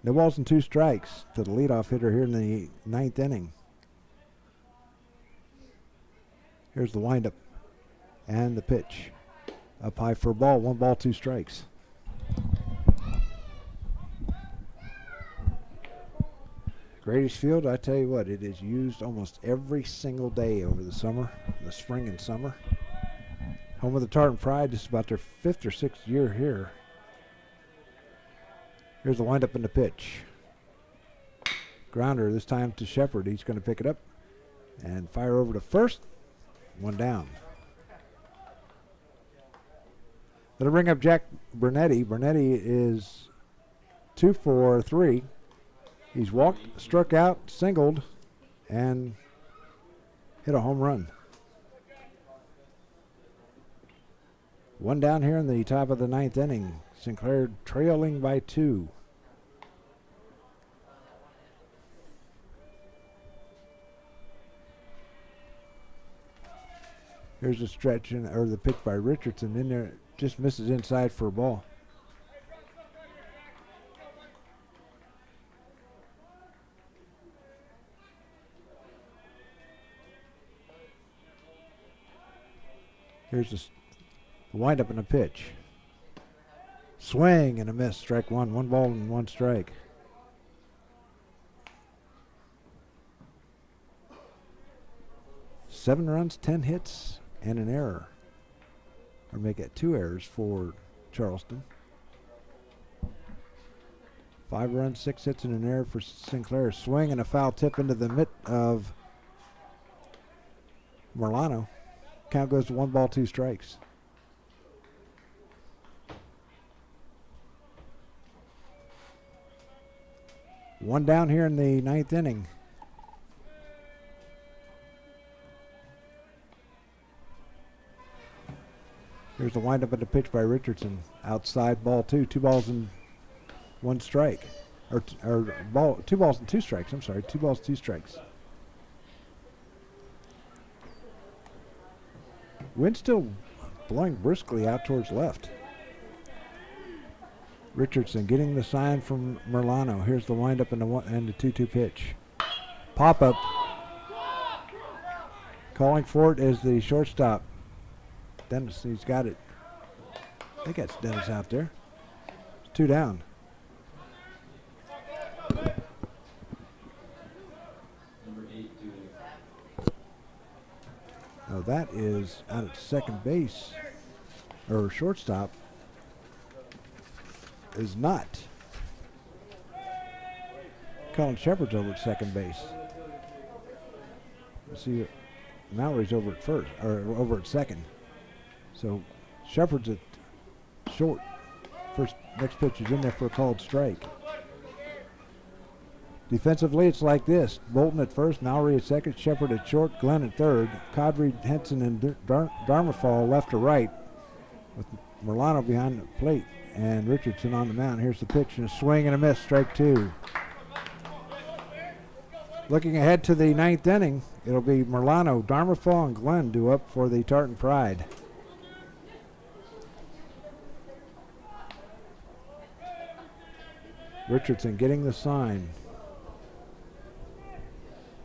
No balls and 2 strikes to the leadoff hitter here in the 9th inning. Here's the windup and the pitch. Up high for a ball, 1 ball, 2 strikes. Grady's Field, I tell you what, it is used almost every single day over the summer, the spring and summer. Home of the Tartan Pride, this is about their 5th or 6th year here. Here's the windup and the pitch. Grounder this time to Shepard. He's going to pick it up and fire over to first. One down. That'll bring up Jack Bernetti. Bernetti is 2 for 3. He's walked, struck out, singled, and hit a home run. One down here in the top of the 9th inning. Sinclair trailing by 2. Here's the stretch or the pitch by Richardson in there. Just misses inside for a ball. Here's the windup and a pitch. Swing and a miss. Strike one. 1 ball and 1 strike. Seven runs, 10 hits, and an error. Or make it 2 errors for Charleston. 5 runs, 6 hits, and an error for Sinclair. Swing and a foul tip into the mitt of Merlano. Count goes to 1 ball, 2 strikes. One down here in the 9th inning. Here's the windup at the pitch by Richardson. Outside ball 2. 2 balls and 1 strike. Or 2 balls and 2 strikes. I'm sorry. 2 balls, 2 strikes. Wind still blowing briskly out towards left. Richardson getting the sign from Merlano. Here's the windup and the 2-2 pitch. Pop up. Calling for it is the shortstop. Dennis, he's got it. I think that's Dennis out there. It's 2 down. Oh, that is out at second base, or shortstop, is not. Colin Shepard's over at second base. Let's see, Mallory's over at first, or over at second. So Shepard's at short. Next pitch is in there for a called strike. Defensively, it's like this. Bolton at first, Mallory at second, Shepard at short, Glenn at third, Kadri, Henson, and Darmafall left to right, with Merlano behind the plate and Richardson on the mound. Here's the pitch and a swing and a miss, strike 2. Looking ahead to the 9th inning, it'll be Merlano, Darmafall, and Glenn due up for the Tartan Pride. Richardson getting the sign.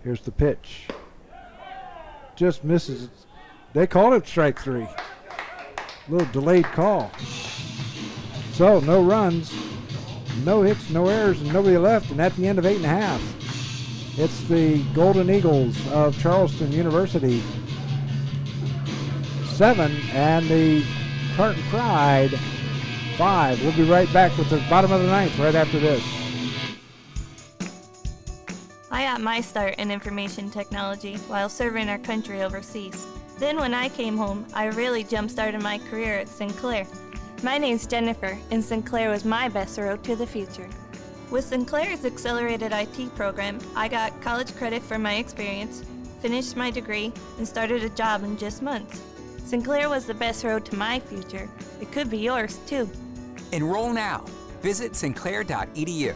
Here's the pitch. Just misses. They called it strike 3. A little delayed call. So no runs, no hits, no errors, and nobody left. And at the end of 8.5, it's the Golden Eagles of Charleston University 7 and the Tartan Pride 5. We'll be right back with the bottom of the 9th right after this. I got my start in information technology while serving our country overseas. Then when I came home, I really jump-started my career at Sinclair. My name's Jennifer, and Sinclair was my best road to the future. With Sinclair's accelerated IT program, I got college credit for my experience, finished my degree, and started a job in just months. Sinclair was the best road to my future. It could be yours, too. Enroll now. Visit sinclair.edu.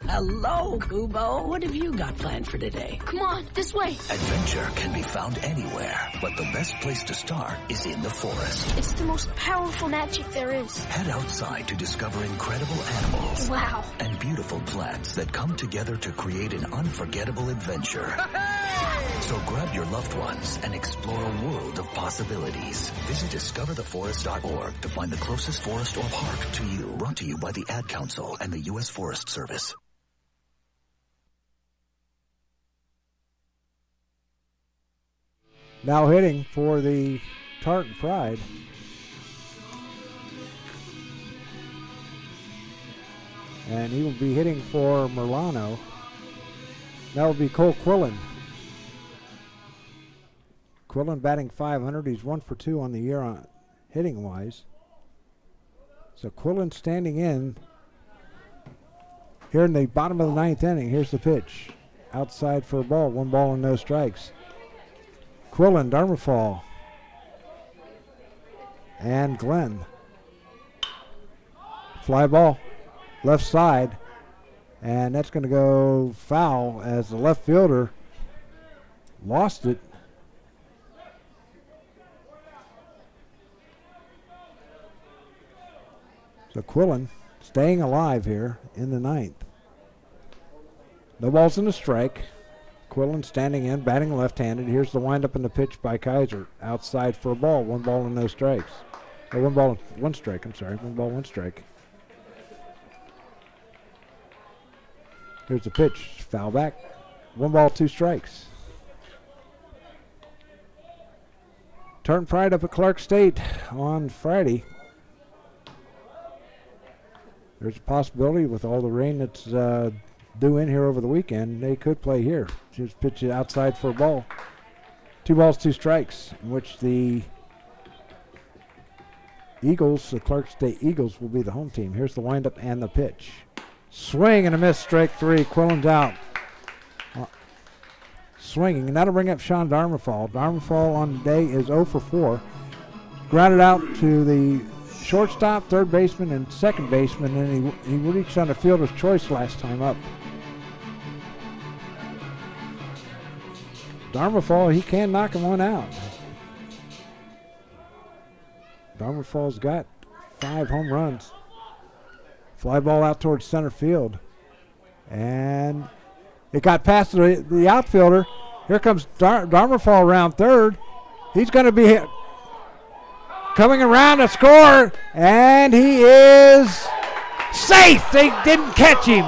Hello, Kubo. What have you got planned for today? Come on, this way. Adventure can be found anywhere, but the best place to start is in the forest. It's the most powerful magic there is. Head outside to discover incredible animals. Wow. And beautiful plants that come together to create an unforgettable adventure. So grab your loved ones and explore a world of possibilities. Visit discovertheforest.org to find the closest forest or park to you. Brought to you by the Ad Council and the U.S. Forest Service. Now hitting for the Tartan Pride. And he will be hitting for Merlano. That will be Cole Quillen. Quillen batting .500. He's 1 for 2 on the year on hitting wise. So Quillen standing in here in the bottom of the 9th inning. Here's the pitch. Outside for a ball. 1 ball and no strikes. Quillen, Darmafall, and Glenn. Fly ball, left side, and that's going to go foul as the left fielder lost it. So Quillen staying alive here in the 9th. No balls in the strike. Quillen standing in, batting left-handed. Here's the windup and the pitch by Kaiser. Outside for a ball. 1 ball and no strikes. Or 1 ball, 1 strike, I'm sorry. 1 ball, 1 strike. Here's the pitch. Foul back. 1 ball, 2 strikes. Tartan Pride up at Clark State on Friday. There's a possibility with all the rain that's due in here over the weekend, they could play here. Just pitch it outside for a ball. 2 balls, 2 strikes, in which the Eagles, the Clark State Eagles, will be the home team. Here's the windup and the pitch. Swing and a miss, strike 3. Quillen's out. Swinging, and that'll bring up Sean Darmafall. Darmafall on the day is 0 for 4. Grounded out to the shortstop, third baseman, and second baseman, and he reached on a fielder's choice last time up. Darmafall, he can knock him one out. Darmafall's got 5 home runs. Fly ball out towards center field. And it got past the outfielder. Here comes Darmafall around third. He's going to be hit. Coming around to score, and he is safe. They didn't catch him.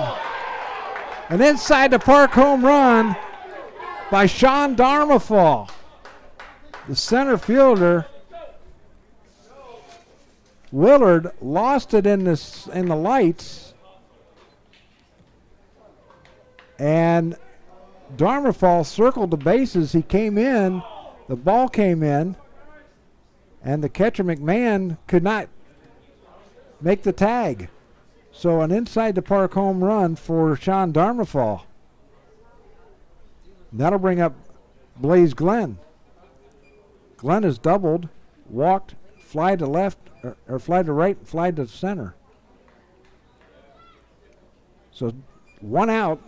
An inside the park home run by Sean Darmafall. The center fielder, Willard, lost it in the lights, and Darmafall circled the bases. He came in, the ball came in, and the catcher, McMahon, could not make the tag. So an inside the park home run for Sean Darmafall. That'll bring up Blaze Glenn. Glenn has doubled, walked, fly to left, or fly to right, fly to center. So 1 out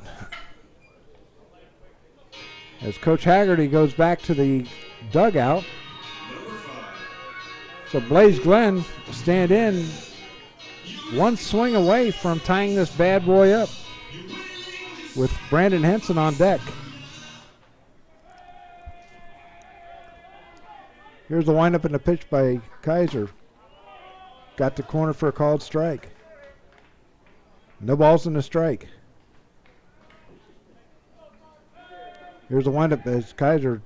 as Coach Haggerty goes back to the dugout. So Blaze Glenn stand in, 1 swing away from tying this bad boy up with Brandon Henson on deck. Here's the windup and the pitch by Kaiser. Got the corner for a called strike. No balls in the strike. Here's the windup as Kaiser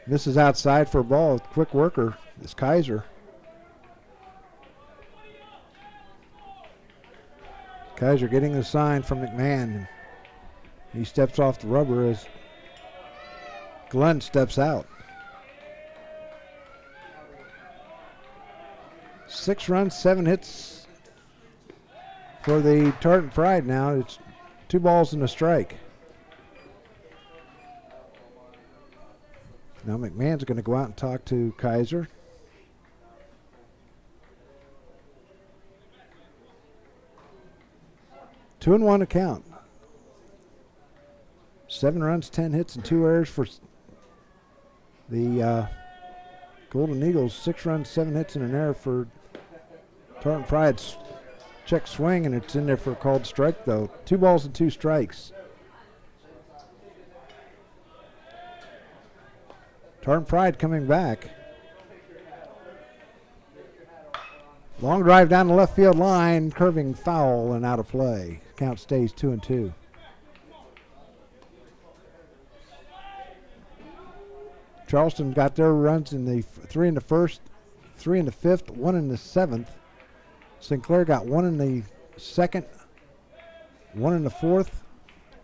misses outside for a ball. Quick worker is Kaiser. Kaiser getting the sign from McMahon. He steps off the rubber as Glenn steps out. 6 runs, 7 hits for the Tartan Pride now. It's 2 balls and a strike. Now McMahon's going to go out and talk to Kaiser. Two and 1 account. 7 runs, 10 hits, and 2 errors for the Golden Eagles. 6 runs, 7 hits, and an error for Tartan Pride's check swing, and it's in there for a called strike, though. 2 balls and 2 strikes. Tartan Pride coming back. Long drive down the left field line, curving foul and out of play. Count stays 2-2. Charleston got their runs in the 3 in the first, 3 in the fifth, 1 in the seventh. Sinclair got 1 in the second, 1 in the fourth.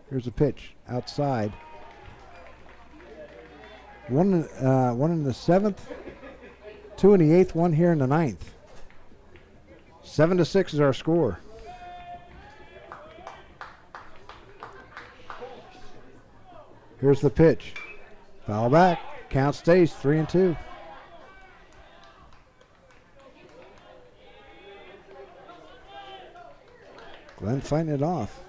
Here's a pitch outside. 1 in the seventh, 2 in the eighth, 1 here in the ninth. 7-6 is our score. Here's the pitch. Foul back. Count stays 3-2. Glenn fighting it off.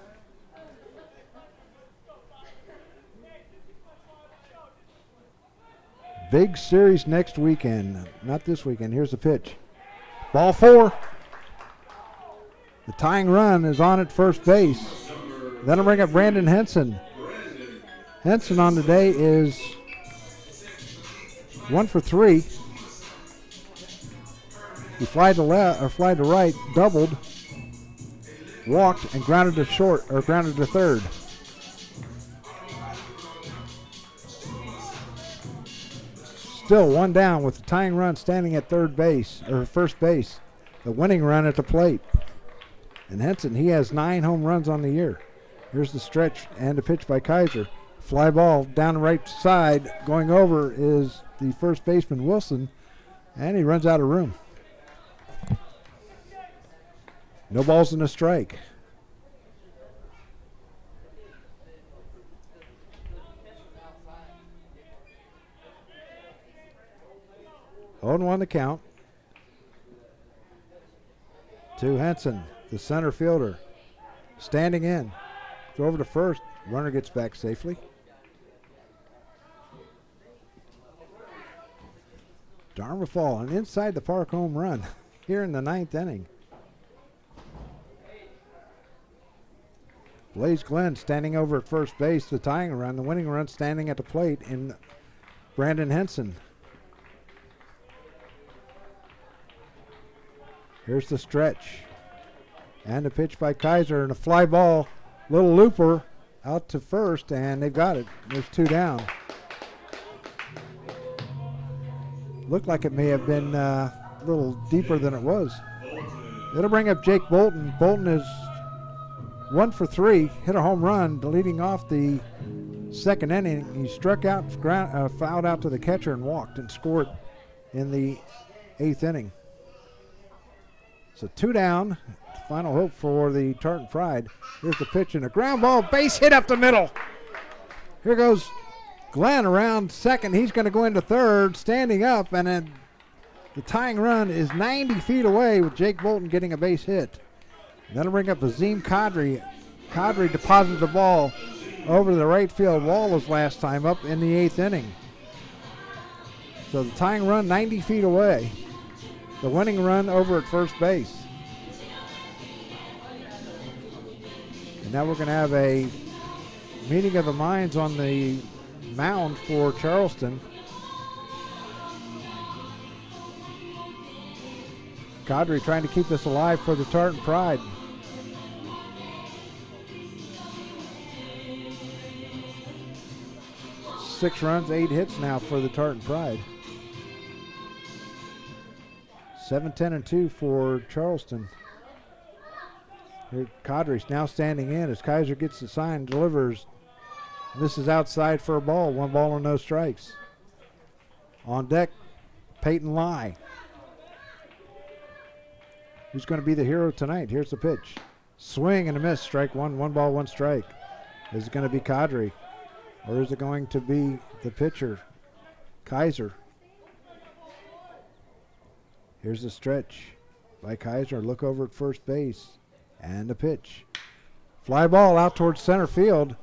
Big series next weekend. Not this weekend. Here's the pitch. Ball 4. The tying run is on at first base. That'll bring up Brandon Henson. Henson on the day is 1 for 3. He flied to left or flied to right, doubled, walked, and grounded to short or grounded to third. Still 1 down with the tying run standing at third base or first base. The winning run at the plate. And Henson, he has 9 home runs on the year. Here's the stretch and the pitch by Kaiser. Fly ball down the right side. Going over is the first baseman, Wilson, and he runs out of room. No balls and a strike. Oh, 1 the count. To Henson, the center fielder, standing in. Throw over to first. Runner gets back safely. Darmafall, an inside the park home run here in the 9th inning. Blaze Glenn standing over at first base, the tying run, the winning run standing at the plate in Brandon Henson. Here's the stretch. And the pitch by Kaiser, and a fly ball, little looper out to first, and they've got it. There's 2 down. Looked like it may have been a little deeper than it was. It'll bring up Jake Bolton. Bolton is 1 for 3, hit a home run, leading off the 2nd inning. He struck out, fouled out to the catcher and walked and scored in the 8th inning. So 2 down. Final hope for the Tartan Pride. Here's the pitch and a ground ball, base hit up the middle. Here goes Glenn around second. He's going to go into third, standing up, and then the tying run is 90 feet away with Jake Bolton getting a base hit. And that'll bring up Azim Kadri. Kadri deposited the ball over the right field wall his last time up in the 8th inning. So the tying run 90 feet away. The winning run over at first base. And now we're going to have a meeting of the minds on the mound for Charleston. Kadri trying to keep this alive for the Tartan Pride. Six runs, 8 hits now for the Tartan Pride. 7-10-2 for Charleston. Here, Kadri's now standing in as Kaiser gets the sign, delivers. This is outside for a ball. 1 ball and no strikes. On deck, Peyton Lai. Who's going to be the hero tonight? Here's the pitch. Swing and a miss. Strike 1. 1 ball, 1 strike. Is it going to be Kadri? Or is it going to be the pitcher, Kaiser? Here's the stretch by Kaiser. Look over at first base. And the pitch. Fly ball out towards center field.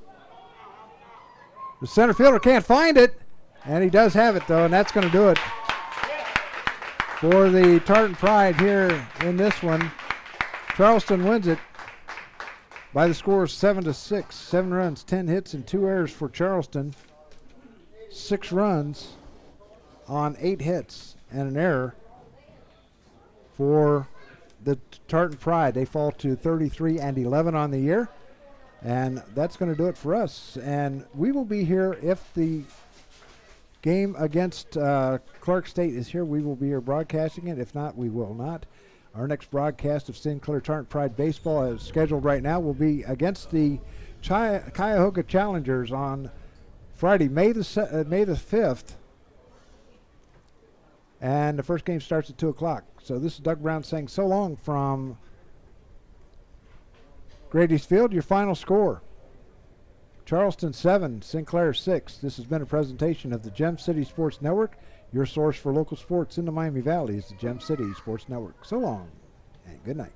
The center fielder can't find it. And he does have it, though, and that's going to do it for the Tartan Pride here in this one. Charleston wins it by the score of 7-6. 7 runs, 10 hits, and 2 errors for Charleston. 6 runs on 8 hits and an error for the Tartan Pride. They fall to 33-11 on the year. And that's going to do it for us. And we will be here if the game against Clark State is here. We will be here broadcasting it. If not, we will not. Our next broadcast of Sinclair Tarrant Pride Baseball, as scheduled right now, will be against the Cuyahoga Challengers on Friday, May the 5th. And the first game starts at 2 o'clock. So this is Doug Brown saying so long from Grady's Field. Your final score: Charleston 7, Sinclair 6. This has been a presentation of the Gem City Sports Network. Your source for local sports in the Miami Valley is the Gem City Sports Network. So long and good night.